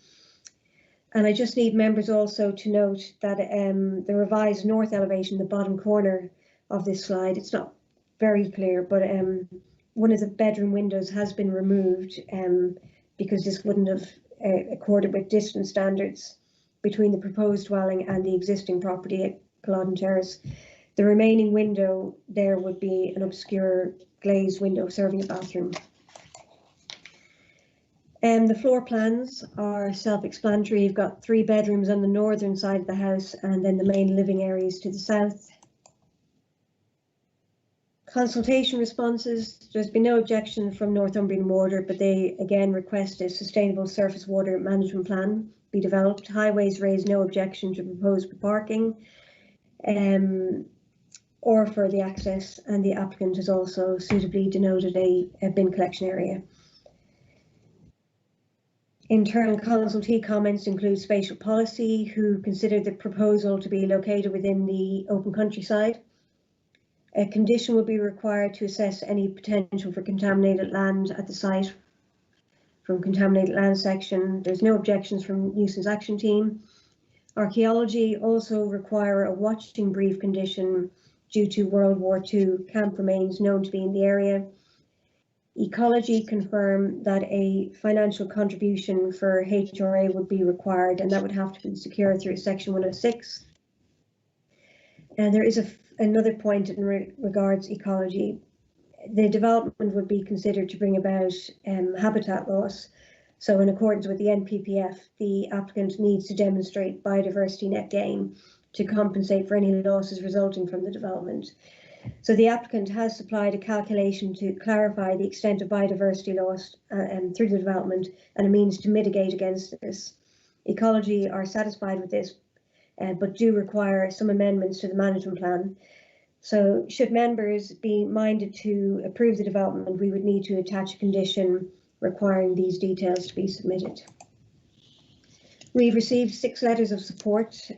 And I just need members also to note that the revised north elevation, the bottom corner of this slide, it's not very clear, but one of the bedroom windows has been removed because this wouldn't have accorded with distance standards between the proposed dwelling and the existing property at Culloden Terrace. The remaining window there would be an obscure glazed window serving a bathroom. The floor plans are self-explanatory. You've got 3 bedrooms on the northern side of the house and then the main living areas to the south. Consultation responses, there's been no objection from Northumbrian Water, but they again request a sustainable surface water management plan be developed. Highways raised no objection to proposed for parking or for the access, and the applicant has also suitably denoted a bin collection area. Internal consultee comments include spatial policy, who considered the proposal to be located within the open countryside. A condition will be required to assess any potential for contaminated land at the site from contaminated land section. There's no objections from nuisance action team. Archaeology also require a watching brief condition due to World War II camp remains known to be in the area. Ecology confirm that a financial contribution for HRA would be required, and that would have to be secured through Section 106. And there is another point in regards ecology. The development would be considered to bring about habitat loss. So in accordance with the NPPF, the applicant needs to demonstrate biodiversity net gain to compensate for any losses resulting from the development. So the applicant has supplied a calculation to clarify the extent of biodiversity loss through the development and a means to mitigate against this. Ecology are satisfied with this, but do require some amendments to the management plan. So should members be minded to approve the development, we would need to attach a condition requiring these details to be submitted. We've received 6 letters of support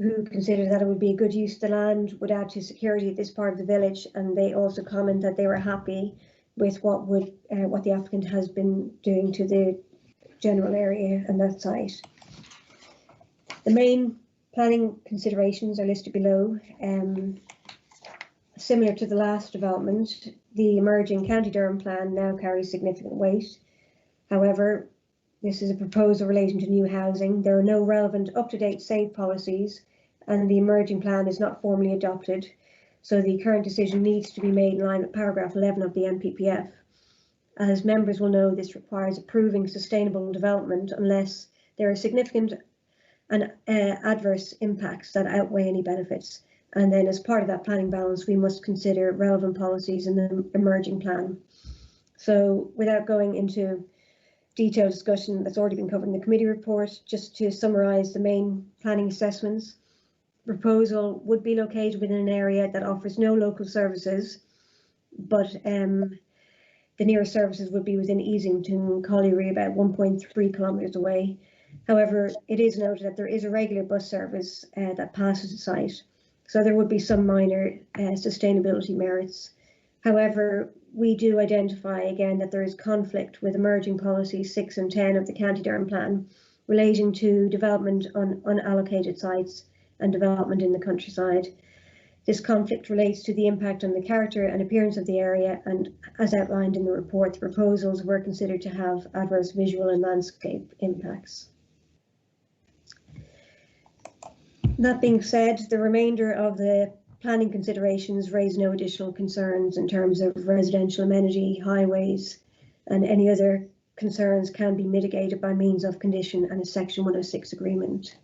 who consider that it would be a good use of the land, would add to security at this part of the village, and they also comment that they were happy with what the applicant has been doing to the general area and that site. The main planning considerations are listed below. Similar to the last development, the emerging County Durham plan now carries significant weight. However, this is a proposal relating to new housing. There are no relevant up-to-date SAVE policies, and the emerging plan is not formally adopted. So the current decision needs to be made in line with paragraph 11 of the NPPF. As members will know, this requires approving sustainable development unless there are significant and adverse impacts that outweigh any benefits. And then as part of that planning balance, we must consider relevant policies in the emerging plan. So without going into detailed discussion that's already been covered in the committee report, just to summarise the main planning assessments, proposal would be located within an area that offers no local services, but the nearest services would be within Easington Colliery, about 1.3 kilometres away. However, it is noted that there is a regular bus service that passes the site, so there would be some minor sustainability merits. However, we do identify again that there is conflict with emerging policies 6 and 10 of the County Durham plan relating to development on unallocated sites and development in the countryside. This conflict relates to the impact on the character and appearance of the area, and as outlined in the report, the proposals were considered to have adverse visual and landscape impacts. That being said, the remainder of the planning considerations raise no additional concerns in terms of residential amenity, highways, and any other concerns can be mitigated by means of condition and a Section 106 agreement.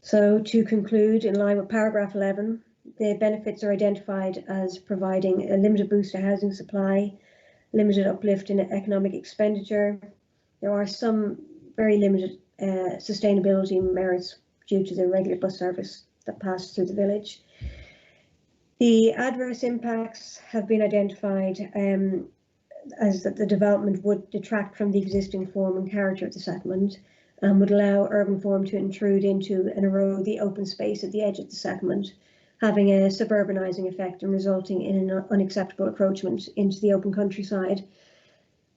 So to conclude, in line with paragraph 11, the benefits are identified as providing a limited boost to housing supply, limited uplift in economic expenditure. There are some very limited sustainability merits due to the regular bus service that passes through the village. The adverse impacts have been identified as that the development would detract from the existing form and character of the settlement and would allow urban form to intrude into and erode the open space at the edge of the settlement, having a suburbanising effect and resulting in an unacceptable encroachment into the open countryside.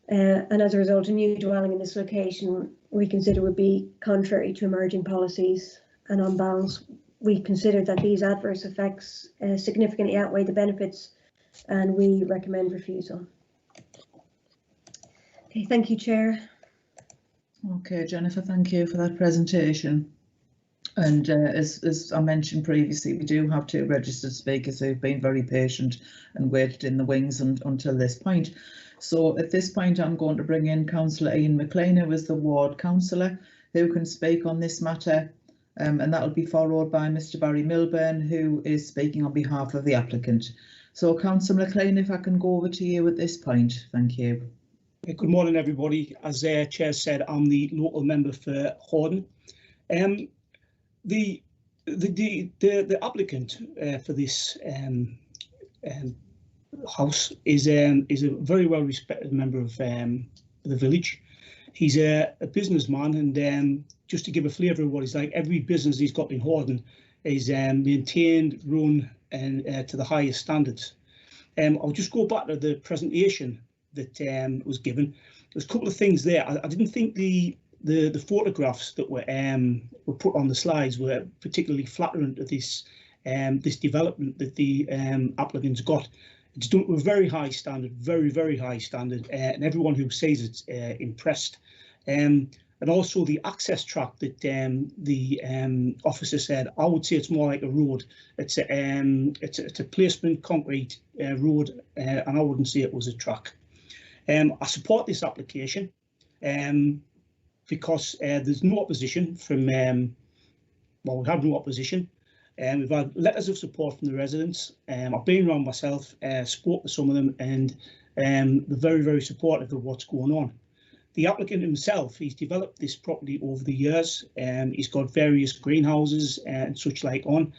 and as a result, a new dwelling in this location we consider would be contrary to emerging policies, and on balance we consider that these adverse effects significantly outweigh the benefits, and we recommend refusal. Okay, thank you, Chair. Okay, Jennifer, thank you for that presentation. And as I mentioned previously, we do have 2 registered speakers who've been very patient and waited in the wings until this point. So at this point, I'm going to bring in Councillor Ian McLean, who is the ward councillor, who can speak on this matter, and that will be followed by Mr Barry Milburn, who is speaking on behalf of the applicant. So Councillor McLean, if I can go over to you at this point, thank you. Good morning, everybody. As Chair said, I'm the local member for Horden. The applicant for this house is a very well respected member of the village. He's a businessman, and just to give a flavour of what he's like, every business he's got in Horden is maintained, run, and to the highest standards. I'll just go back to the presentation that was given. There's a couple of things there. I didn't think the photographs that were put on the slides were particularly flattering to this this development that the applicants got. It's done to a very high standard, very high standard, and everyone who sees it's impressed. And also the access track that the officer said, I would say it's more like a road. It's a placement concrete road, and I wouldn't say it was a track. I support this application because there's no opposition from, well, we have no opposition. We've had letters of support from the residents. I've been around myself, spoke to some of them, and they're very supportive of what's going on. The applicant himself, he's developed this property over the years. He's got various greenhouses and such like on.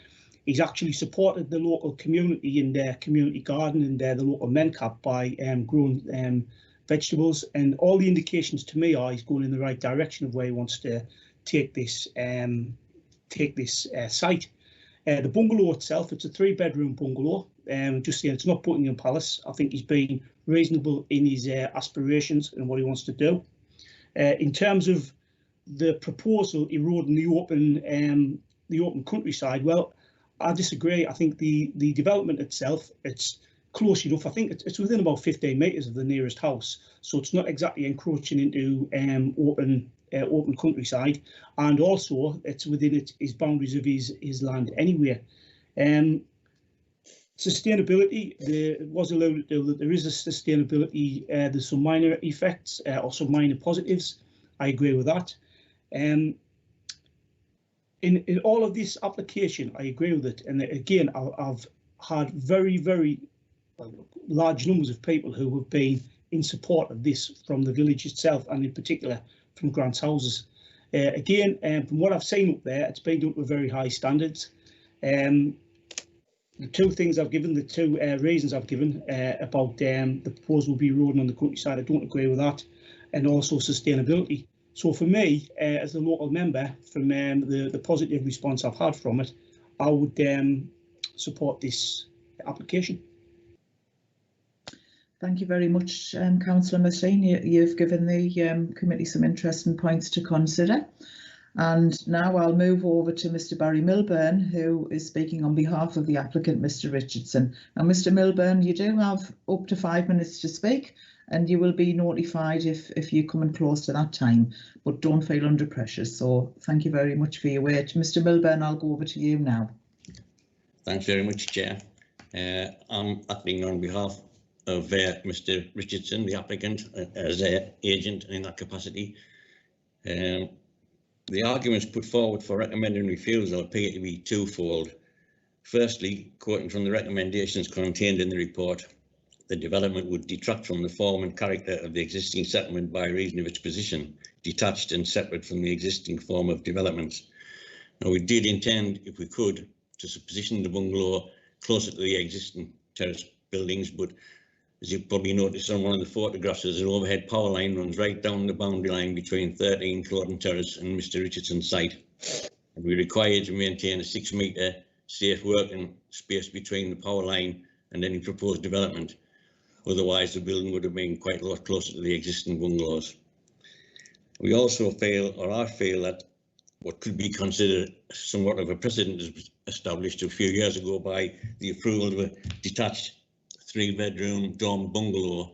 He's actually supported the local community in their community garden and the local MENCAP by growing vegetables, and all the indications to me are he's going in the right direction of where he wants to take this site. The bungalow itself, it's a 3-bedroom bungalow. Just saying, it's not Buckingham Palace. I think he's been reasonable in his aspirations and what he wants to do. In terms of the proposal eroding the open countryside, well, I disagree. I think the development itself, it's close enough. I think it's within about 15 metres of the nearest house, so it's not exactly encroaching into open countryside, and also it's within his boundaries of his land anyway. Sustainability, it was alluded to that there is a sustainability, there's some minor effects or some minor positives. I agree with that. In all of this application, I agree with it, and again, I've had very large numbers of people who have been in support of this from the village itself, and in particular from Grant's houses. Again, from what I've seen up there, it's been done to very high standards. The 2 things I've given, the 2 reasons I've given about the proposal will be eroding on the countryside, I don't agree with that, and also sustainability. So for me, as a local member, from the positive response I've had from it, I would support this application. Thank you very much, Councillor McLean. You've given the committee some interesting points to consider. And now I'll move over to Mr Barry Milburn, who is speaking on behalf of the applicant, Mr Richardson. Now, Mr Milburn, you do have up to 5 minutes to speak, and you will be notified if you come in close to that time, but don't feel under pressure. So thank you very much for your wait. Mr Milburn, I'll go over to you now. Thanks very much, Chair. I'm acting on behalf of Mr Richardson, the applicant, as agent in that capacity. The arguments put forward for recommending refusal appear to be twofold. Firstly, quoting from the recommendations contained in the report, the development would detract from the form and character of the existing settlement by reason of its position, detached and separate from the existing form of developments. Now, we did intend, if we could, to position the bungalow closer to the existing terrace buildings, but as you probably noticed on one of the photographs, there's an overhead power line runs right down the boundary line between 13 Clodden Terrace and Mr Richardson's site. And we're required to maintain a 6 metre safe working space between the power line and any proposed development. Otherwise, the building would have been quite a lot closer to the existing bungalows. We also feel, or I feel, that what could be considered somewhat of a precedent is established a few years ago by the approval of a detached 3-bedroom dorm bungalow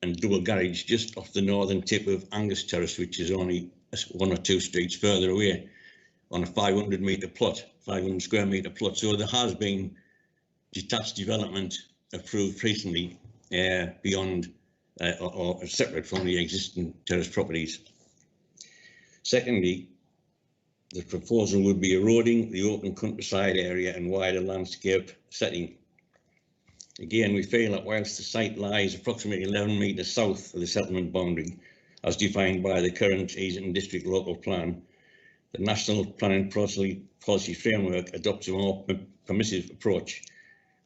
and double garage just off the northern tip of Angus Terrace, which is only 1 or 2 streets further away, on a 500 square metre plot. So there has been detached development approved recently beyond or separate from the existing terrace properties. Secondly, the proposal would be eroding the open countryside area and wider landscape setting. Again, we feel that whilst the site lies approximately 11 metres south of the settlement boundary, as defined by the current Easington District Local Plan, the National Planning Policy Framework adopts a more permissive approach,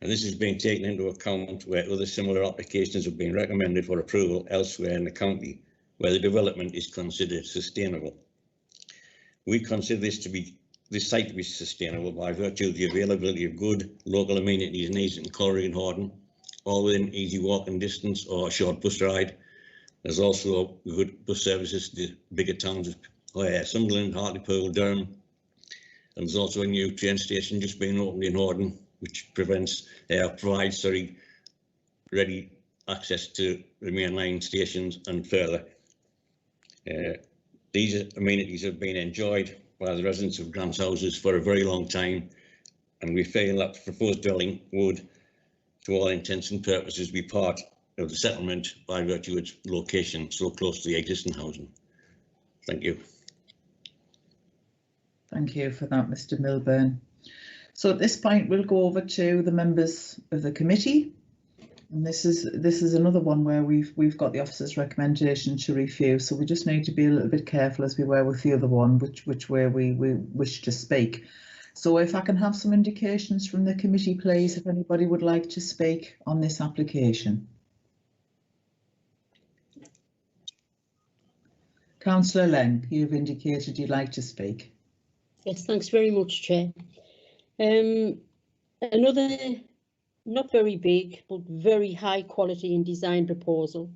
and this is being taken into account where other similar applications have been recommended for approval elsewhere in the county, where the development is considered sustainable. We consider this site to be sustainable by virtue of the availability of good local amenities in Easington, Coleraine and Hordern, all within easy walking distance or a short bus ride. There's also good bus services to bigger towns of Sunderland, Hartlepool, Durham, and there's also a new train station just being opened in Hordern, which provides ready access to the mainline stations and further. These amenities have been enjoyed by the residents of Grant's houses for a very long time, and we feel that the proposed dwelling would, to all intents and purposes, be part of the settlement by virtue of its location so close to the existing housing. Thank you. Thank you for that, Mr. Milburn. So at this point, we'll go over to the members of the committee. And this is another one where we've got the officer's recommendation to refuse. So we just need to be a little bit careful, as we were with the other one, which way we wish to speak. So if I can have some indications from the committee, please, if anybody would like to speak on this application. Councillor Leng, you've indicated you'd like to speak. Yes, thanks very much, Chair. Another not very big, but very high quality and design proposal,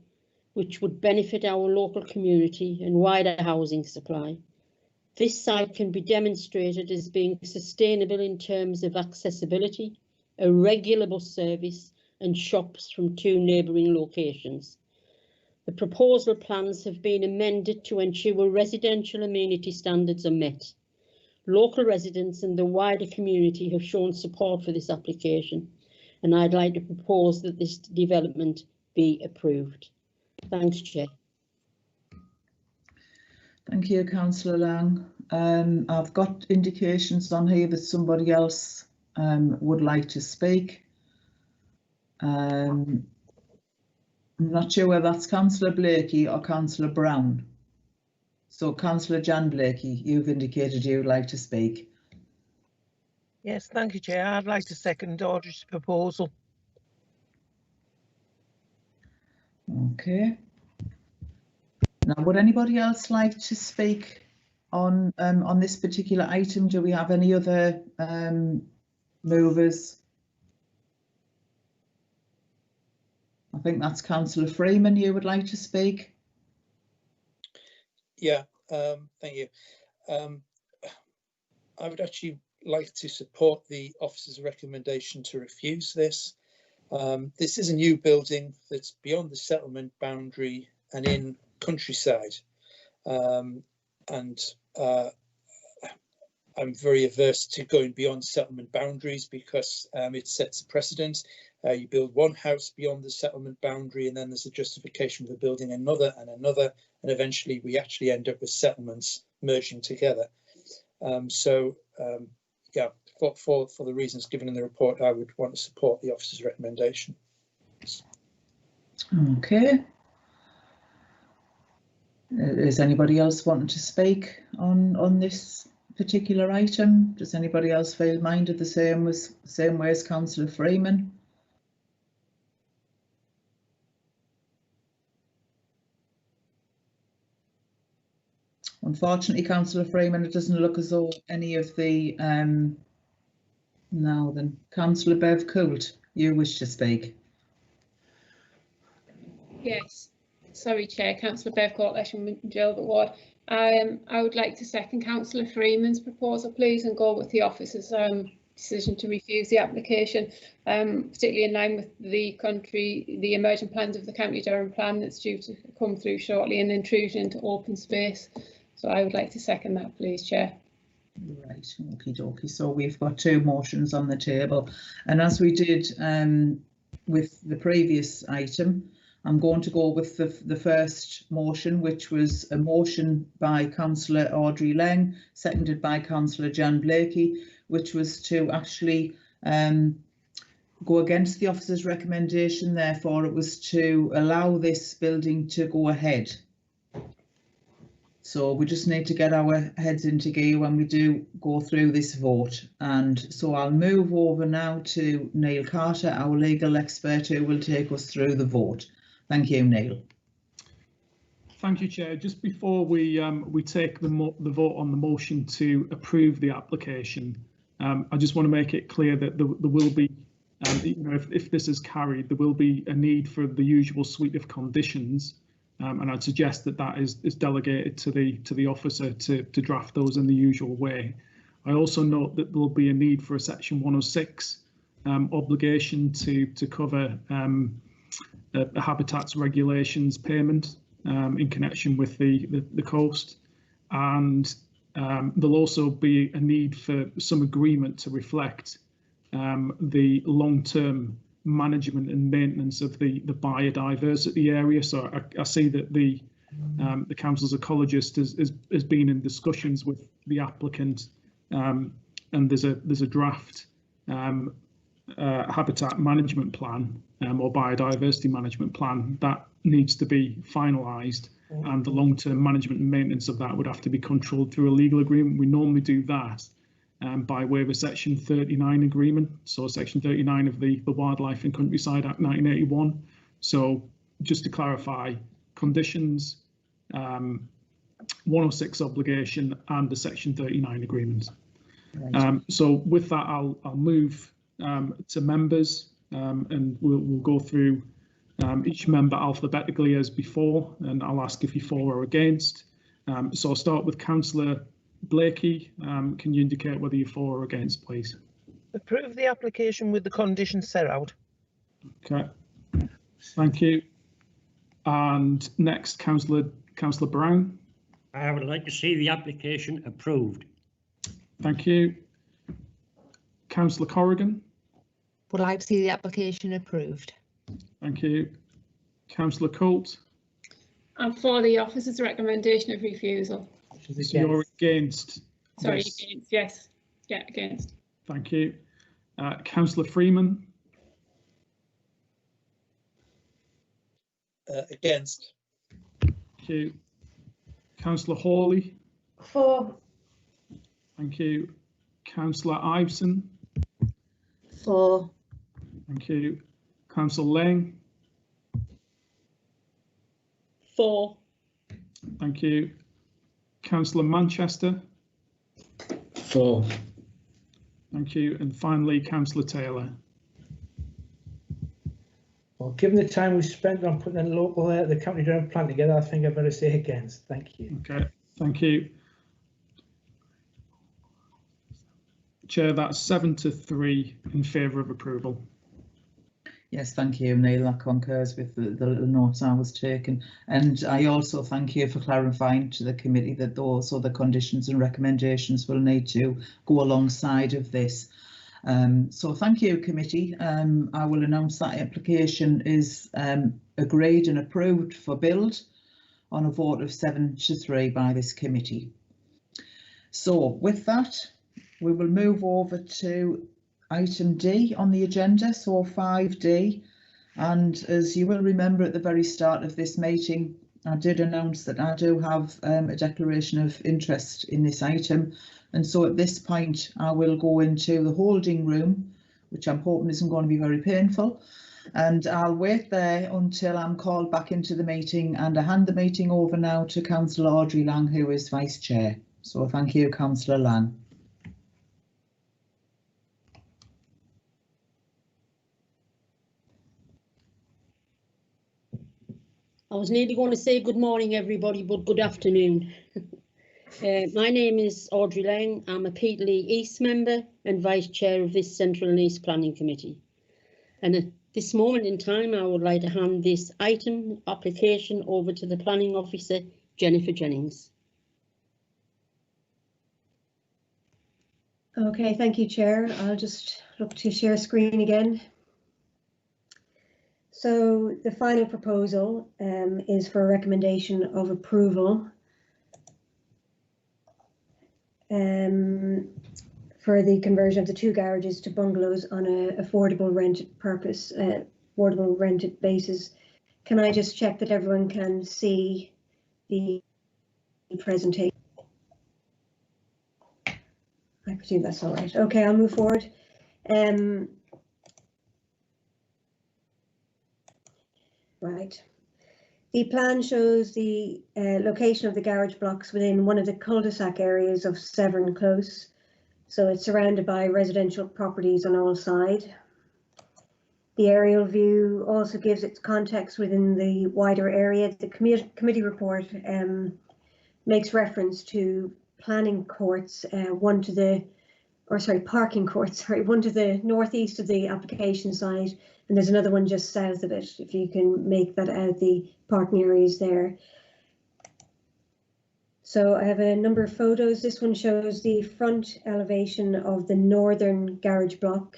which would benefit our local community and wider housing supply. This site can be demonstrated as being sustainable in terms of accessibility, a regular bus service and shops from 2 neighbouring locations. The proposal plans have been amended to ensure residential amenity standards are met. Local residents and the wider community have shown support for this application, and I'd like to propose that this development be approved. Thanks, Chair. Thank you, Councillor Lang. I've got indications on here that somebody else would like to speak. I'm not sure whether that's Councillor Blakey or Councillor Brown. So, Councillor Jan Blakey, you've indicated you would like to speak. Yes, thank you, Chair. I'd like to second Audrey's proposal. Okay. Now, would anybody else like to speak on this particular item? Do we have any other movers? I think that's Councillor Freeman. You would like to speak? Yeah, thank you. I would actually like to support the officer's recommendation to refuse this. This is a new building that's beyond the settlement boundary and in countryside, and I'm very averse to going beyond settlement boundaries because it sets a precedent. You build one house beyond the settlement boundary and then there's a justification for building another and another, and eventually we actually end up with settlements merging together. Yeah, for the reasons given in the report, I would want to support the officer's recommendation. Okay. Is anybody else wanting to speak on this particular item? Does anybody else feel minded the same way as Councillor Freeman? Unfortunately, Councillor Freeman, it doesn't look as though any of the now then, Councillor Bev Coult, you wish to speak. Yes, sorry Chair, Councillor Blair, Coalition Gilbert Ward. I would like to second Councillor Freeman's proposal, please, and go with the officer's decision to refuse the application, particularly in line with the emerging plans of the County Durham plan that's due to come through shortly, and intrusion into open space. So I would like to second that, please, Chair. Right, okie dokie. So we've got two motions on the table, and as we did with the previous item, I'm going to go with the first motion, which was a motion by Councillor Audrey Lang, seconded by Councillor Jan Blakey, which was to actually go against the officer's recommendation. Therefore, it was to allow this building to go ahead. So we just need to get our heads into gear when we do go through this vote. And so I'll move over now to Neil Carter, our legal expert, who will take us through the vote. Thank you, Neil. Thank you, Chair. Just before we take the vote on the motion to approve the application, I just want to make it clear that there will be, if this is carried, there will be a need for the usual suite of conditions, and I'd suggest that is delegated to the officer to draft those in the usual way. I also note that there will be a need for a Section 106 obligation to cover the habitats regulations payment in connection with the coast, and there'll also be a need for some agreement to reflect the long-term management and maintenance of the biodiversity area. So I see that the council's ecologist has been in discussions with the applicant, and there's a draft habitat management plan or biodiversity management plan that needs to be finalised, and the long-term management and maintenance of that would have to be controlled through a legal agreement. We normally do that by way of a Section 39 agreement, so Section 39 of the Wildlife and Countryside Act 1981. So just to clarify, conditions, 106 obligation and the Section 39 agreement. Right. So with that, I'll move to members, and we'll go through each member alphabetically as before, and I'll ask if you're for or against. So I'll start with Councillor Blakey. Can you indicate whether you're for or against, please? Approve the application with the conditions set out. Okay, thank you. And next, Councillor Brown. I would like to see the application approved. Thank you. Councillor Corrigan. Would like to see the application approved. Thank you. Councillor Colt. I'm for the officer's recommendation of refusal. So you're against? Sorry, this. against, yes. Yeah, against. Thank you. Councillor Freeman. Against. Thank you. Councillor Hawley. For. Thank you. Councillor Iveson. For. Thank you. Councillor Lang. For. Thank you. Councillor Manchester. For. Thank you. And finally, Councillor Taylor. Well, given the time we've spent on putting the County Durham plan together, I think I better say against. Thank you. Okay, thank you. Chair, that's 7-3 in favour of approval. Yes, thank you, Neil. That concurs with the little notes I was taking. And I also thank you for clarifying to the committee that those other conditions and recommendations will need to go alongside of this. So thank you, committee. I will announce that application is agreed and approved for build on a vote of 7-3 by this committee. So with that, we will move over to item D on the agenda, so 5D, and as you will remember at the very start of this meeting, I did announce that I do have a declaration of interest in this item, and so at this point I will go into the holding room, which I'm hoping isn't going to be very painful, and I'll wait there until I'm called back into the meeting, and I hand the meeting over now to Councillor Audrey Lang, who is Vice Chair. So thank you, Councillor Lang. I was nearly going to say good morning, everybody, but good afternoon. My name is Audrey Lang. I'm a Peterlee East member and Vice Chair of this Central and East Planning Committee. And at this moment in time, I would like to hand this item application over to the Planning Officer, Jennifer Jennings. Okay, thank you, Chair. I'll just look to share screen again. So the final proposal is for a recommendation of approval for the conversion of the 2 garages to bungalows on an affordable rented purpose, affordable rented basis. Can I just check that everyone can see the presentation? I presume that's all right. Okay, I'll move forward. Right. The plan shows the location of the garage blocks within one of the cul-de-sac areas of Severn Close. So it's surrounded by residential properties on all sides. The aerial view also gives its context within the wider area. The committee report makes reference to planning courts, one to the northeast of the application site, and there's another one just south of it, if you can make that out, the parking areas there. So I have a number of photos. This one shows the front elevation of the northern garage block,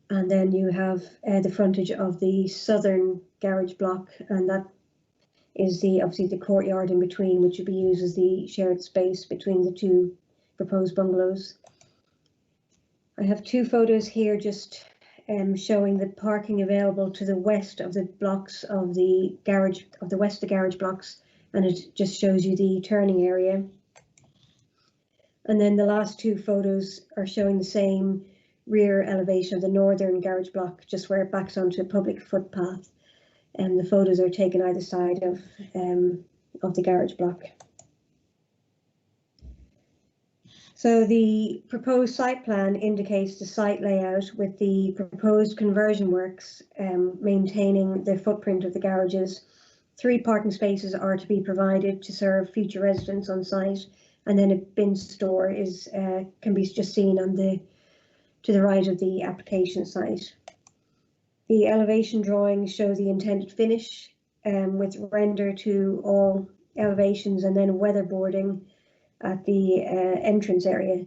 and then you have the frontage of the southern garage block, and that is obviously the courtyard in between, which would be used as the shared space between the 2 proposed bungalows. I have 2 photos here just showing the parking available to the west of the blocks of the garage, of the west of the garage blocks, and it just shows you the turning area. And then the last 2 photos are showing the same rear elevation of the northern garage block, just where it backs onto a public footpath. And the photos are taken either side of the garage block. So the proposed site plan indicates the site layout with the proposed conversion works maintaining the footprint of the garages. 3 parking spaces are to be provided to serve future residents on site, and then a bin store is can be just seen on to the right of the application site. The elevation drawings show the intended finish with render to all elevations, and then weatherboarding at the entrance area.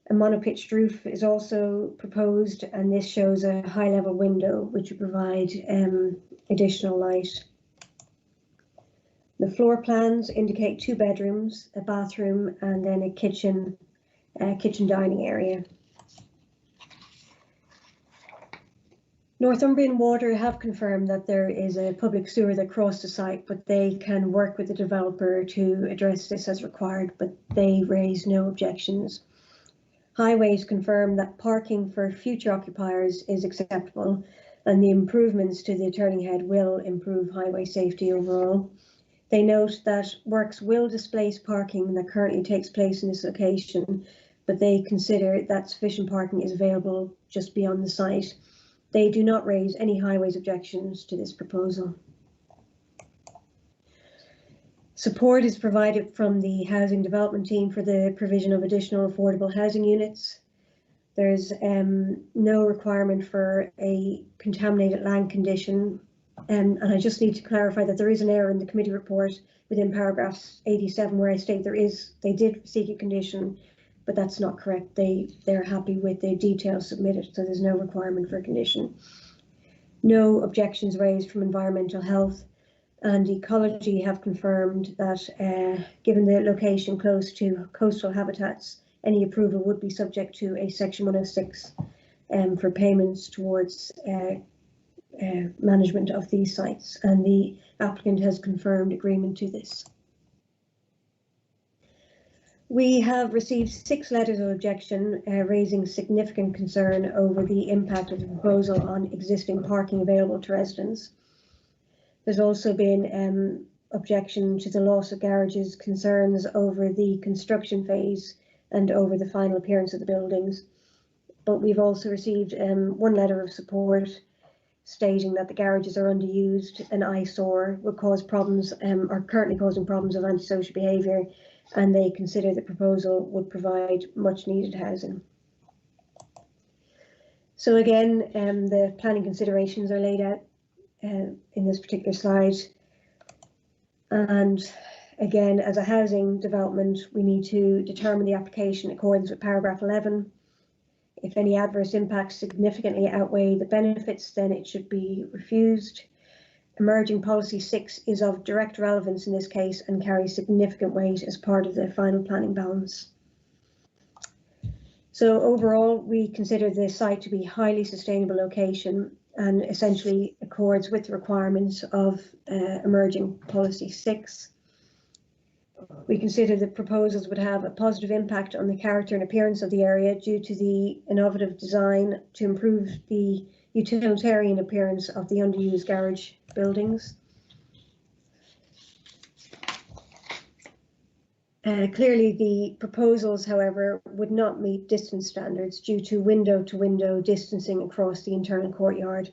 A monopitched roof is also proposed, and this shows a high level window which would provide additional light. The floor plans indicate 2 bedrooms, a bathroom, and then a kitchen dining area. Northumbrian Water have confirmed that there is a public sewer that crossed the site, but they can work with the developer to address this as required, but they raise no objections. Highways confirm that parking for future occupiers is acceptable, and the improvements to the turning head will improve highway safety overall. They note that works will displace parking that currently takes place in this location, but they consider that sufficient parking is available just beyond the site. They do not raise any highways objections to this proposal. Support is provided from the housing development team for the provision of additional affordable housing units. There's no requirement for a contaminated land condition. And I just need to clarify that there is an error in the committee report within paragraph 87 where I state they did seek a condition, but that's not correct. They're happy with the details submitted, so there's no requirement for a condition. No objections raised from environmental health, and ecology have confirmed that given the location close to coastal habitats, any approval would be subject to a section 106 for payments towards management of these sites, and the applicant has confirmed agreement to this. We have received 6 letters of objection raising significant concern over the impact of the proposal on existing parking available to residents. There's also been objection to the loss of garages, concerns over the construction phase and over the final appearance of the buildings. But we've also received 1 letter of support stating that the garages are underused, an eyesore, would cause problems, are currently causing problems of antisocial behaviour, and they consider the proposal would provide much needed housing. So again, the planning considerations are laid out in this particular slide. And again, as a housing development, we need to determine the application in accordance with paragraph 11. If any adverse impacts significantly outweigh the benefits, then it should be refused. Emerging Policy 6 is of direct relevance in this case and carries significant weight as part of the final planning balance. So overall, we consider the site to be a highly sustainable location and essentially accords with the requirements of Emerging Policy 6. We consider the proposals would have a positive impact on the character and appearance of the area due to the innovative design to improve the utilitarian appearance of the underused garage buildings. Clearly, the proposals, however, would not meet distance standards due to window-to-window distancing across the internal courtyard.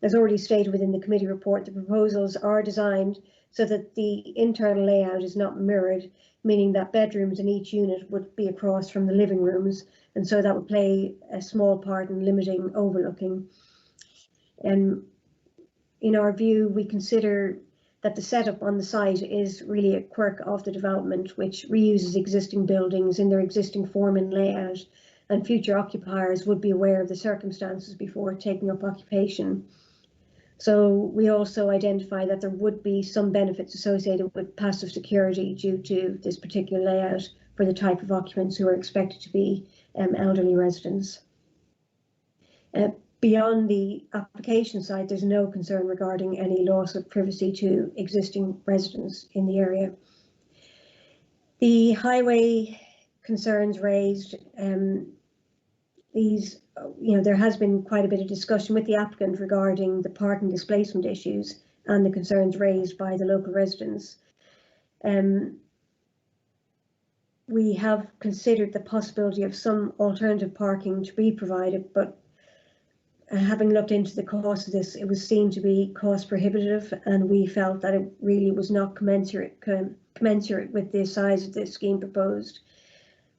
As already stated within the committee report, the proposals are designed so that the internal layout is not mirrored, meaning that bedrooms in each unit would be across from the living rooms, and so that would play a small part in limiting overlooking. And in our view, we consider that the setup on the site is really a quirk of the development, which reuses existing buildings in their existing form and layout, and future occupiers would be aware of the circumstances before taking up occupation. So we also identify that there would be some benefits associated with passive security due to this particular layout for the type of occupants who are expected to be elderly residents. Beyond the application side, there's no concern regarding any loss of privacy to existing residents in the area. The highway concerns raised, there has been quite a bit of discussion with the applicant regarding the parking displacement issues and the concerns raised by the local residents. We have considered the possibility of some alternative parking to be provided, but having looked into the cost of this, it was seen to be cost prohibitive, and we felt that it really was not commensurate with the size of the scheme proposed.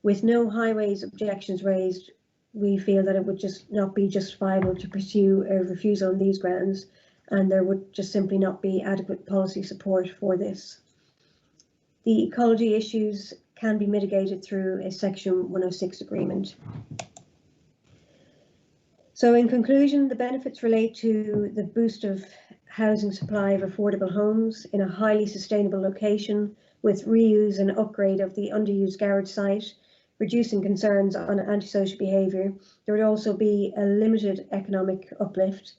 With no highways objections raised, we feel that it would just not be justifiable to pursue a refusal on these grounds, and there would just simply not be adequate policy support for this. The ecology issues can be mitigated through a Section 106 agreement. So in conclusion, the benefits relate to the boost of housing supply of affordable homes in a highly sustainable location with reuse and upgrade of the underused garage site, reducing concerns on antisocial behaviour. There would also be a limited economic uplift,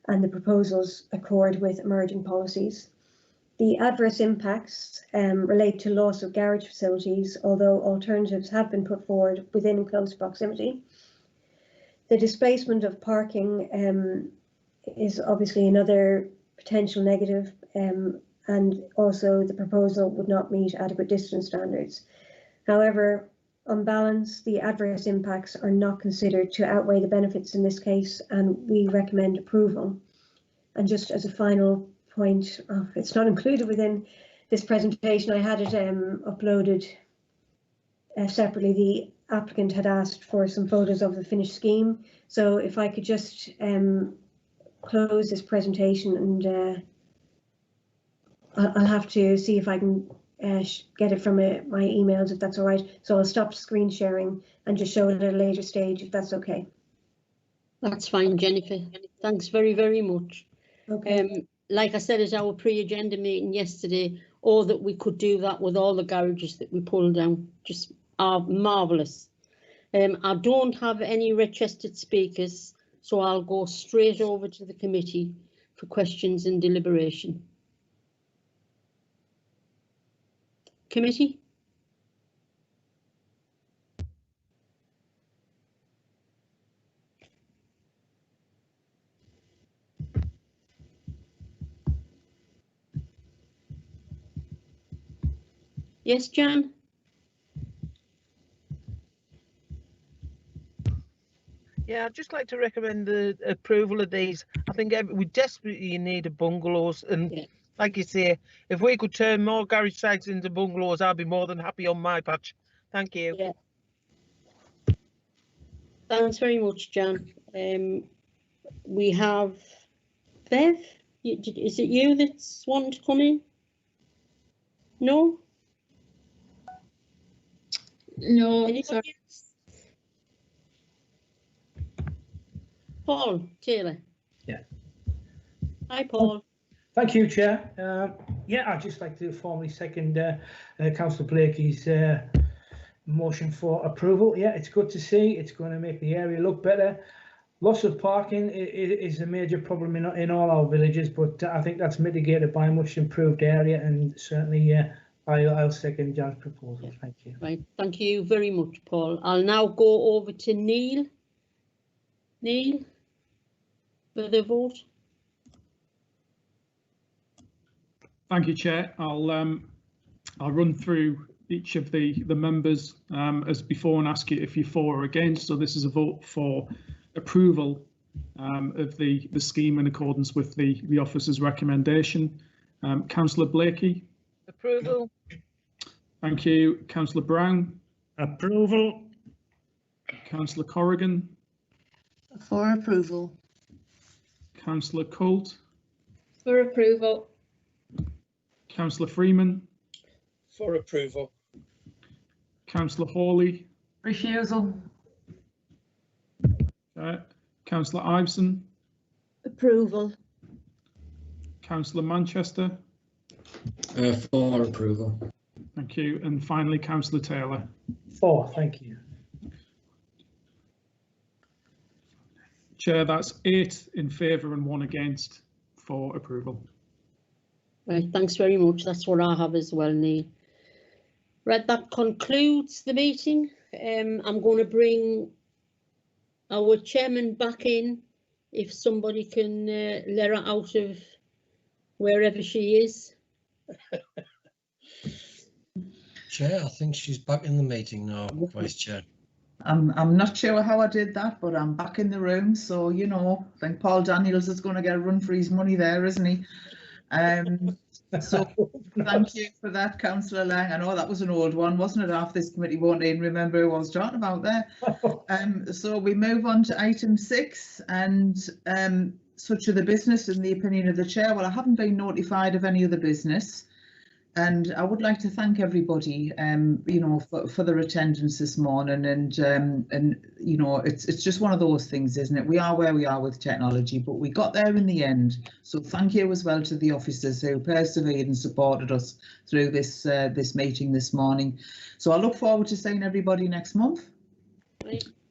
and the proposals accord with emerging policies. The adverse impacts relate to loss of garage facilities, although alternatives have been put forward within close proximity. The displacement of parking is obviously another potential negative, and also the proposal would not meet adequate distance standards. However, on balance, the adverse impacts are not considered to outweigh the benefits in this case, and we recommend approval. And just as a final point, it's not included within this presentation, I had it uploaded separately. The applicant had asked for some photos of the finished scheme, so if I could just close this presentation, and I'll have to see if I can get it from my emails, if that's all right. So I'll stop screen sharing and just show it at a later stage, if that's okay. That's fine, Jennifer. Thanks very, very much. Okay. Like I said at our pre-agenda meeting yesterday, or that we could do that with all the garages that we pulled down, just are marvellous. I don't have any registered speakers, so I'll go straight over to the committee for questions and deliberation. Committee? Yes, Jan? Yeah, I'd just like to recommend the approval of these. I think we desperately need a bungalows, and like you say, if we could turn more garage sites into bungalows, I'd be more than happy on my patch. Thank you. Yeah. Thanks very much, Jan. We have Bev. Is it you that's wanting to come in? No? No, anybody sorry. else? Paul Taylor. Yeah. Hi, Paul. Thank you, Chair. Yeah, I'd just like to formally second Councillor Blakey's motion for approval. Yeah, it's good to see. It's going to make the area look better. Loss of parking is a major problem in all our villages, but I think that's mitigated by a much improved area, and certainly I'll second Jan's proposal. Thank you. Right, thank you very much, Paul. I'll now go over to Neil. Neil, for the vote. Thank you, Chair. I'll run through each of the members as before and ask you if you're for or against. So this is a vote for approval of the scheme in accordance with the officer's recommendation. Councillor Blakey. Approval. Thank you. Councillor Brown. Approval. Councillor Corrigan. For approval. Councillor Colt. For approval. Councillor Freeman. For approval. Councillor Hawley. Refusal. Councillor Iveson. Approval. Councillor Manchester. For approval. Thank you. And finally, Councillor Taylor. For, thank you. Chair, that's 8 in favour and 1 against for approval. Right, thanks very much. That's what I have as well, Neil. Right, that concludes the meeting. I'm going to bring our chairman back in if somebody can let her out of wherever she is. Chair, I think she's back in the meeting now, Vice Chair. I'm not sure how I did that, but I'm back in the room. So, you know, I think Paul Daniels is going to get a run for his money there, isn't he? So thank you for that, Councillor Lang. I know that was an old one, wasn't it? Half this committee won't even remember who I was talking about there. So we move on to item 6, and such of the business in the opinion of the chair. Well, I haven't been notified of any other business, and I would like to thank everybody, you know, for their attendance this morning. And you know, it's just one of those things, isn't it? We are where we are with technology, but we got there in the end. So thank you as well to the officers who persevered and supported us through this this meeting this morning. So I look forward to seeing everybody next month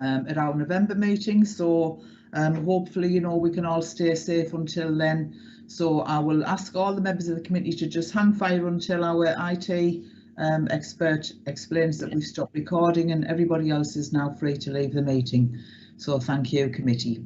at our November meeting. So hopefully, you know, we can all stay safe until then. So I will ask all the members of the committee to just hang fire until our IT expert explains that we've stopped recording, and everybody else is now free to leave the meeting. So thank you, committee.